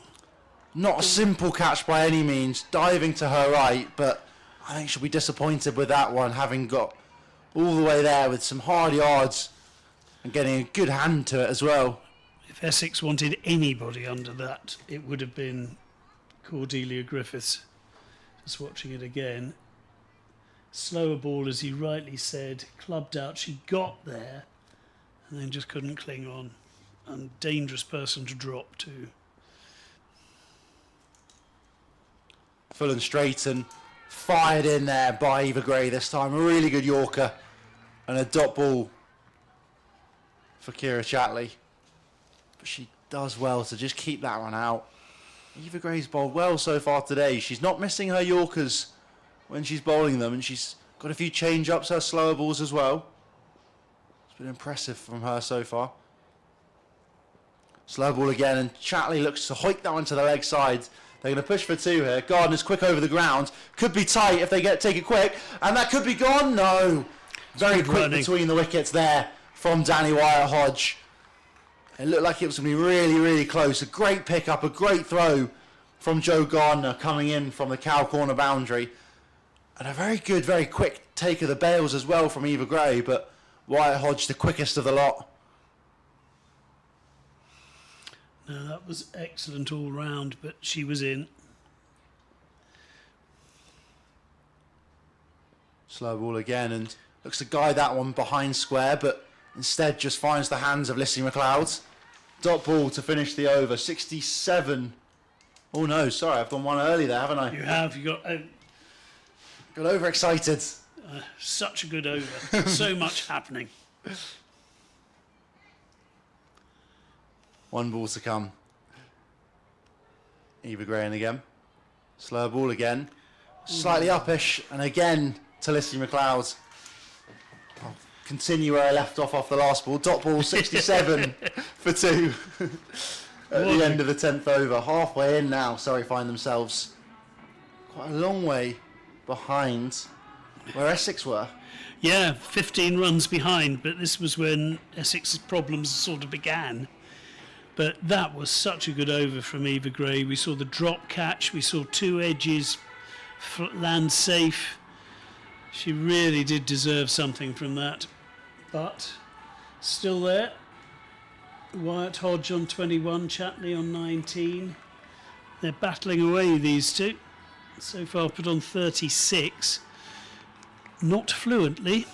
Not a simple catch by any means, diving to her right, but I think she'll be disappointed with that one, having got all the way there with some hard yards and getting a good hand to it as well. If Essex wanted anybody under that, it would have been Cordelia Griffiths. Just watching it again. Slower ball, as you rightly said, clubbed out. She got there and then just couldn't cling on. And dangerous person to drop to. Full and straight and fired in there by Eva Gray this time. A really good Yorker and a dot ball for Kira Chatley. But she does well to just keep that one out. Eva Gray's bowled well so far today. She's not missing her Yorkers when she's bowling them, and she's got a few change-ups, her slower balls as well. It's been impressive from her so far. Slow ball again, and Chatley looks to hoik that one to the leg side. They're going to push for 2 here. Gardner's quick over the ground. Could be tight if they take it quick, and that could be gone. No. Very quick running between the wickets there from Darnie Wyatt-Hodge. It looked like it was going to be really, really close. A great pick-up, a great throw from Joe Gardner coming in from the cow corner boundary. And a very good, very quick take of the bails as well from Eva Gray, but Wyatt-Hodge the quickest of the lot. No, that was excellent all round, but she was in. Slow ball again, and looks to guide that one behind square, but instead just finds the hands of Lissy McLeod. Dot ball to finish the over, 67. Oh no, sorry, I've gone one early there, haven't I? You have. You got Got overexcited. such a good over. So much happening. One ball to come. Eva Gray in again. Slow ball again. Slightly uppish, and again to Lissy McLeod. I'll continue where I left off the last ball. Dot ball 67 for 2 at the end of the 10th over. Halfway in now, Surrey find themselves quite a long way behind where Essex were. Yeah, 15 runs behind, but this was when Essex's problems sort of began. But that was such a good over from Eva Gray. We saw the drop catch, we saw 2 edges land safe. She really did deserve something from that. But still there. Wyatt-Hodge on 21, Chatley on 19. They're battling away, these two. So far put on 36. Not fluently.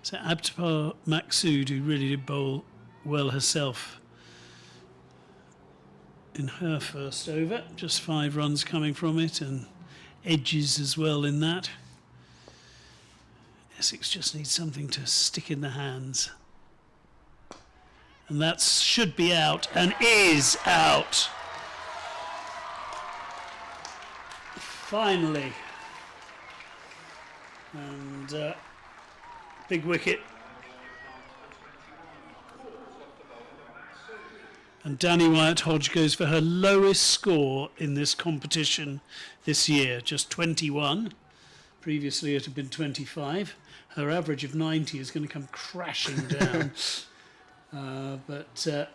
So Abtahar Maqsood, who really did bowl well herself in her first over. Just 5 runs coming from it, and edges as well in that. Essex just needs something to stick in the hands. And that should be out, and is out. Finally. And big wicket. And Danny Wyatt-Hodge goes for her lowest score in this competition this year, just 21. Previously it had been 25. Her average of 90 is going to come crashing down. But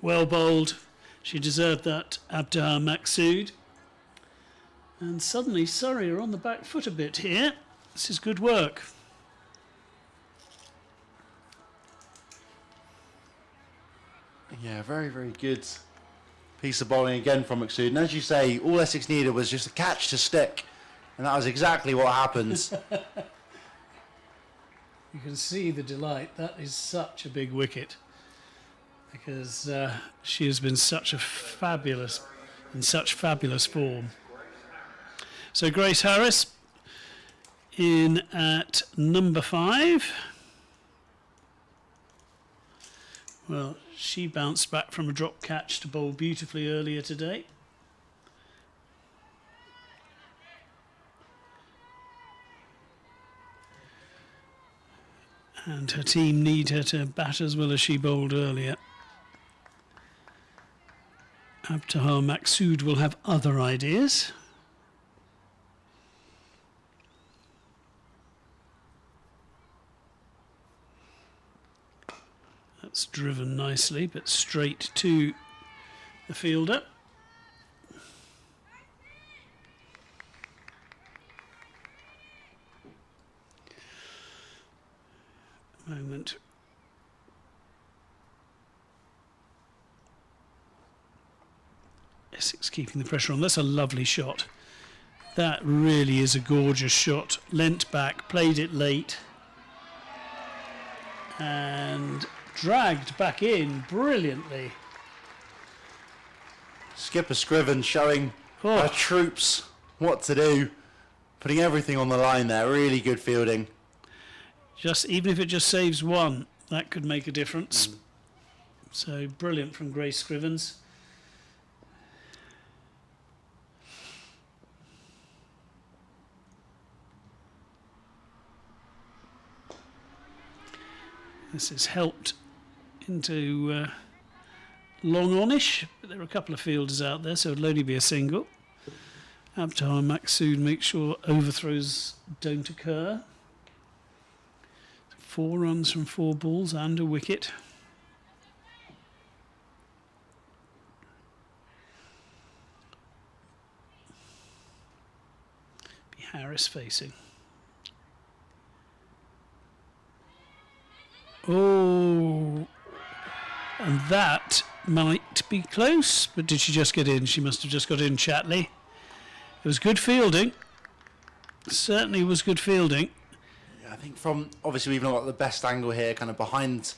well bowled. She deserved that, Abtahar Maqsood. And suddenly Surrey are on the back foot a bit here. This is good work. Yeah, very, very good piece of bowling again from Maqsood. And as you say, all Essex needed was just a catch to stick. And that was exactly what happened. You can see the delight. That is such a big wicket. Because she has been in such fabulous form. So Grace Harris in at number 5. Well, she bounced back from a drop catch to bowl beautifully earlier today. And her team need her to bat as well as she bowled earlier. Abtahar Maqsood will have other ideas. That's driven nicely, but straight to the fielder. Moment. Essex keeping the pressure on. That's a lovely shot. That really is a gorgeous shot. Leant back, played it late, and dragged back in brilliantly. Skipper Scriven showing our troops what to do, putting everything on the line there. Really good fielding. Just even if it just saves one, that could make a difference. So brilliant from Grace Scrivens. This is helped into long on-ish, but there are a couple of fielders out there, so it'll only be a single. Abtahar Maqsood make sure overthrows don't occur. 4 runs from 4 balls and a wicket. Be Harris facing. Oh, and that might be close, but did she just get in? She must have just got in, Chatley. It was good fielding. Certainly was good fielding. Yeah, I think from, obviously we've not got the best angle here, kind of behind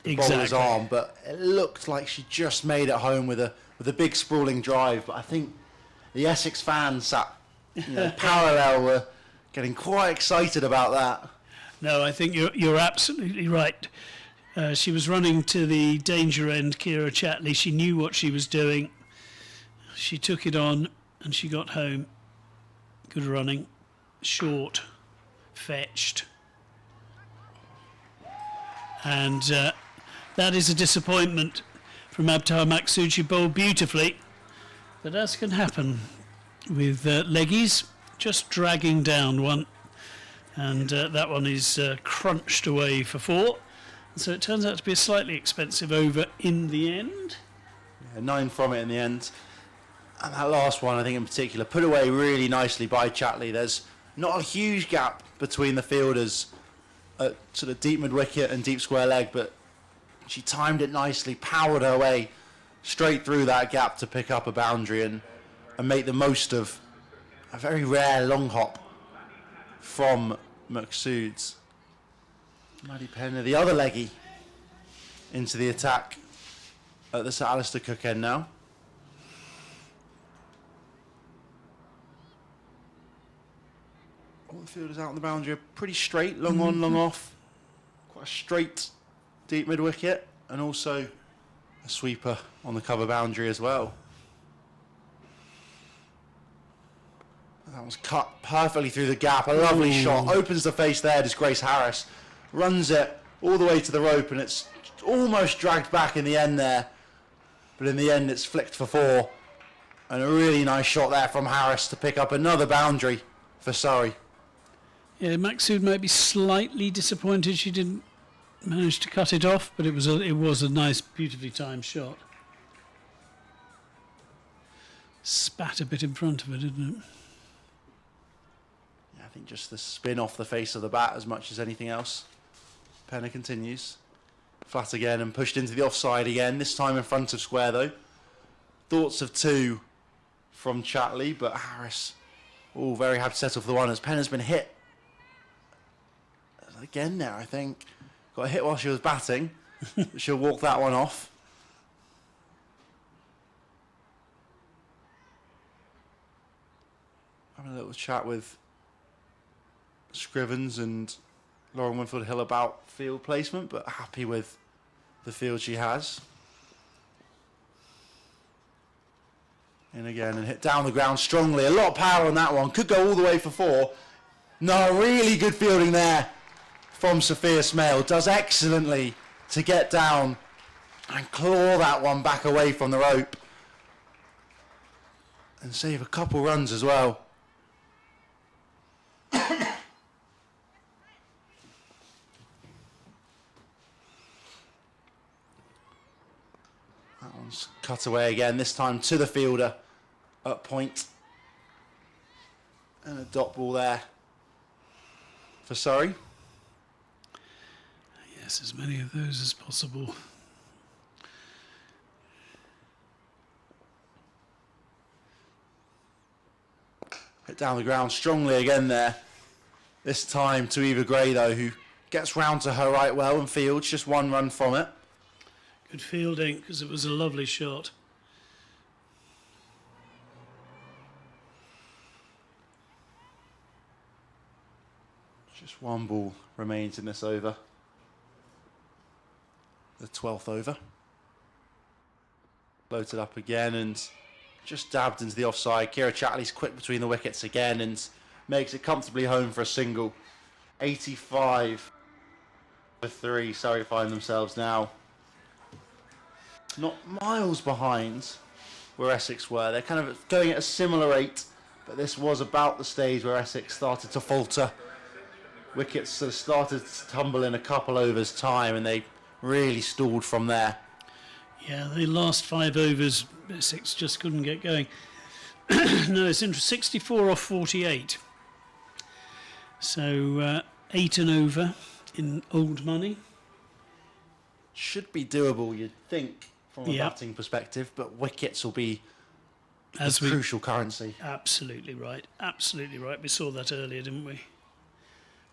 the bowler's arm, but it looked like she just made it home with a big sprawling drive. But I think the Essex fans sat parallel were getting quite excited about that. No, I think you're absolutely right. She was running to the danger end, Kira Chatley. She knew what she was doing. She took it on and she got home. Good running. Short. Fetched. And that is a disappointment from Abtahar Maqsood. She bowled beautifully. But as can happen with leggies, just dragging down one. And that one is crunched away for 4. And so it turns out to be a slightly expensive over in the end. Yeah, 9 from it in the end. And that last one, I think in particular, put away really nicely by Chatley. There's not a huge gap between the fielders at sort of deep mid-wicket and deep square leg, but she timed it nicely, powered her way straight through that gap to pick up a boundary and make the most of a very rare long hop from Maqsood's. Maddie Penner, the other leggy, into the attack at the Sir Alistair Cook end now. All the fielders out on the boundary are pretty straight, long on, long off. Quite a straight, deep mid wicket, and also a sweeper on the cover boundary as well. That was cut perfectly through the gap. A lovely shot. Opens the face there, does Grace Harris. Runs it all the way to the rope, and it's almost dragged back in the end there. But in the end, it's flicked for 4. And a really nice shot there from Harris to pick up another boundary for Surrey. Yeah, Maqsood might be slightly disappointed she didn't manage to cut it off, but it was a nice, beautifully timed shot. Spat a bit in front of her, didn't it? Yeah, I think just the spin off the face of the bat as much as anything else. Penner continues. Flat again and pushed into the offside again, this time in front of square though. Thoughts of 2 from Chatley, but Harris, very happy to settle for the 1 as Penner's been hit again there, I think. Got a hit while she was batting. She'll walk that one off. Having a little chat with Scrivens and Lauren Winfield Hill about field placement, but happy with the field she has. In again and hit down the ground strongly. A lot of power on that one. Could go all the way for 4. No, really good fielding there from Sophia Smale. Does excellently to get down and claw that one back away from the rope. And save a couple runs as well. That one's cut away again, this time to the fielder at point. And a dot ball there for Surrey. Yes, as many of those as possible. Hit down the ground strongly again there. This time to Eva Gray though, who gets round to her right well and fields just 1 run from it. Good fielding, because it was a lovely shot. Just 1 ball remains in this over. The 12th over. Floated up again and just dabbed into the offside. Kira Chatley's quick between the wickets again and makes it comfortably home for a single. 85 for 3. Surrey find themselves now not miles behind where Essex were. They're kind of going at a similar rate, but this was about the stage where Essex started to falter. Wickets sort of started to tumble in a couple overs time and they really stalled from there. Yeah, the last 5 overs, Essex just couldn't get going. No, it's interesting. 64 off 48. So 8 and over in old money. Should be doable, you'd think, from a Yep. batting perspective, but wickets will be As a crucial currency. Absolutely right. Absolutely right. We saw that earlier, didn't we?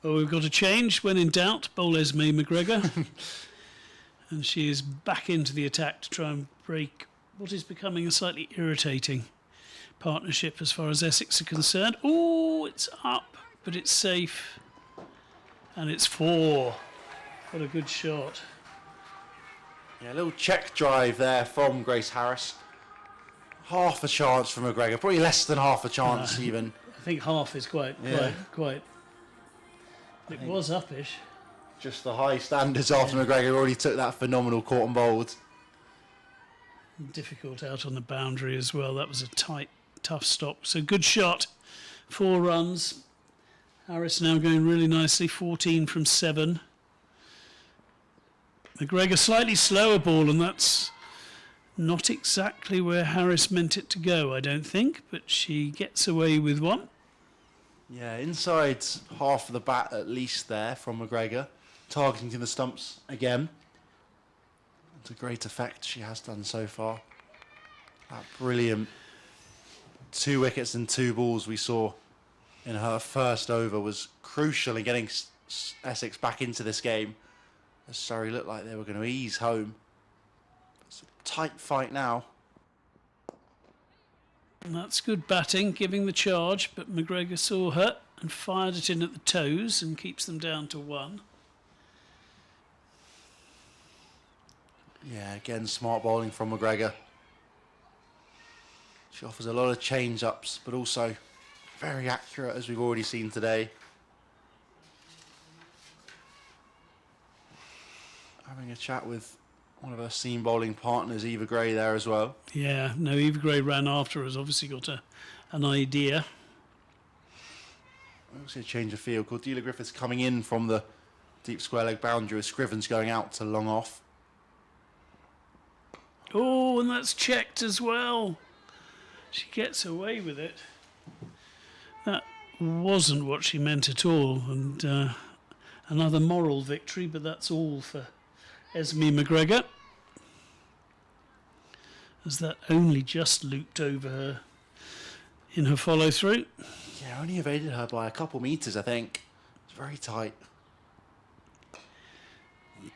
Well, we've got a change. When in doubt, bowl Esme McGregor. And she is back into the attack to try and break what is becoming a slightly irritating partnership as far as Essex are concerned. Oh, it's up, but it's safe. And it's 4. What a good shot. Yeah, a little check drive there from Grace Harris. Half a chance from McGregor, probably less than half a chance even. I think half is quite. It was uppish. Just the high standards after McGregor already took that phenomenal caught and bowled. Difficult out on the boundary as well. That was a tight, tough stop. So good shot. 4 runs. Harris now going really nicely. 14 from 7. McGregor slightly slower ball, and that's not exactly where Harris meant it to go, I don't think, but she gets away with 1. Yeah, inside half of the bat at least there from McGregor. Targeting to the stumps again. To great effect she has done so far. That brilliant 2 wickets and 2 balls we saw in her first over was crucial in getting Essex back into this game, as Surrey looked like they were going to ease home. It's a tight fight now. And that's good batting, giving the charge, but McGregor saw her and fired it in at the toes and keeps them down to 1. Yeah, again, smart bowling from McGregor. She offers a lot of change-ups, but also very accurate, as we've already seen today. Having a chat with one of her seam bowling partners, Eva Gray, there as well. Yeah, no, Eva Gray ran after her, has obviously got an idea. Also a change of field. Cordelia Griffiths coming in from the deep square leg boundary with Scrivens going out to long off. Oh, and that's checked as well. She gets away with it. That wasn't what she meant at all, and another moral victory, but that's all for Esme McGregor, as that only just looped over her in her follow-through. Yeah, only evaded her by a couple metres, I think. It's very tight.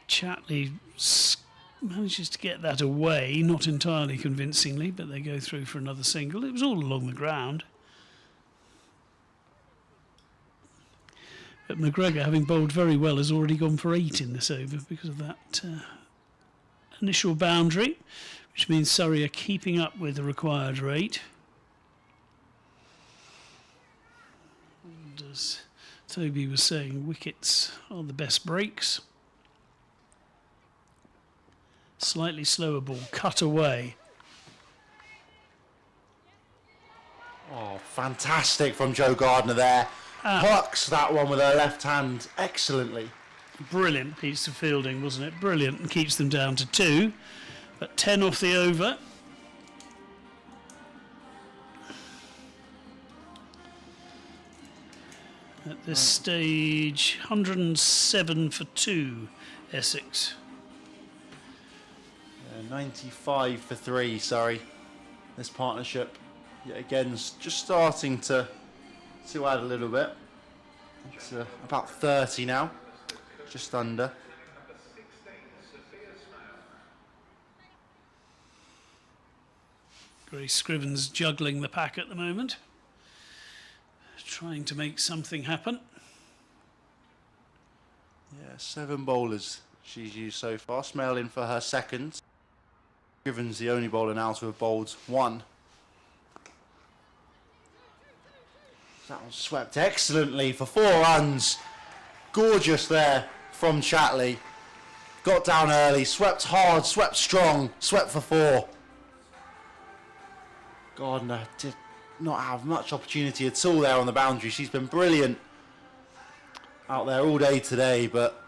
Chatley manages to get that away, not entirely convincingly, but they go through for another single. It was all along the ground. But McGregor, having bowled very well, has already gone for 8 in this over because of that initial boundary, which means Surrey are keeping up with the required rate. And as Toby was saying, wickets are the best breaks. Slightly slower ball, cut away. Oh, fantastic from Joe Gardner there. Plucks that one with her left hand excellently. Brilliant piece of fielding, wasn't it? Brilliant, and keeps them down to 2. But 10 off the over. At this stage, 107 for 2, Essex. 95 for 3, sorry. This partnership, yet again, just starting to add a little bit. It's about 30 now, just under. Grace Scrivens juggling the pack at the moment, trying to make something happen. Yeah, 7 bowlers she's used so far. Smale in for her second. Scrivens the only bowler now to have bowled 1. That one swept excellently for 4 runs. Gorgeous there from Chatley. Got down early, swept hard, swept strong, swept for 4. Gardner did not have much opportunity at all there on the boundary. She's been brilliant out there all day today, but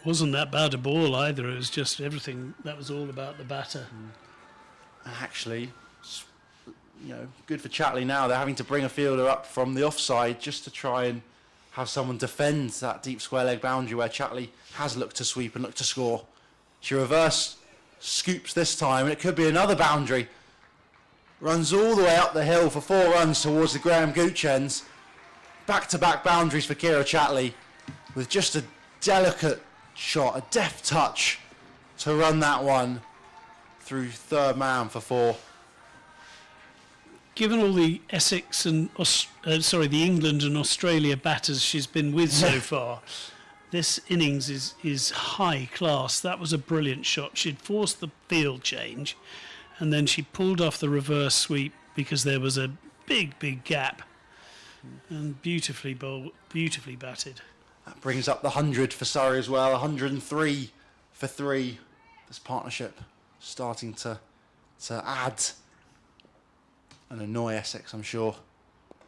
wasn't that bad a ball either. It was just everything. That was all about the batter. Actually, you know, good for Chatley now. They're having to bring a fielder up from the offside just to try and have someone defend that deep square leg boundary where Chatley has looked to sweep and looked to score. She reverse scoops this time, and it could be another boundary. Runs all the way up the hill for 4 runs towards the Graham Gooch ends. Back-to-back boundaries for Kira Chatley with just a delicate shot, a deft touch to run that one through third man for 4. Given all the Essex and the England and Australia batters she's been with so far, this innings is high class. That was a brilliant shot. She'd forced the field change, and then she pulled off the reverse sweep because there was a big gap, and beautifully batted. That brings up the 100 for Surrey as well. 103 for 3. This partnership starting to add and annoy Essex, I'm sure.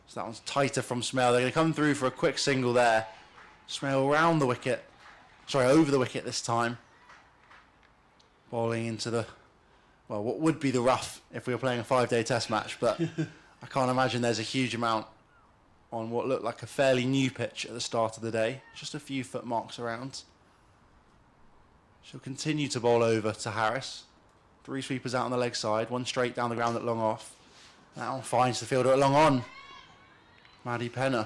So that one's tighter from Smale. They're going to come through for a quick single there. Smale around the wicket. Sorry, over the wicket this time. Bowling into the, well, what would be the rough if we were playing a 5-day test match, but I can't imagine there's a huge amount on what looked like a fairly new pitch at the start of the day. Just a few footmarks around. She'll continue to bowl over to Harris. 3 sweepers out on the leg side, 1 straight down the ground at long off. That one finds the fielder at long on. Maddie Penner.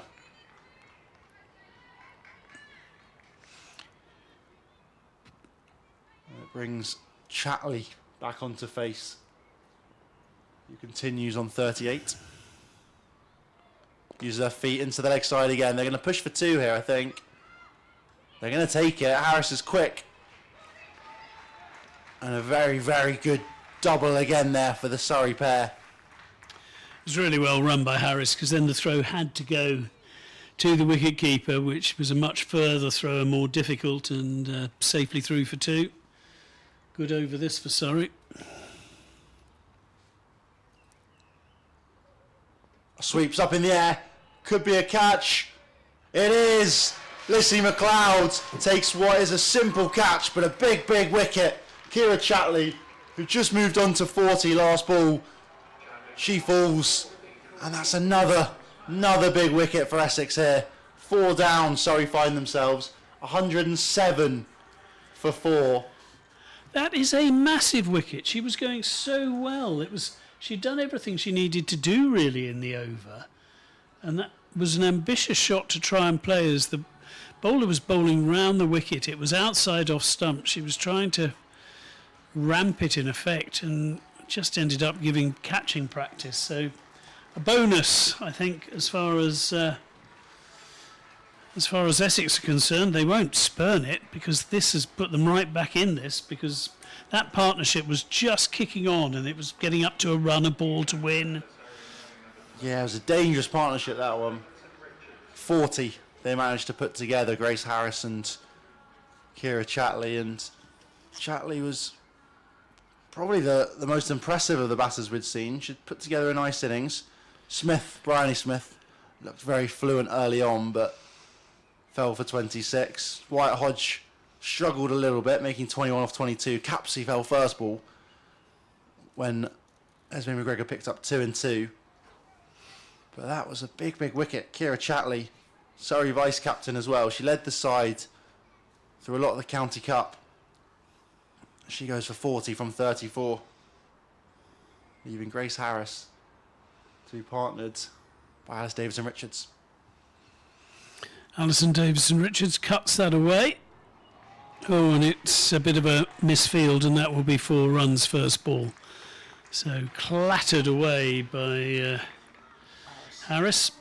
It brings Chatley back onto face. He continues on 38. Uses her feet into the leg side again. They're going to push for 2 here, I think. They're going to take it. Harris is quick. And a very, very good double again there for the Surrey pair. It was really well run by Harris, because then the throw had to go to the wicket-keeper, which was a much further throw, and more difficult, and safely through for 2. Good over this for Surrey. Sweeps up in the air. Could be a catch. It is. Lissy McLeod takes what is a simple catch, but a big, big wicket. Kira Chatley, who just moved on to 40 last ball, she falls. And that's another big wicket for Essex here. 4 down, Surrey find themselves. 107 for 4. That is a massive wicket. She was going so well. She'd done everything she needed to do, really, in the over. And that was an ambitious shot to try and play as the bowler was bowling round the wicket. It was outside off stump. She was trying to ramp it, in effect, and just ended up giving catching practice. So a bonus, I think, as far as Essex are concerned. They won't spurn it, because this has put them right back in this, because that partnership was just kicking on and it was getting up to a run, a ball to win. Yeah, it was a dangerous partnership, that one. 40 they managed to put together, Grace Harris and Kira Chatley, and Chatley was probably the most impressive of the batters we'd seen. She'd put together a nice innings. Bryony Smith, looked very fluent early on, but fell for 26. White Hodge struggled a little bit, making 21 off 22. Capsey fell first ball when Esme McGregor picked up 2 and 2. But that was a big, big wicket. Kira Chatley, Surrey vice-captain as well. She led the side through a lot of the County Cup. She goes for 40 from 34. Leaving Grace Harris to be partnered by Alice Davison-Richards. Alison Davison-Richards cuts that away. Oh, and it's a bit of a misfield, and that will be 4 runs first ball. So clattered away by Harris.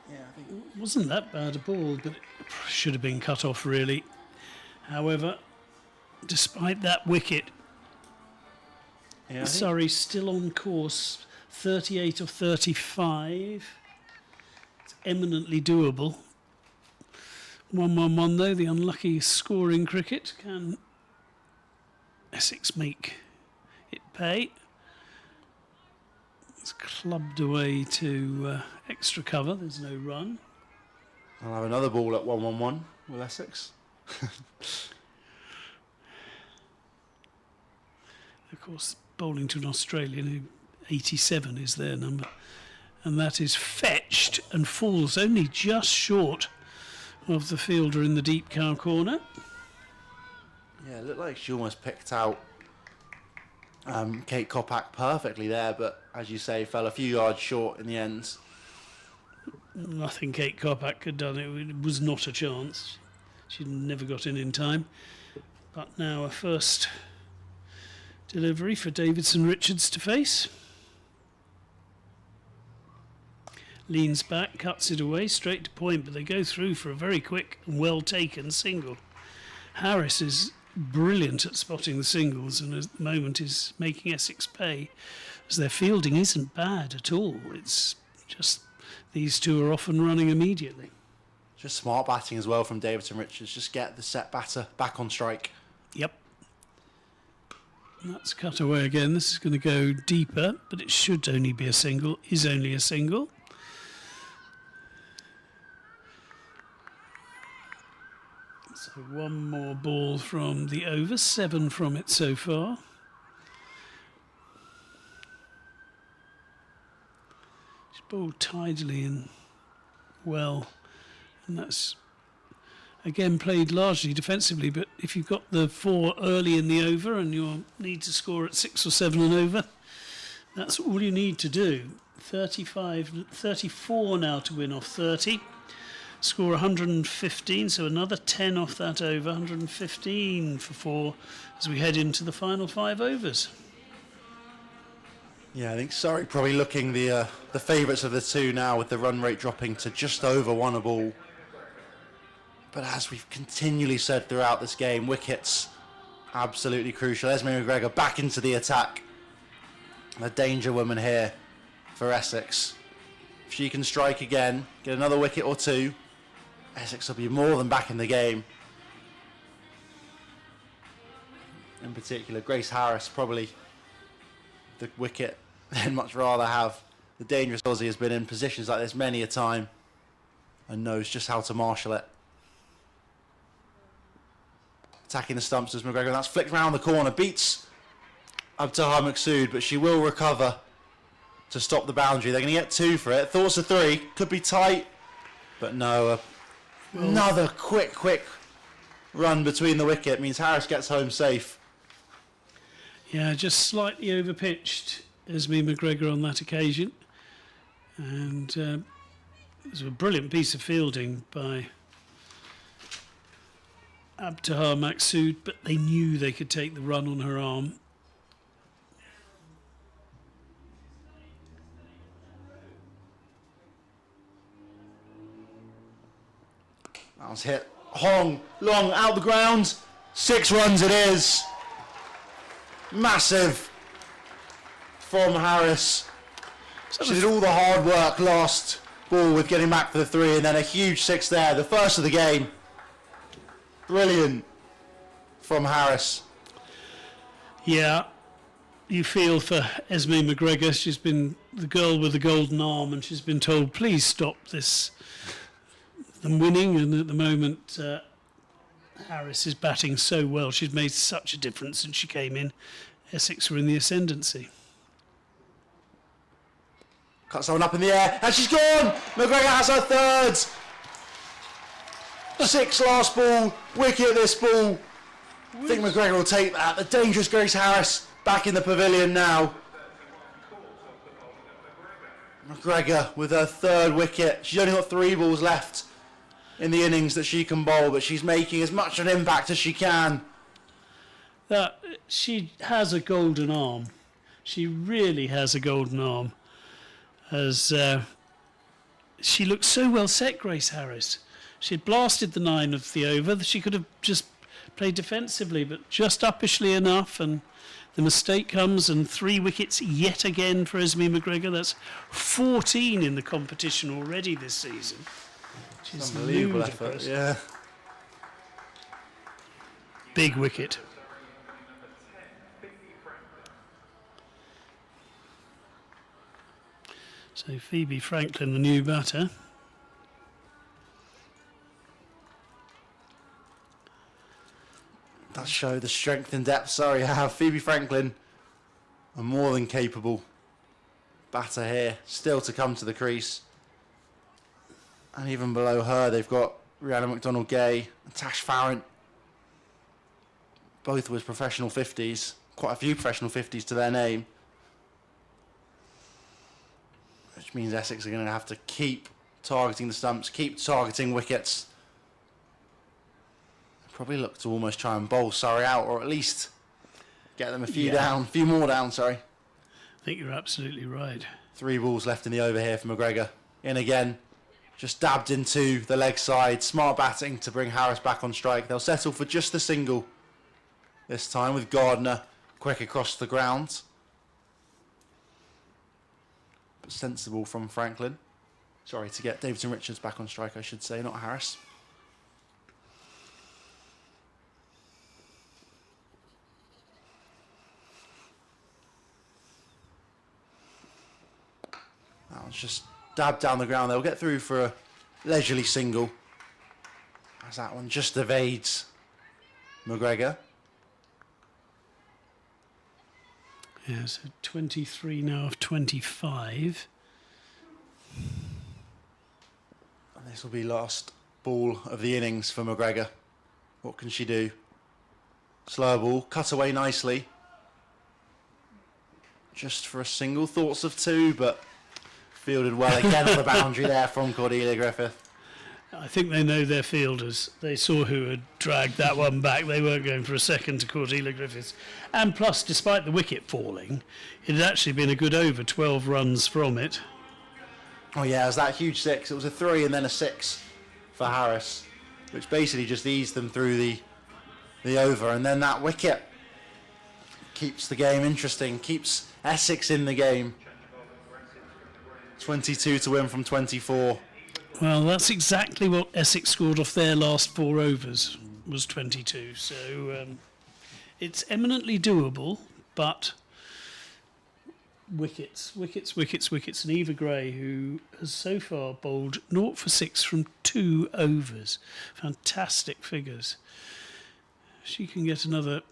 Yeah, I think It wasn't that bad a ball, but it should have been cut off, really. However, despite that wicket, Surrey still on course. 38 of 35. It's eminently doable. 1-1-1 though, the unlucky scoring cricket. Can Essex make it pay? It's clubbed away to extra cover. There's no run. I'll have another ball at 1-1-1 with Essex. Of course, bowling to an Australian who 87 is their number, and that is fetched and falls only just short of the fielder in the deep cow corner. Yeah, it looked like she almost picked out Kate Kopak perfectly there, but as you say, fell a few yards short in the end. Nothing Kate Kopak had done. It was not a chance. She'd never got in time. But now a first delivery for Davidson-Richards to face. Leans back, cuts it away, straight to point, but they go through for a very quick and well-taken single. Harris is brilliant at spotting the singles, and at the moment is making Essex pay, as their fielding isn't bad at all. It's just these two are off and running immediately. Just smart batting as well from Davidson-Richards. Just get the set batter back on strike. Yep. That's cut away again. This is going to go deeper, but it should only be a single. Is only a single. So one more ball from the over. 7 from it so far. She's bowled tidily and well, and that's again played largely defensively, but if you've got the 4 early in the over and you need to score at 6 or 7 and over, that's all you need to do. 34 now to win off 30. Score 115, so another 10 off that over. 115 for 4 as we head into the final 5 overs. Yeah, I think Surrey probably looking the favourites of the two now, with the run rate dropping to just over 1 a ball. But as we've continually said throughout this game, wickets absolutely crucial. Esme McGregor back into the attack. A danger woman here for Essex. If she can strike again, get another wicket or 2, Essex will be more than back in the game. In particular, Grace Harris, probably the wicket they'd much rather have. The dangerous Aussie has been in positions like this many a time and knows just how to marshal it. Attacking the stumps as McGregor, that's flicked round the corner, beats Abtaha Maqsood, but she will recover to stop the boundary. They're going to get 2 for it. Thoughts of 3, could be tight, but no. Another quick run between the wicket means Harris gets home safe. Yeah, just slightly overpitched Esme McGregor on that occasion. And it was a brilliant piece of fielding by Abtaha Maqsood, but they knew they could take the run on her arm. That was hit long out the ground. 6 runs it is. Massive from Harris. She did all the hard work last ball with getting back for the 3, and then a huge 6 there, the first of the game. Brilliant from Harris. Yeah, you feel for Esme McGregor. She's been the girl with the golden arm, and she's been told, please stop this. Them winning, and at the moment Harris is batting so well. She's made such a difference since she came in. Essex were in the ascendancy. Cut someone up in the air, and she's gone! McGregor has her 3rd. 6 last ball, wicket this ball. I think McGregor will take that. The dangerous Grace Harris back in the pavilion now. McGregor with her 3rd wicket. She's only got 3 balls left in the innings that she can bowl, but she's making as much an impact as she can. That she has a golden arm. She really has a golden arm. As she looked so well set, Grace Harris. She had blasted the 9 of the over. She could have just played defensively, but just uppishly enough, and the mistake comes, and 3 wickets yet again for Esme McGregor. That's 14 in the competition already this season. She's unbelievable effort, yeah. Big wicket. So Phoebe Franklin, the new batter. Does show the strength and depth Surrey have. Phoebe Franklin, a more than capable batter here, still to come to the crease. And even below her, they've got Rihanna McDonald-Gay and Tash Farrant. Both with professional 50s. Quite a few professional 50s to their name. Which means Essex are going to have to keep targeting the stumps, keep targeting wickets. Probably look to almost try and bowl Surrey out, or at least get them a few more down, sorry. I think you're absolutely right. 3 balls left in the over here for McGregor. In again. Just dabbed into the leg side. Smart batting to bring Harris back on strike. They'll settle for just the single this time, with Gardner quick across the ground. But sensible from Franklin. Sorry, to get Davidson Richards back on strike, I should say, not Harris. That was just dabbed down the ground. They'll get through for a leisurely single, as that one just evades McGregor. Yeah, so 23 now of 25. And this will be last ball of the innings for McGregor. What can she do? Slower ball, cut away nicely. Just for a single, thoughts of two, but fielded well again on the boundary there from Cordelia Griffith. I think they know their fielders. They saw who had dragged that one back. They weren't going for a second to Cordelia Griffiths. And plus, despite the wicket falling, it had actually been a good over, 12 runs from it. Oh yeah, it was that huge six. It was a 3 and then a 6 for Harris, which basically just eased them through the over. And then that wicket keeps the game interesting, keeps Essex in the game. 22 to win from 24. Well, that's exactly what Essex scored off their last 4 overs, was 22. So it's eminently doable, but wickets. And Eva Gray, who has so far bowled 0 for 6 from 2 overs. Fantastic figures. She can get another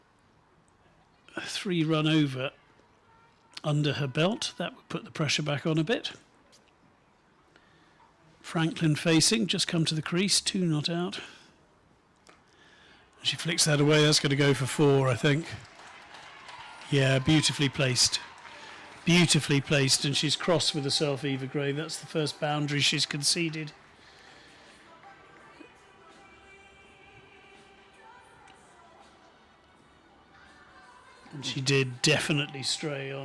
3-run over under her belt. That would put the pressure back on a bit. Franklin facing, just come to the crease, 2 not out. She flicks that away, that's going to go for 4, I think. Yeah, beautifully placed. Beautifully placed, and she's cross with herself, Eva Gray. That's the first boundary she's conceded. And she did definitely stray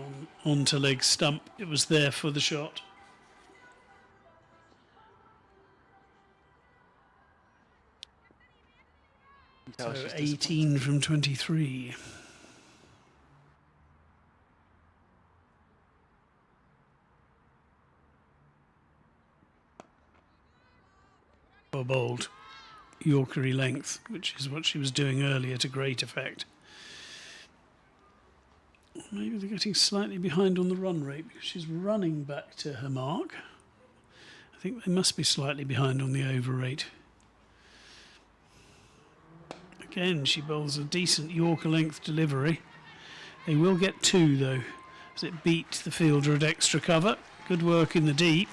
onto leg stump. It was there for the shot. So 18 from 23. Or bowled Yorkery length, which is what she was doing earlier to great effect. Maybe they're getting slightly behind on the run rate because she's running back to her mark. I think they must be slightly behind on the over rate. Again, she bowls a decent Yorker length delivery. They will get 2 though, as it beat the fielder at extra cover. Good work in the deep,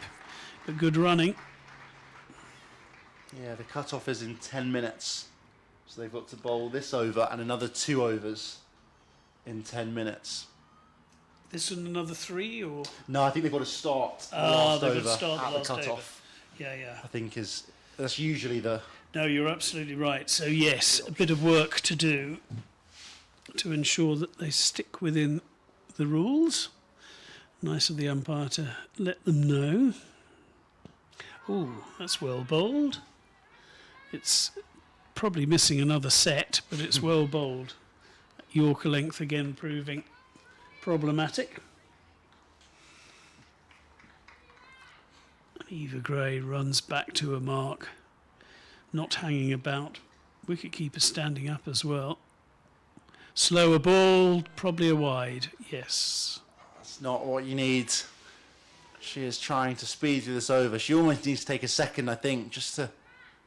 but good running. Yeah, the cut-off is in 10 minutes. So they've got to bowl this over and another 2 overs in 10 minutes. This and another 3, or? No, I think they've got to start the last they've over got to start at the the last cut-off. Yeah. I think that's usually the... No, you're absolutely right. So yes, a bit of work to do to ensure that they stick within the rules. Nice of the umpire to let them know. Oh, that's well bowled. It's probably missing another set, but it's well bowled. Yorker length again proving problematic. Eva Gray runs back to her mark, not hanging about. Wicketkeeper standing up as well. Slower ball, probably a wide, yes. That's not what you need. She is trying to speed through this over. She almost needs to take a second, I think, just to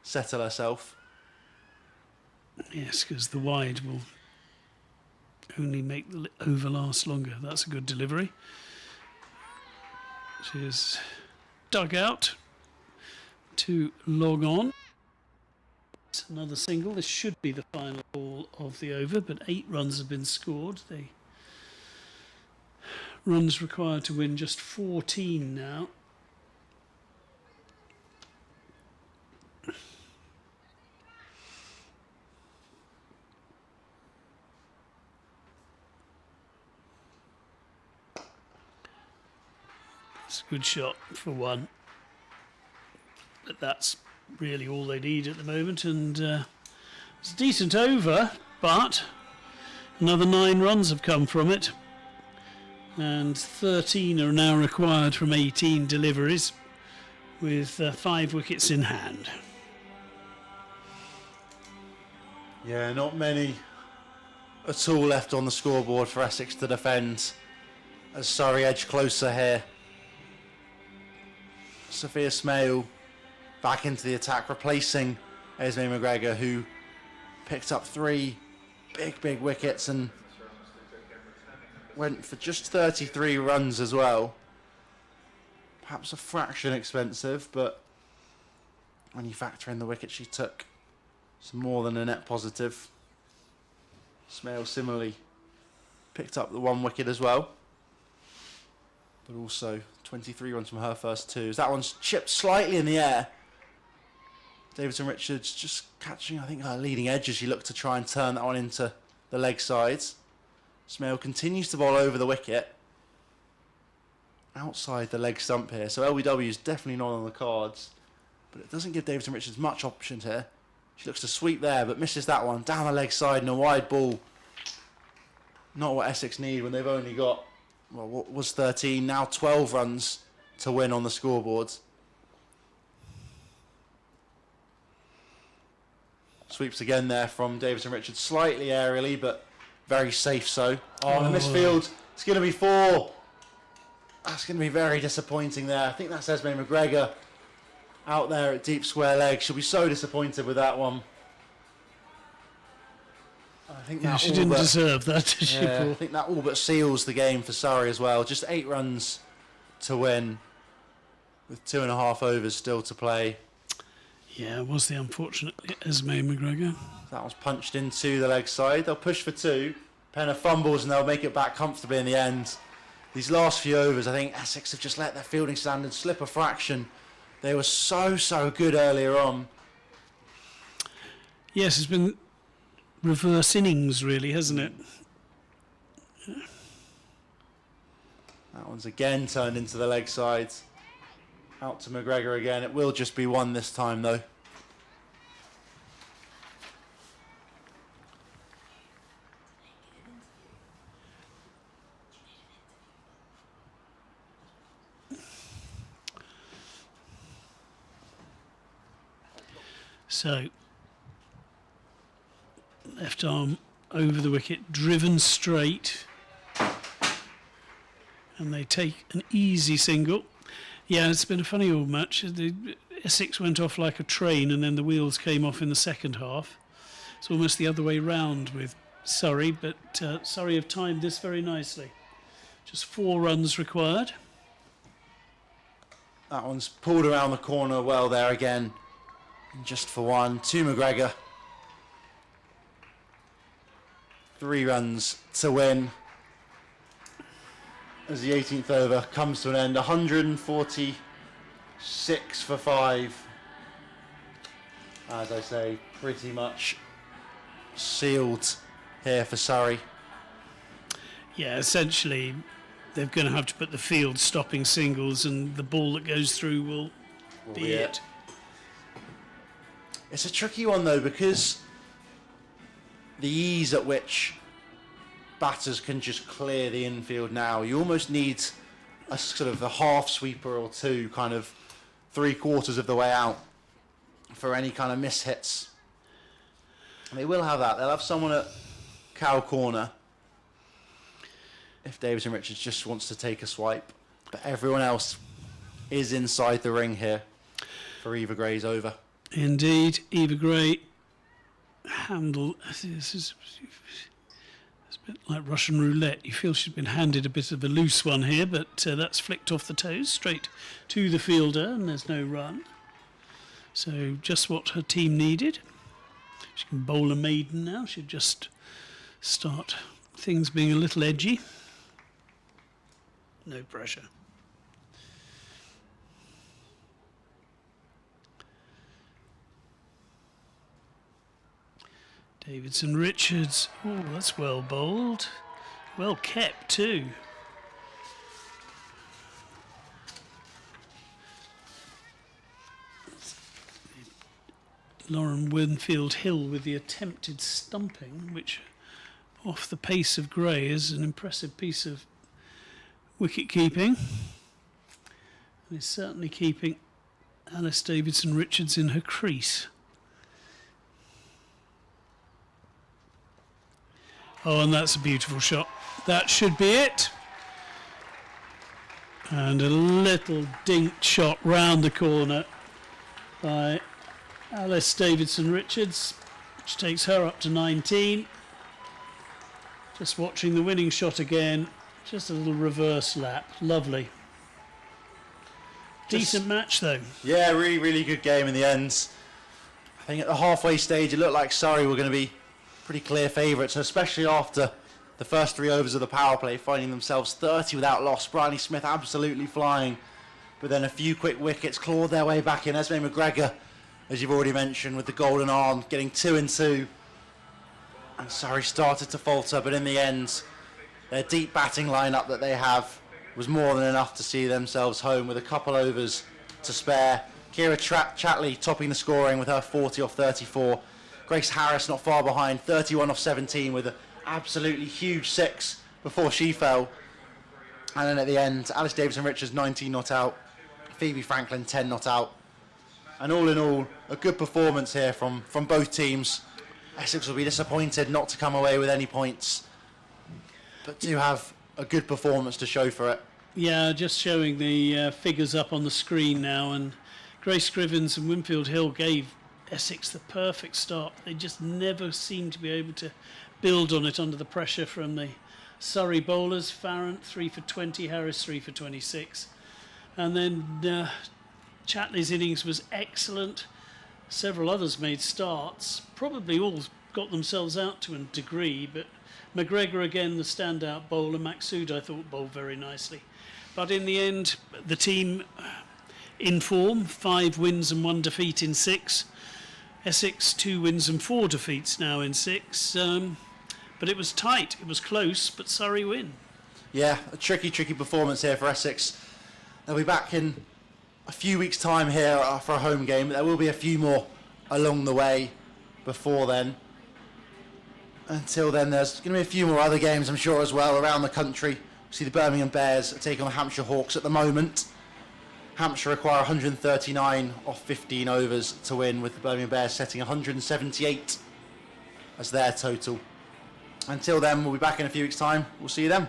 settle herself. Yes, because the wide will only make the over last longer. That's a good delivery. She is dug out to log on. It's another single. This should be the final ball of the over, but 8 runs have been scored. The runs required to win just 14 now. It's a good shot for 1. But that's really all they need at the moment, and it's a decent over, but another 9 runs have come from it, and 13 are now required from 18 deliveries, with 5 wickets in hand. Yeah, not many at all left on the scoreboard for Essex to defend, as Surrey edge closer here. Sophia Smale back into the attack, replacing Esme McGregor, who picked up 3 big wickets and went for just 33 runs as well. Perhaps a fraction expensive, but when you factor in the wicket she took. Some more than a net positive. Smale similarly picked up the 1 wicket as well. But also 23 runs from her first 2. That one's chipped slightly in the air. Davidson-Richards just catching, I think, her leading edge as she looked to try and turn that one into the leg sides. Smale continues to bowl over the wicket. Outside the leg stump here. So LBW is definitely not on the cards. But it doesn't give Davidson-Richards much options here. She looks to sweep there, but misses that one. Down the leg side and a wide ball. Not what Essex need when they've only got, well, what was 13, now 12 runs to win on the scoreboards. Sweeps again there from Davidson-Richards, slightly aerially, but very safe so. Oh, the misfield. It's going to be 4. That's going to be very disappointing there. I think that's Esme McGregor out there at deep square leg. She'll be so disappointed with that one. I think that she didn't deserve that, did she? I think that all but seals the game for Surrey as well. Just 8 runs to win with 2.5 overs still to play. Yeah, it was the unfortunate Esme McGregor. That was punched into the leg side. They'll push for 2. Penner fumbles and they'll make it back comfortably in the end. These last few overs, I think Essex have just let their fielding standards slip a fraction. They were so good earlier on. Yes, it's been reverse innings, really, hasn't it? That one's again turned into the leg sides. Out to McGregor again. It will just be 1 this time, though. So, left arm over the wicket, driven straight, and they take an easy single. Yeah, it's been a funny old match. The Essex went off like a train, and then the wheels came off in the second half. It's almost the other way round with Surrey, but Surrey have timed this very nicely. Just 4 runs required. That one's pulled around the corner well there again. And just for 1, to McGregor. 3 runs to win. As the 18th over comes to an end, 146 for 5. As I say, pretty much sealed here for Surrey. Yeah, essentially, they're going to have to put the field stopping singles, and the ball that goes through will be it. It's a tricky one though, because the ease at which batters can just clear the infield now, you almost need a sort of a half sweeper or 2, kind of 3/4 of the way out for any kind of mishits. They will have that. They'll have someone at cow corner if Davidson-Richards just wants to take a swipe, but everyone else is inside the ring here for Eva Gray's over. Indeed, Eva Gray handled. This is it's a bit like Russian roulette. You feel she's been handed a bit of a loose one here, but that's flicked off the toes straight to the fielder, and there's no run. So just what her team needed. She can bowl a maiden now. She'd just start things being a little edgy. No pressure. Davidson-Richards, oh, that's well bowled. Well kept too. Lauren Winfield-Hill with the attempted stumping, which off the pace of Gray is an impressive piece of wicket keeping. And is certainly keeping Alice Davidson-Richards in her crease. Oh, and that's a beautiful shot. That should be it. And a little dinked shot round the corner by Alice Davidson-Richards, which takes her up to 19. Just watching the winning shot again. Just a little reverse lap. Lovely. Decent match, though. Yeah, really, really good game in the end. I think at the halfway stage, it looked like Surrey were going to be pretty clear favourites, especially after the first 3 overs of the power play, finding themselves 30 without loss. Bryony Smith absolutely flying, but then a few quick wickets clawed their way back in. Esme McGregor, as you've already mentioned, with the golden arm, getting 2 and 2. And Surrey started to falter, but in the end, their deep batting lineup that they have was more than enough to see themselves home with a couple overs to spare. Kira Chatley topping the scoring with her 40 off 34. Grace Harris not far behind, 31 off 17 with an absolutely huge 6 before she fell. And then at the end, Alice Davison-Richards 19 not out, Phoebe Franklin 10 not out. And all in all, a good performance here from both teams. Essex will be disappointed not to come away with any points, but do have a good performance to show for it. Yeah, just showing the figures up on the screen now, and Grace Scrivens and Winfield Hill gave Essex the perfect start. They just never seemed to be able to build on it under the pressure from the Surrey bowlers. Farrant 3 for 20, Harris 3 for 26. And then Chatley's innings was excellent. Several others made starts, probably all got themselves out to a degree, but McGregor again the standout bowler. Maqsood I thought bowled very nicely. But in the end, the team in form, 5 wins and 1 defeat in 6. Essex 2 wins and 4 defeats now in 6. But it was tight, it was close, but Surrey win. Yeah, a tricky performance here for Essex. They'll be back in a few weeks' time here for a home game. There will be a few more along the way before then. Until then, there's going to be a few more other games, I'm sure, as well, around the country. See the Birmingham Bears taking on the Hampshire Hawks at the moment. Hampshire require 139 off 15 overs to win, with the Birmingham Bears setting 178 as their total. Until then, we'll be back in a few weeks' time. We'll see you then.